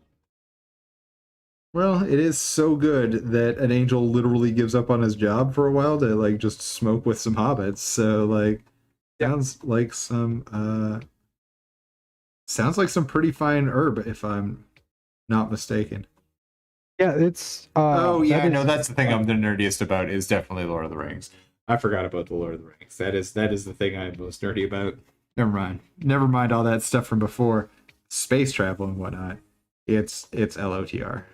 Well, it is so good that an angel literally gives up on his job for a while to like just smoke with some hobbits. So like sounds like some pretty fine herb if I'm not mistaken. Yeah, it's Oh yeah, no, that's the thing I'm the nerdiest about is definitely Lord of the Rings. I forgot about the Lord of the Rings. That is the thing I'm most nerdy about. Never mind. Never mind all that stuff from before. Space travel and whatnot. It's LOTR.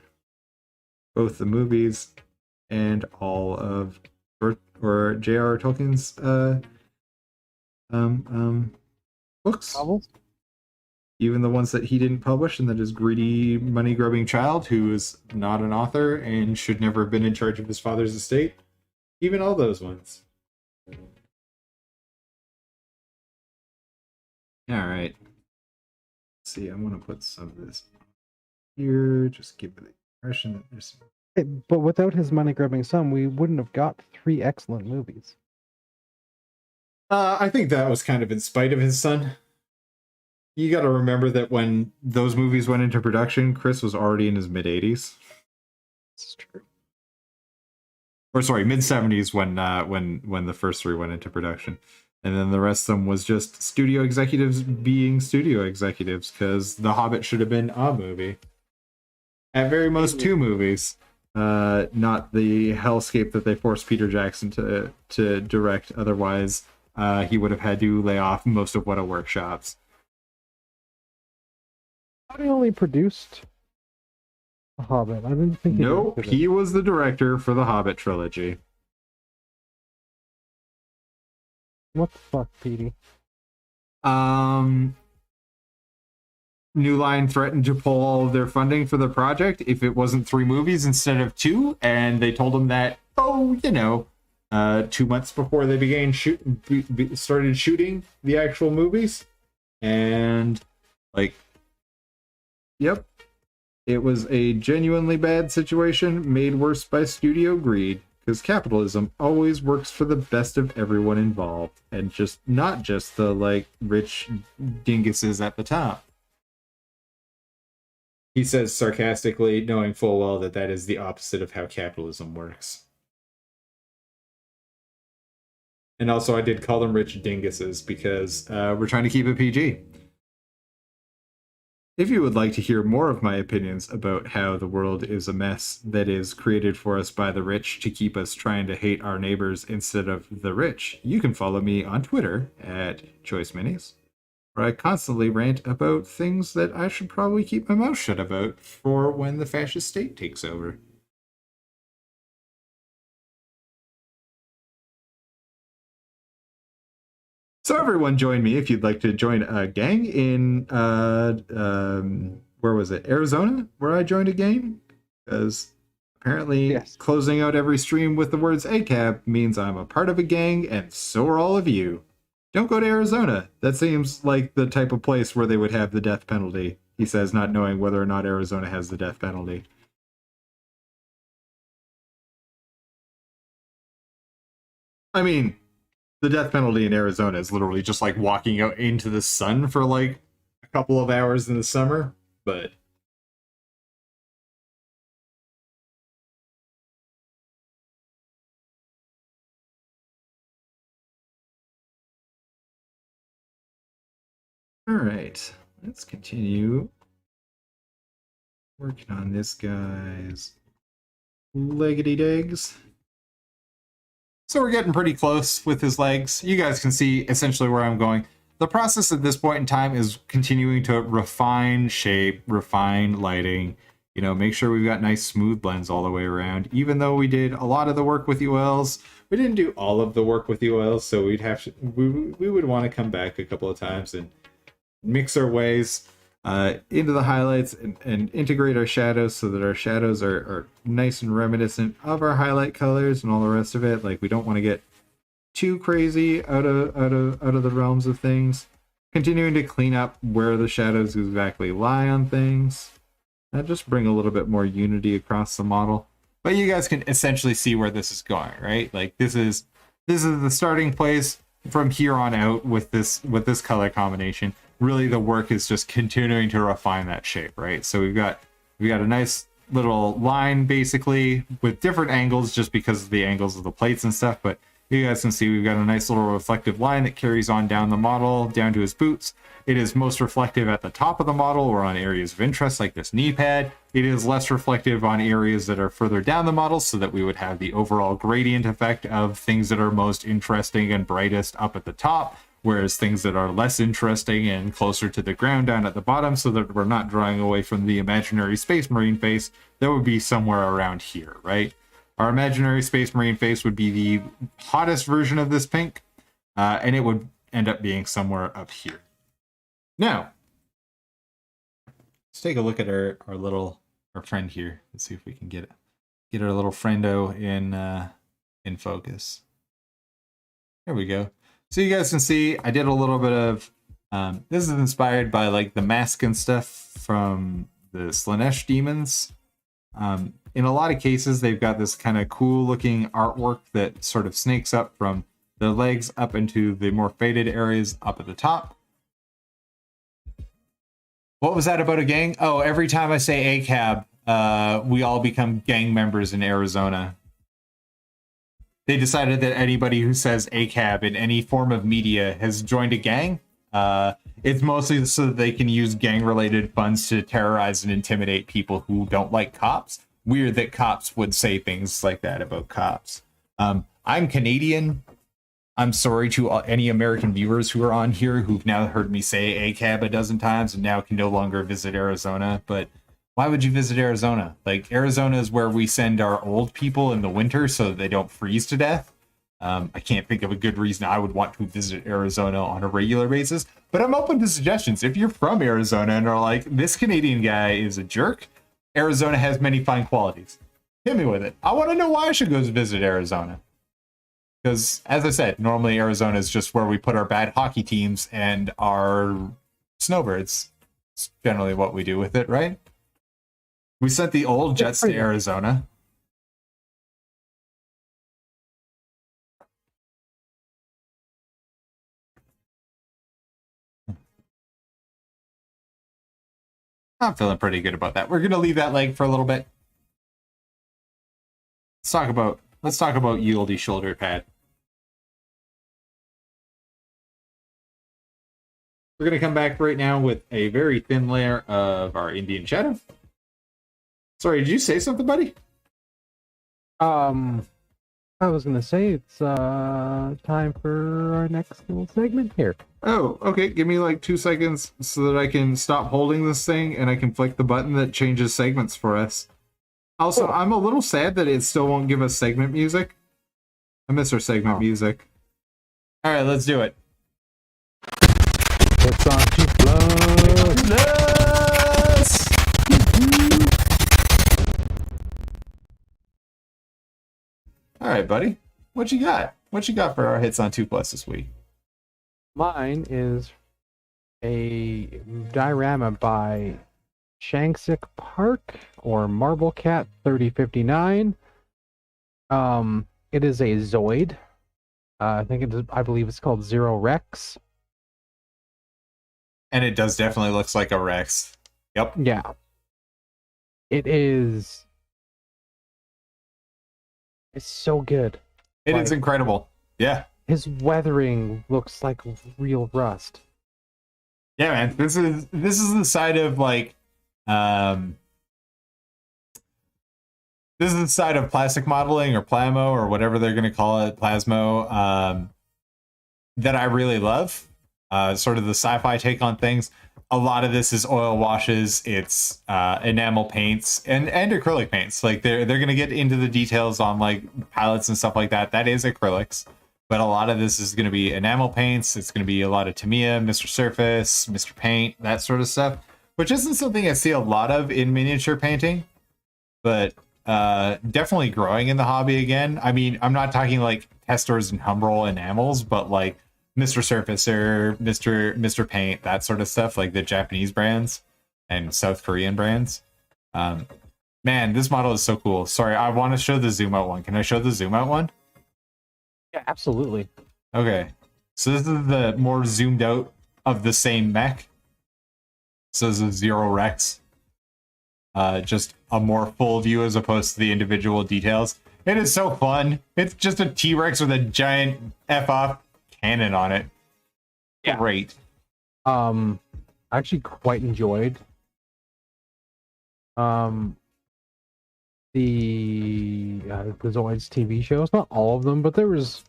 Both the movies and all of or J.R.R. Tolkien's books. novels. Even the ones that he didn't publish and that his greedy money grubbing child who is not an author and should never have been in charge of his father's estate. Even all those ones. All right. Let's see, I'm gonna put some of this here. Just give it the impression that there's But without his money grubbing son, we wouldn't have got 3 excellent movies. I think that was kind of in spite of his son. You got to remember that when those movies went into production, Chris was already in his mid 80s. This is true. Or sorry, mid 70s when the first 3 went into production. And then the rest of them was just studio executives being studio executives because The Hobbit should have been a movie. At very most 2 movies. Not the hellscape that they forced Peter Jackson to direct. Otherwise, he would have had to lay off most of Weta Workshops. Thought he only produced The Hobbit. I didn't think Nope, he was the director for the Hobbit trilogy. What the fuck, Petey? New Line threatened to pull all of their funding for the project if it wasn't 3 movies instead of 2, and they told him that 2 months before they began started shooting the actual movies, and yep, it was a genuinely bad situation made worse by studio greed. Because capitalism always works for the best of everyone involved, and not just the rich dinguses at the top. He says sarcastically, knowing full well that is the opposite of how capitalism works. And also, I did call them rich dinguses because we're trying to keep it PG. If you would like to hear more of my opinions about how the world is a mess that is created for us by the rich to keep us trying to hate our neighbors instead of the rich, you can follow me on Twitter at Choice Minis, where I constantly rant about things that I should probably keep my mouth shut about for when the fascist state takes over. So everyone join me if you'd like to join a gang in, where was it? Arizona, where I joined a gang? Because apparently closing out every stream with the words ACAB means I'm a part of a gang, and so are all of you. Don't go to Arizona. That seems like the type of place where they would have the death penalty, he says, not knowing whether or not Arizona has the death penalty. I mean, the death penalty in Arizona is literally just like walking out into the sun for like a couple of hours in the summer, but all right, let's continue working on this guy's leggedy legs. So we're getting pretty close with his legs. You guys can see essentially where I'm going. The process at this point in time is continuing to refine shape, refine lighting, You know, make sure we've got nice smooth blends all the way around. Even though we did a lot of the work with the oils, we didn't do all of the work with the oils, so we'd have to, we would want to come back a couple of times and mix our ways into the highlights and integrate our shadows so that our shadows are nice and reminiscent of our highlight colors and all the rest of it. Like, we don't want to get too crazy out of the realms of things. Continuing to clean up where the shadows exactly lie on things. That just bring a little bit more unity across the model. But you guys can essentially see where this is going, right? Like, this is the starting place. From here on out with this color combination, really the work is just continuing to refine that shape, right? So we've got a nice little line basically with different angles just because of the angles of the plates and stuff, but you guys can see we've got a nice little reflective line that carries on down the model, down to his boots. It is most reflective at the top of the model or on areas of interest like this knee pad. It is less reflective on areas that are further down the model so that we would have the overall gradient effect of things that are most interesting and brightest up at the top, whereas things that are less interesting and closer to the ground down at the bottom, so that we're not drawing away from the imaginary Space Marine face that would be somewhere around here, right? Our imaginary Space Marine face would be the hottest version of this pink, and it would end up being somewhere up here. Now, let's take a look at our friend here. Let's see if we can get our little friendo in focus. There we go. So you guys can see I did a little bit of this is inspired by like the mask and stuff from the Slanesh demons. In a lot of cases, they've got this kind of cool looking artwork that sort of snakes up from the legs up into the more faded areas up at the top. What was that about a gang? Oh, every time I say ACAB, we all become gang members in Arizona. They decided that anybody who says ACAB in any form of media has joined a gang. It's mostly so that they can use gang-related funds to terrorize and intimidate people who don't like cops. Weird that cops would say things like that about cops. I'm Canadian. I'm sorry to any American viewers who are on here who've now heard me say ACAB a dozen times and now can no longer visit Arizona. But why would you visit Arizona? Like, Arizona is where we send our old people in the winter so that they don't freeze to death. I can't think of a good reason I would want to visit Arizona on a regular basis, but I'm open to suggestions. If you're from Arizona and are like, this Canadian guy is a jerk, Arizona has many fine qualities. Hit me with it. I want to know why I should go visit Arizona. Because, as I said, normally Arizona is just where we put our bad hockey teams and our snowbirds. It's generally what we do with it, right? We sent the old Jets to Arizona. I'm feeling pretty good about that. We're gonna leave that leg for a little bit. Let's talk about Yieldy shoulder pad. We're gonna come back right now with a very thin layer of our Indian shadow. Sorry, did you say something, buddy? I was gonna say it's time for our next little segment here. Oh, okay. Give me like 2 seconds so that I can stop holding this thing and I can flick the button that changes segments for us. Also, I'm a little sad that it still won't give us segment music. I miss our segment music. All right, let's do it. It's on to Plus! All right, buddy. What you got? What you got for our hits on 2+ this week? Mine is a diorama by Shanksik Park or Marble Cat 3059. It is a Zoid. I believe it's called Zero Rex. And it does definitely looks like a Rex. Yep. Yeah. It is. It's so good. It is incredible. Yeah. His weathering looks like real rust. Yeah, man. This is the side of like this is the side of plastic modeling or Plamo or whatever they're gonna call it, Plasmo, that I really love. sort of the sci-fi take on things. A lot of this is oil washes, it's enamel paints and acrylic paints. Like they're gonna get into the details on like palettes and stuff like that. That is acrylics, but a lot of this is gonna be enamel paints. It's gonna be a lot of Tamiya, Mr. Surface, Mr. Paint, that sort of stuff, which isn't something I see a lot of in miniature painting, but definitely growing in the hobby again. I mean, I'm not talking like testors and Humbrol enamels, but like Mr. Surfacer, Mr. Paint, that sort of stuff, like the Japanese brands and South Korean brands. Man, this model is so cool. Sorry, I want to show the zoom out one. Can I show the zoom out one? Yeah, absolutely. Okay, so this is the more zoomed out of the same mech. So this is Zero Rex. Just a more full view as opposed to the individual details. It is so fun. It's just a T-Rex with a giant F-off cannon on it. Yeah. Great. I actually quite enjoyed the Zoids TV shows. Not all of them, but there was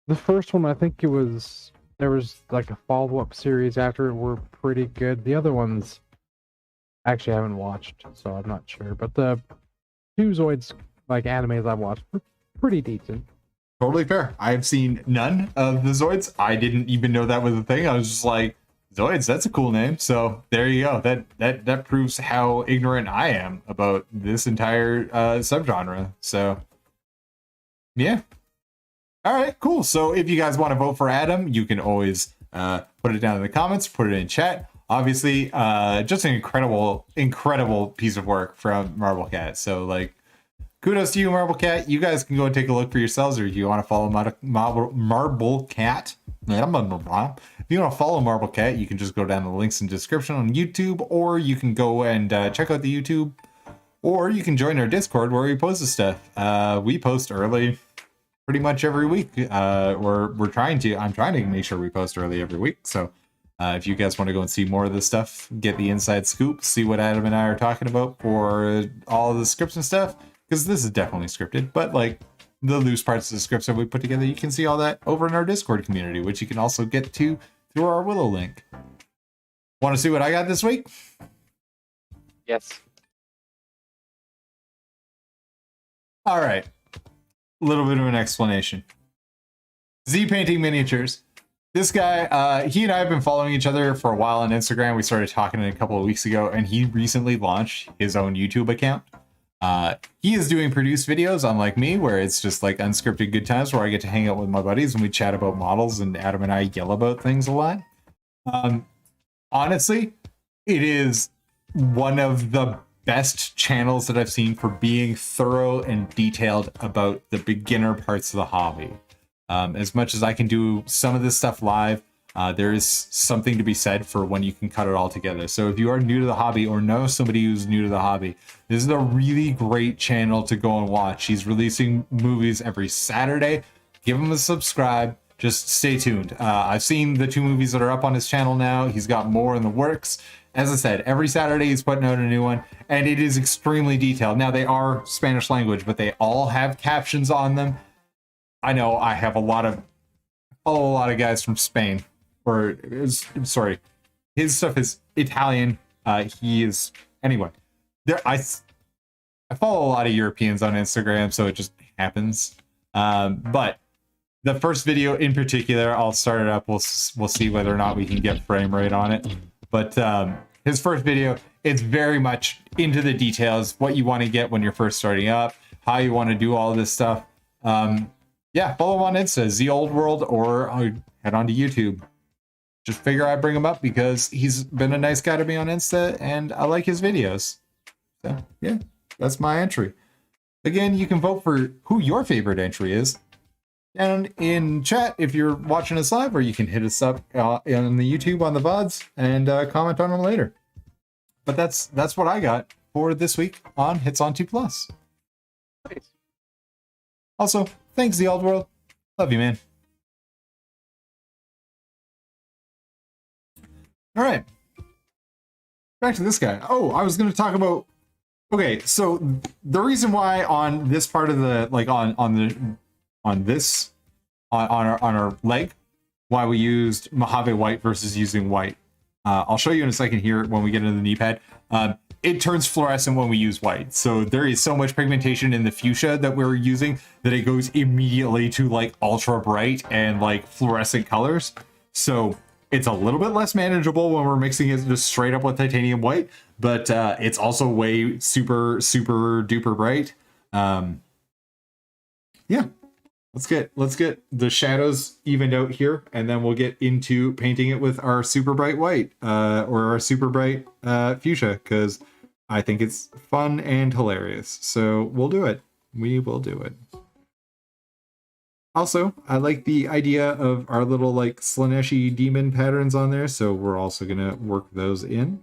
the first one. I think there was like a follow-up series after it were pretty good. The other ones actually I haven't watched, so I'm not sure. But the two Zoids like animes I've watched were pretty decent. Totally fair. I've seen none of the Zoids. I didn't even know that was a thing. I was just like, Zoids, that's a cool name. So there you go. That proves how ignorant I am about this entire subgenre. So yeah. All right, cool. So if you guys want to vote for Adam, you can always put it down in the comments, put it in chat. Obviously, just an incredible piece of work from Marble Cat. So like, kudos to you, Marble Cat. You guys can go and take a look for yourselves, or if you want to follow Marble Cat. If you want to follow Marble Cat, you can just go down the links in the description on YouTube, or you can go and check out the YouTube, or you can join our Discord where we post the stuff. We post early pretty much every week. I'm trying to make sure we post early every week. So if you guys want to go and see more of this stuff, get the inside scoop, see what Adam and I are talking about for all the scripts and stuff, because this is definitely scripted, but like the loose parts of the scripts that we put together, you can see all that over in our Discord community, which you can also get to through our Willow link. Want to see what I got this week? Yes. All right. A little bit of an explanation. Z Painting Miniatures. This guy, he and I have been following each other for a while on Instagram. We started talking a couple of weeks ago, and he recently launched his own YouTube account. He is doing produced videos, unlike me, where it's just like unscripted good times where I get to hang out with my buddies and we chat about models, and Adam and I yell about things a lot. Honestly, it is one of the best channels that I've seen for being thorough and detailed about the beginner parts of the hobby. As much as I can do some of this stuff live, there is something to be said for when you can cut it all together. So if you are new to the hobby or know somebody who's new to the hobby, this is a really great channel to go and watch. He's releasing movies every Saturday. Give him a subscribe. Just stay tuned. I've seen the 2 movies that are up on his channel now. He's got more in the works. As I said, every Saturday he's putting out a new one, and it is extremely detailed. Now, they are Spanish language, but they all have captions on them. I know I have follow a lot of guys from Spain. Sorry, his stuff is Italian. He is anyway. I follow a lot of Europeans on Instagram, so it just happens. But the first video in particular, I'll start it up. We'll see whether or not we can get frame rate on it. But his first video, it's very much into the details, what you want to get when you're first starting up, how you want to do all this stuff. Yeah, follow him on Insta, Z Old World, or head on to YouTube. Just figure I bring him up because he's been a nice guy to me on Insta, and I like his videos. So yeah, that's my entry. Again, you can vote for who your favorite entry is, and in chat if you're watching us live, or you can hit us up on the YouTube on the VODs and comment on them later. But that's what I got for this week on Hits on 2 Plus. Nice. Also, thanks the old world. Love you, man. All right, back to this guy. Oh, I was going to talk about. Okay, so the reason why on this part of the on our leg, why we used Mojave white versus using white. I'll show you in a second here when we get into the knee pad. It turns fluorescent when we use white. So there is so much pigmentation in the fuchsia that we're using that it goes immediately to like ultra bright and like fluorescent colors. So it's a little bit less manageable when we're mixing it just straight up with titanium white, but it's also way super duper bright. Yeah, let's get the shadows evened out here, and then we'll get into painting it with our super bright white or our super bright fuchsia, because I think it's fun and hilarious. So we'll do it. We will do it. Also, I like the idea of our little like Slaneshi demon patterns on there, so we're also gonna work those in.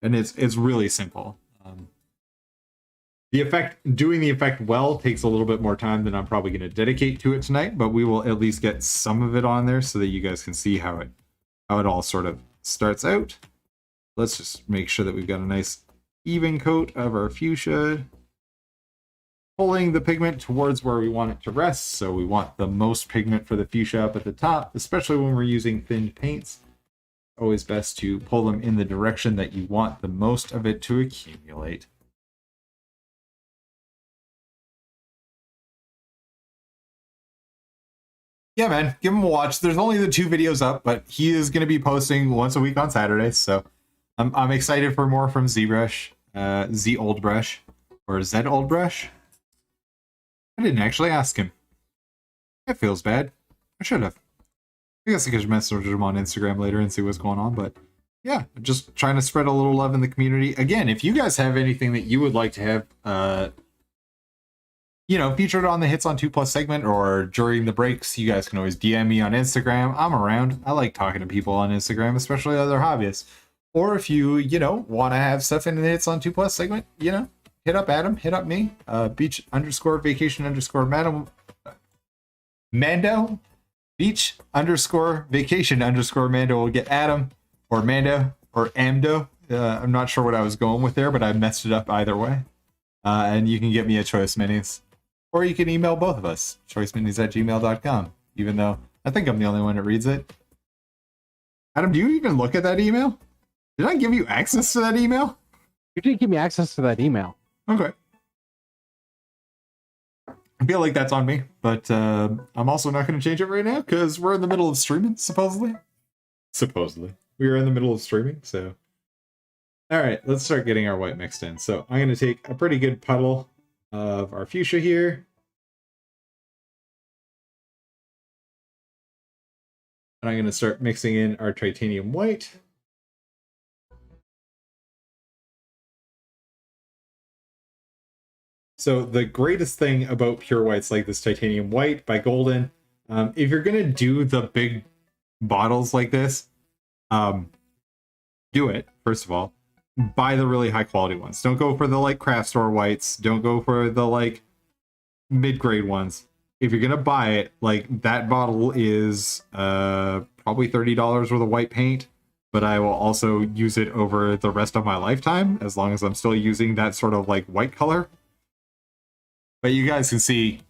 And it's really simple. Doing the effect well takes a little bit more time than I'm probably going to dedicate to it tonight, but we will at least get some of it on there so that you guys can see how it all sort of starts out. Let's just make sure that we've got a nice even coat of our fuchsia, pulling the pigment towards where we want it to rest. So we want the most pigment for the fuchsia up at the top, especially when we're using thin paints. Always best to pull them in the direction that you want the most of it to accumulate. Yeah, man, give him a watch. There's only the 2 videos up, but he is going to be posting once a week on Saturdays. So I'm excited for more from ZBrush, Z Old Brush, or Z Old Brush. I didn't actually ask him. That feels bad. I should have. I guess I could message him on Instagram later and see what's going on. But yeah, just trying to spread a little love in the community. Again, if you guys have anything that you would like to have, featured on the Hits on 2+ segment or during the breaks, you guys can always DM me on Instagram. I'm around. I like talking to people on Instagram, especially other hobbyists. Or if you, want to have stuff in the Hits on 2+ segment, hit up Adam, hit up me, Mando, beach_vacation_Mando will get Adam or Mando or Amdo. I'm not sure what I was going with there, but I messed it up either way. And you can get me a Choice Minis. Or you can email both of us, choiceminis@gmail.com, even though I think I'm the only one that reads it. Adam, do you even look at that email? Did I give you access to that email? You did give me access to that email. Okay. I feel like that's on me, but I'm also not going to change it right now because we're in the middle of streaming, supposedly. We are in the middle of streaming, so... Alright, let's start getting our white mixed in. So I'm going to take a pretty good puddle of our fuchsia here. And I'm going to start mixing in our titanium white. So the greatest thing about pure whites like this titanium white by Golden, if you're going to do the big bottles like this, do it, first of all. Buy the really high quality ones. Don't go for the like craft store whites. Don't go for the like mid-grade ones. If you're gonna buy it, like that bottle is probably $30 worth of white paint, but I will also use it over the rest of my lifetime as long as I'm still using that sort of like white color. But you guys can see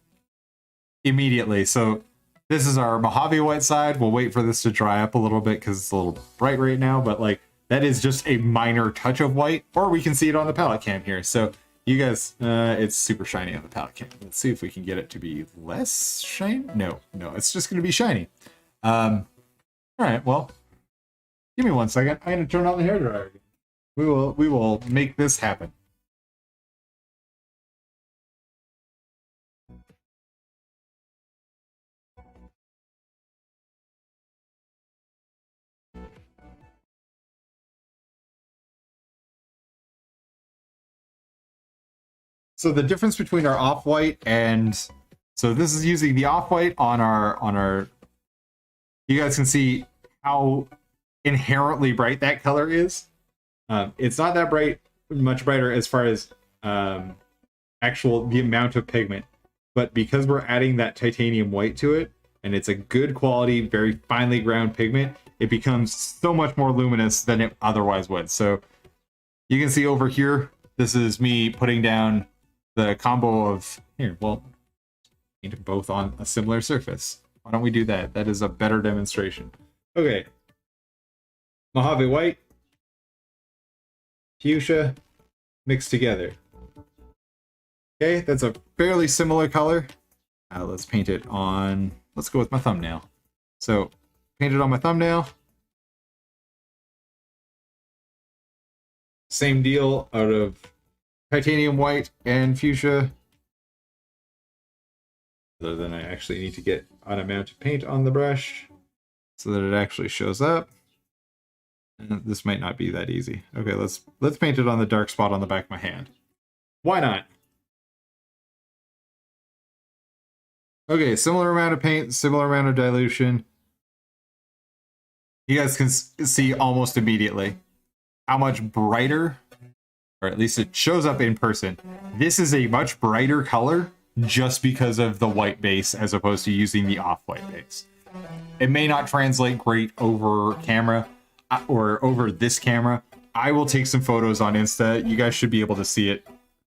immediately. So this is our Mojave white side. We'll wait for this to dry up a little bit because it's a little bright right now, but like that is just a minor touch of white, or we can see it on the palette cam here. So you guys, it's super shiny on the palette cam. Let's see if we can get it to be less shiny. No, it's just going to be shiny. All right, well, give me 1 second. I'm going to turn on the hairdryer. We will make this happen. So the difference between our off-white and... So this is using the off-white on our... You guys can see how inherently bright that color is. It's not that bright, much brighter as far as the amount of pigment. But because we're adding that titanium white to it, and it's a good quality, very finely ground pigment, it becomes so much more luminous than it otherwise would. So you can see over here, this is me putting down the combo of... Here, well, paint them both on a similar surface. Why don't we do that? That is a better demonstration. Okay. Mojave white, fuchsia, mixed together. Okay, that's a fairly similar color. Let's paint it on, let's go with my thumbnail. So, paint it on my thumbnail. Same deal out of titanium white and fuchsia. Other than I actually need to get an amount of paint on the brush so that it actually shows up. And this might not be that easy. Okay, let's paint it on the dark spot on the back of my hand. Why not? Okay, similar amount of paint, similar amount of dilution. You guys can see almost immediately how much brighter, or at least it shows up in person. This is a much brighter color just because of the white base as opposed to using the off-white base. It may not translate great over camera or over this camera. I will take some photos on Insta. You guys should be able to see it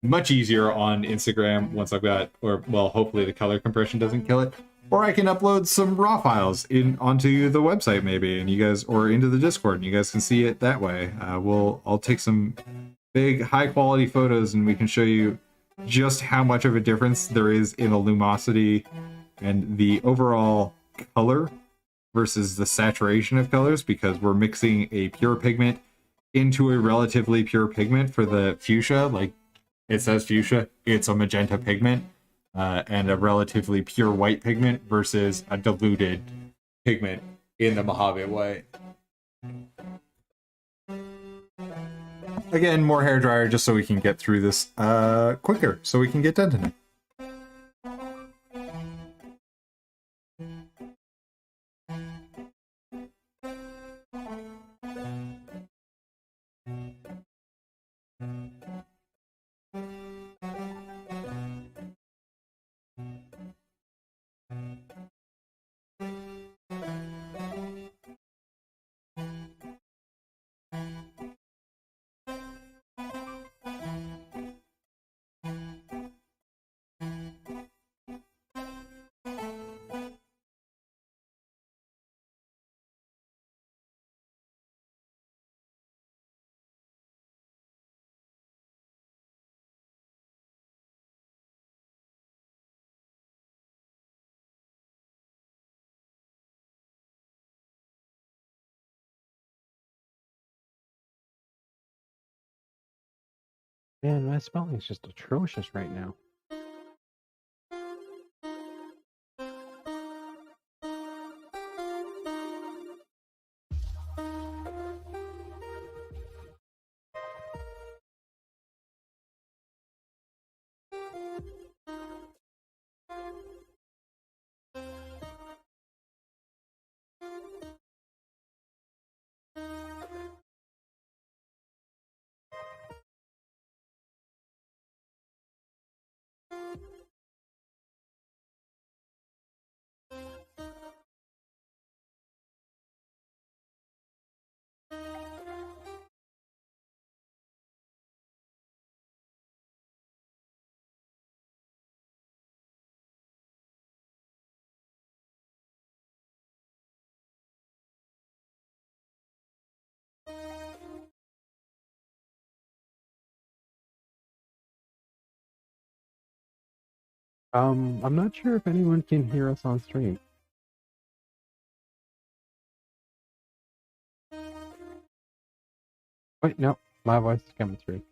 much easier on Instagram once I've got, or well, hopefully the color compression doesn't kill it. Or I can upload some raw files onto the website maybe, and you guys, or into the Discord, and you guys can see it that way. I'll take some big high quality photos and we can show you just how much of a difference there is in the lumosity and the overall color versus the saturation of colors, because we're mixing a pure pigment into a relatively pure pigment for the fuchsia. Like it says fuchsia, it's a magenta pigment, and a relatively pure white pigment versus a diluted pigment in the Mojave white. Again, more hairdryer just so we can get through this quicker, so we can get done tonight. Man, my spelling is just atrocious right now. I'm not sure if anyone can hear us on stream. Wait, no, my voice is coming through.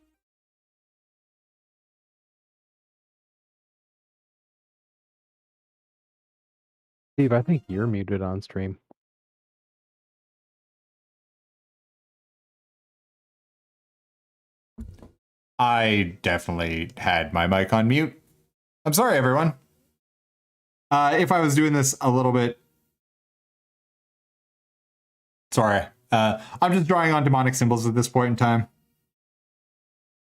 Steve, I think you're muted on stream. I definitely had my mic on mute. I'm sorry, everyone. If I was doing this a little bit... Sorry. I'm just drawing on demonic symbols at this point in time.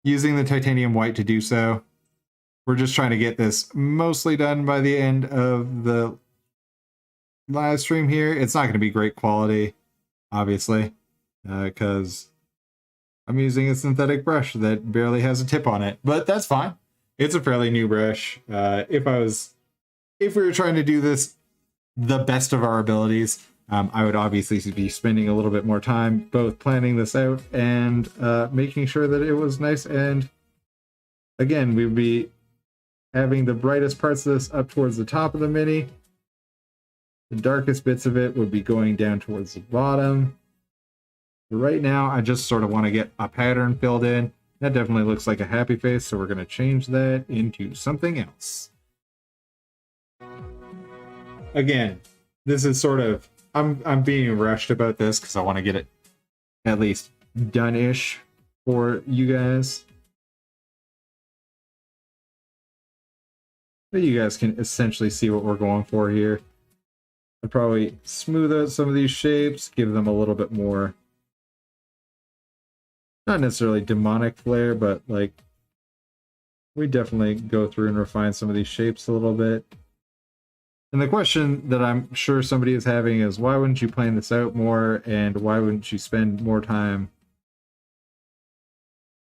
Using the titanium white to do so. We're just trying to get this mostly done by the end of the live stream here. It's not going to be great quality, obviously, because I'm using a synthetic brush that barely has a tip on it, but that's fine. It's a fairly new brush. If we were trying to do this the best of our abilities. I would obviously be spending a little bit more time both planning this out and making sure that it was nice. And again, we'd be having the brightest parts of this up towards the top of the mini. The darkest bits of it would be going down towards the bottom. But right now, I just sort of want to get a pattern filled in. That definitely looks like a happy face, so we're going to change that into something else. Again, this is sort of... I'm being rushed about this because I want to get it at least done-ish for you guys. But you guys can essentially see what we're going for here. I'd probably smooth out some of these shapes, give them a little bit more, not necessarily demonic flair, but like we definitely go through and refine some of these shapes a little bit. And the question that I'm sure somebody is having is, why wouldn't you plan this out more, and why wouldn't you spend more time,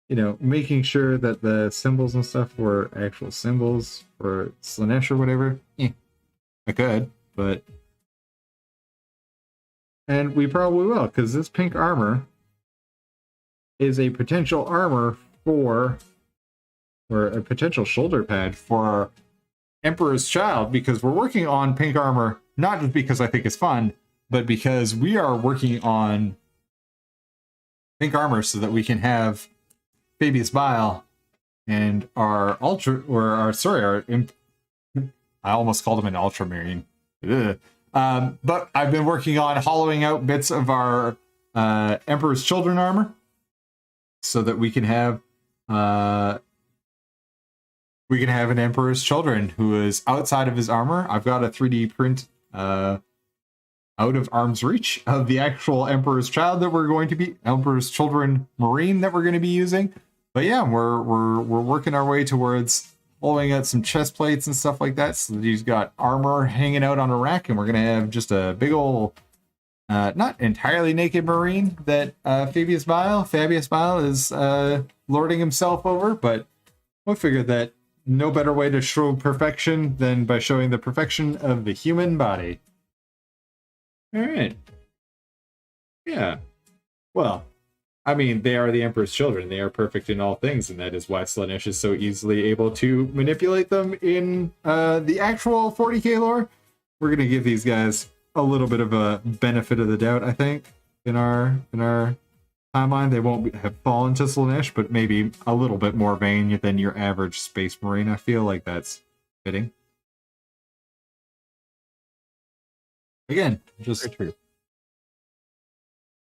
you know, making sure that the symbols and stuff were actual symbols for Slaanesh or whatever? I could, but... And we probably will, because this pink armor is a potential armor for, or a potential shoulder pad for Emperor's Child, because we're working on pink armor, not just because I think it's fun, but because we are working on pink armor so that we can have Fabius Bile and our I almost called him an ultramarine. But I've been working on hollowing out bits of our Emperor's Children armor so that we can have an Emperor's Children who is outside of his armor. I've got a 3D print out of arm's reach of the actual Emperor's Child that we're going to be, Emperor's Children Marine that we're going to be using. But yeah, we're working our way towards holding out some chest plates and stuff like that, so that he's got armor hanging out on a rack, and we're gonna have just a big old, not entirely naked Marine that Fabius Bile is lording himself over. But we'll figure that no better way to show perfection than by showing the perfection of the human body. All right. Yeah. Well, I mean, they are the Emperor's Children. They are perfect in all things, and that is why Slaanesh is so easily able to manipulate them in the actual 40k lore. We're going to give these guys a little bit of a benefit of the doubt, I think, in our timeline. They won't have fallen to Slaanesh, but maybe a little bit more vain than your average Space Marine. I feel like that's fitting. Again, just... Very true.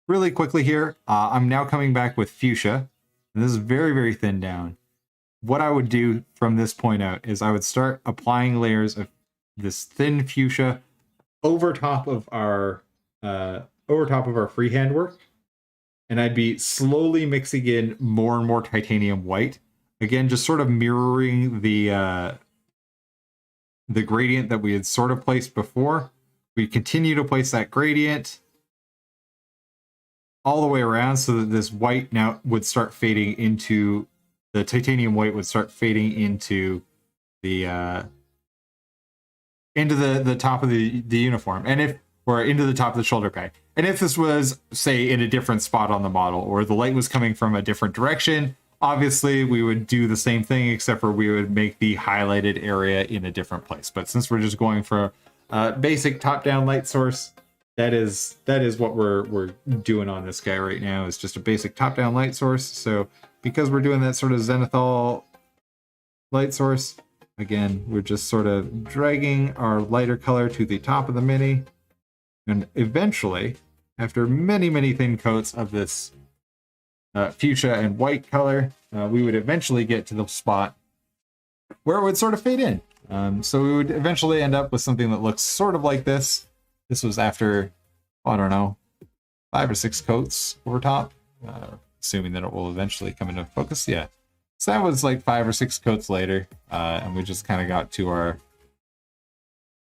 Really quickly here, I'm now coming back with fuchsia, and this is very, very thin down. What I would do from this point out is I would start applying layers of this thin fuchsia over top of our freehand work, and I'd be slowly mixing in more and more titanium white. Again, just sort of mirroring the gradient that we had sort of placed before. We continue to place that gradient all the way around so that this white now would start fading into the titanium white would start fading into the top of the uniform, and into the top of the shoulder pad. And if this was, say, in a different spot on the model, or the light was coming from a different direction, obviously we would do the same thing, except for we would make the highlighted area in a different place. But since we're just going for a basic top-down light source, that is what we're doing on this guy right now, is just a basic top-down light source. So because we're doing that sort of zenithal light source, again, we're just sort of dragging our lighter color to the top of the mini, and eventually, after many, many thin coats of this fuchsia and white color, we would eventually get to the spot where it would sort of fade in. So we would eventually end up with something that looks sort of like this. This was after, I don't know, 5 or 6 coats over top, assuming that it will eventually come into focus. Yeah. So that was like 5 or 6 coats later, and we just kind of got to our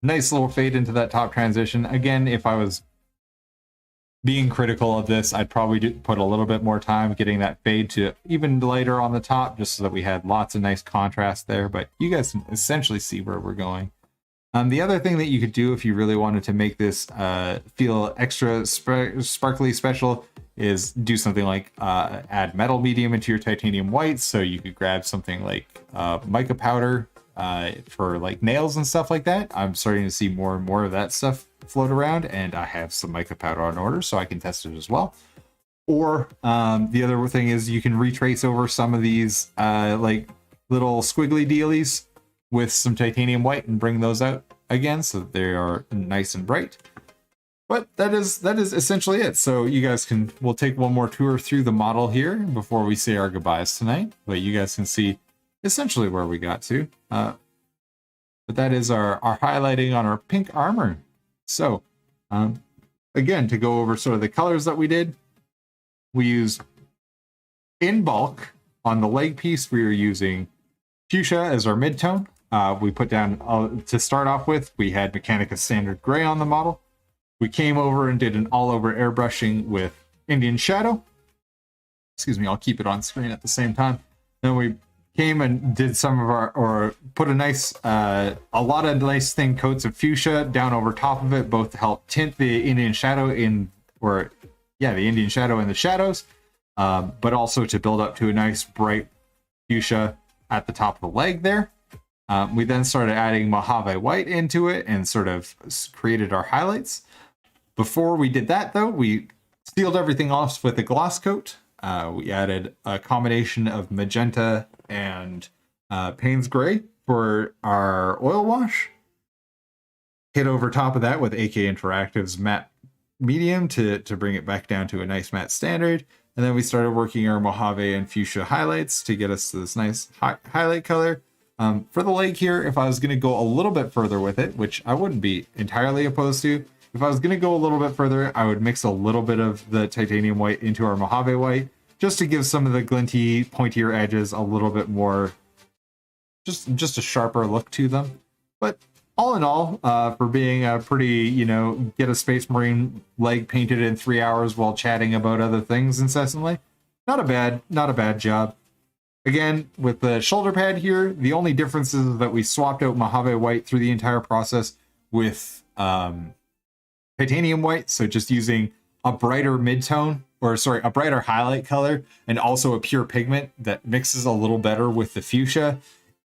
nice little fade into that top transition. Again, if I was being critical of this, I'd probably put a little bit more time getting that fade to even lighter on the top, just so that we had lots of nice contrast there. But you guys can essentially see where we're going. The other thing that you could do if you really wanted to make this feel extra sparkly special is do something like add metal medium into your titanium white. So you could grab something like mica powder for like nails and stuff like that. I'm starting to see more and more of that stuff float around, and I have some mica powder on order, so I can test it as well. Or the other thing is you can retrace over some of these like little squiggly dealies with some titanium white and bring those out again so that they are nice and bright. But that is essentially it. So you guys we'll take one more tour through the model here before we say our goodbyes tonight. But you guys can see essentially where we got to. But that is our highlighting on our pink armor. So again, to go over sort of the colors that we did, we used in bulk on the leg piece, we were using fuchsia as our mid-tone. We put down, to start off with, we had Mechanica Standard Gray on the model. We came over and did an all-over airbrushing with Indian Shadow. Excuse me, I'll keep it on screen at the same time. Then we came and did some of or put a lot of nice thin coats of fuchsia down over top of it, both to help tint the Indian Shadow the Indian Shadow in the shadows, but also to build up to a nice bright fuchsia at the top of the leg there. We then started adding Mojave White into it and sort of created our highlights. Before we did that, though, we sealed everything off with a gloss coat. We added a combination of magenta and Payne's Gray for our oil wash. Hit over top of that with AK Interactive's matte medium to bring it back down to a nice matte standard. And then we started working our Mojave and fuchsia highlights to get us to this nice highlight color. For the leg here, if I was going to go a little bit further with it, which I wouldn't be entirely opposed to, if I was going to go a little bit further, I would mix a little bit of the titanium white into our Mojave white, just to give some of the glinty, pointier edges a little bit more, just a sharper look to them. But all in all, for being a pretty, get a Space Marine leg painted in 3 hours while chatting about other things incessantly, not a bad job. Again, with the shoulder pad here, the only difference is that we swapped out Mojave White through the entire process with titanium white, so just using a brighter mid-tone, a brighter highlight color, and also a pure pigment that mixes a little better with the fuchsia.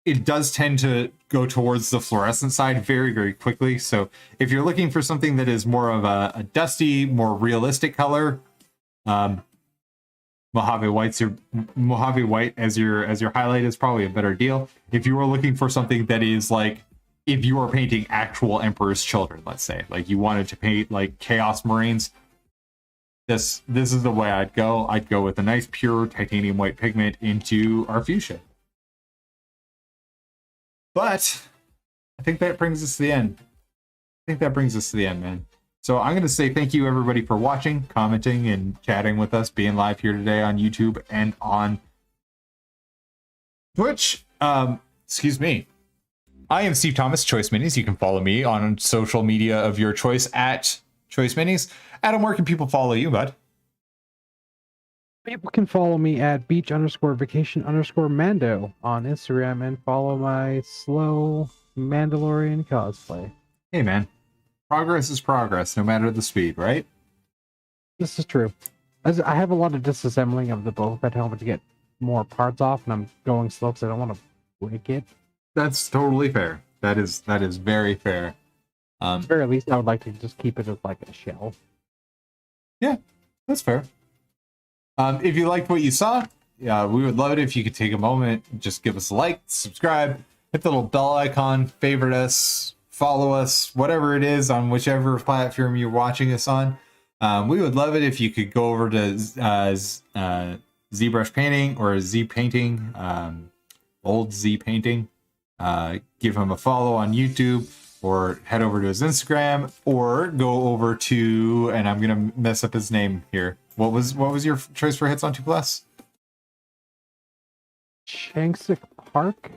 It does tend to go towards the fluorescent side very, very quickly. So if you're looking for something that is more of a dusty, more realistic color, Mojave White as your highlight is probably a better deal. If you were looking for something that is like, if you are painting actual Emperor's Children, let's say, like you wanted to paint like Chaos Marines, this is the way I'd go. I'd go with a nice pure titanium white pigment into our fuchsia. But I think that brings us to the end. Man. So I'm going to say thank you, everybody, for watching, commenting, and chatting with us, being live here today on YouTube and on Twitch. Excuse me. I am Steve Thomas, Choice Minis. You can follow me on social media of your choice at Choice Minis. Adam, where can people follow you, bud? People can follow me at beach_vacation_Mando on Instagram and follow my slow Mandalorian cosplay. Hey, man. Progress is progress, no matter the speed, right? This is true. I have a lot of disassembling of the Boba Fett helmet to get more parts off, and I'm going slow because I don't want to break it. That's totally fair. That is very fair. At the very least, I would like to just keep it as like a shell. Yeah, that's fair. If you liked what you saw, we would love it if you could take a moment, just give us a like, subscribe, hit the little bell icon, favorite us, follow us, whatever it is on whichever platform you're watching us on. We would love it if you could go over to ZBrush Painting or Z Painting, old Z Painting. Give him a follow on YouTube, or head over to his Instagram, or go over to, and I'm gonna mess up his name here. What was your choice for hits on 2+? Shanksic Park.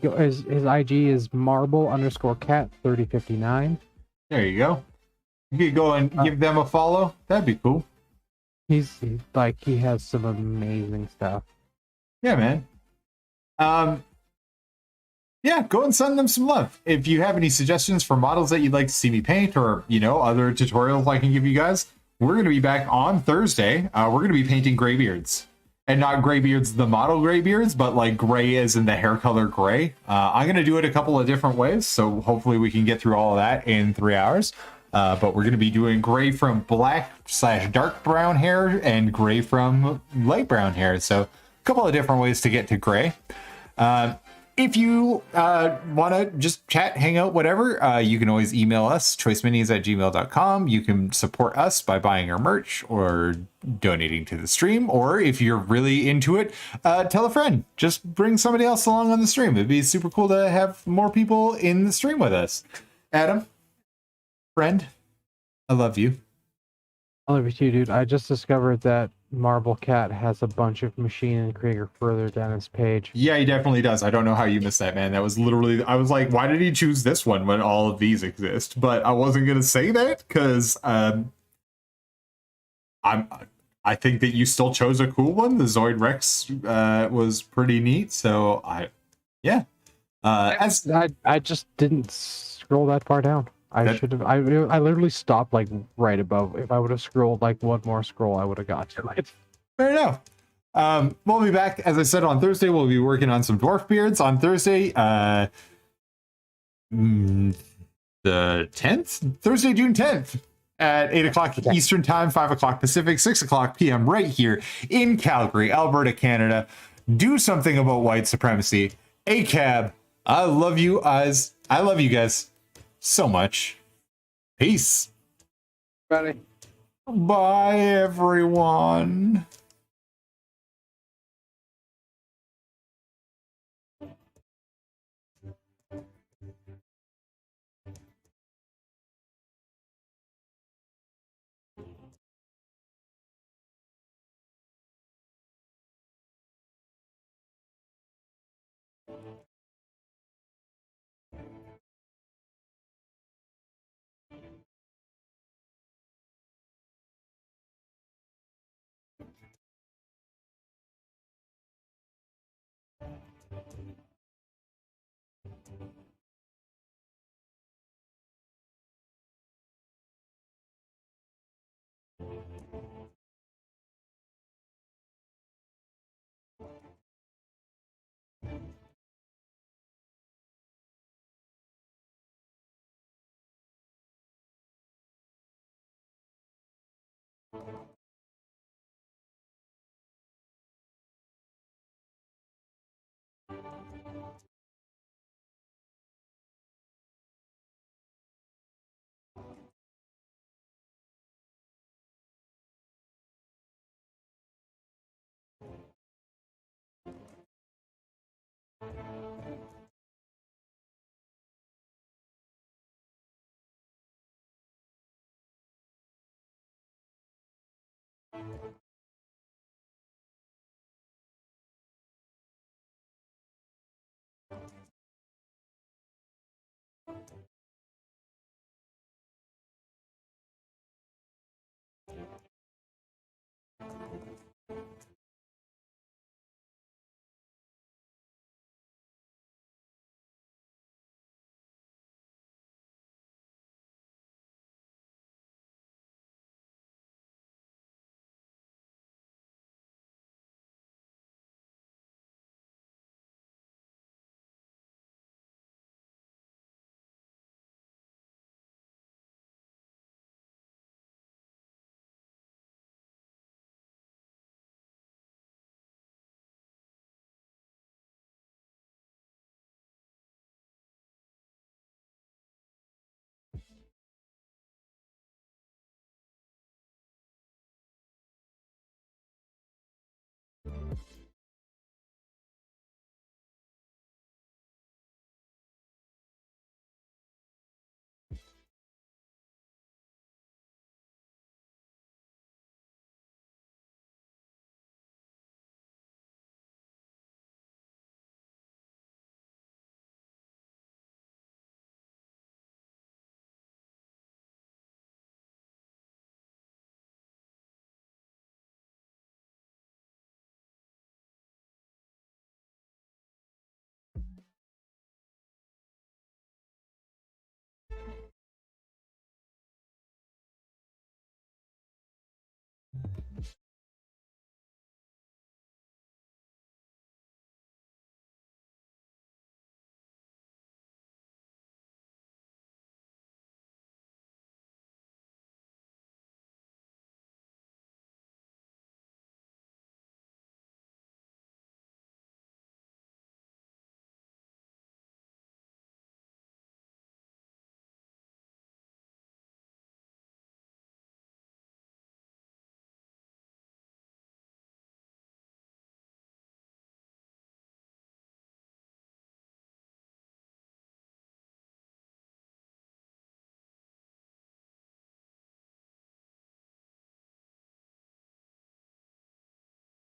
His IG is marble_cat3059. There you go. You could go and give them a follow. That'd be cool. He has some amazing stuff. Yeah, man. Yeah, go and send them some love. If you have any suggestions for models that you'd like to see me paint, or other tutorials I can give you guys, we're going to be back on Thursday. We're going to be painting graybeards, and not graybeards the model graybeards, but like gray as in the hair color gray. I'm going to do it a couple of different ways, so hopefully we can get through all of that in 3 hours. But we're going to be doing gray from black/dark brown hair and gray from light brown hair. So a couple of different ways to get to gray. If you want to just chat, hang out, whatever, you can always email us, choiceminis@gmail.com. You can support us by buying our merch or donating to the stream. Or if you're really into it, tell a friend. Just bring somebody else along on the stream. It'd be super cool to have more people in the stream with us. Adam, friend, I love you. I love you too, dude. I just discovered that Marble Cat has a bunch of Machine and Krieger further down his page. Yeah, he definitely does. I don't know how you missed that, man. That was literally, I was like, why did he choose this one when all of these exist? But I wasn't going to say that because I think that you still chose a cool one. The Zoid Rex was pretty neat. So I just didn't scroll that far down. I should have. I literally stopped like right above. If I would have scrolled like one more scroll, I would have got to it. Fair enough. We'll be back, as I said, on Thursday. We'll be working on some dwarf beards on Thursday. The 10th? Thursday, June 10th at 8 o'clock Eastern Time, 5 o'clock Pacific, 6 o'clock p.m. right here in Calgary, Alberta, Canada. Do something about white supremacy. ACAB, I love you guys. I love you guys so much. Peace. Bye. Bye, everyone.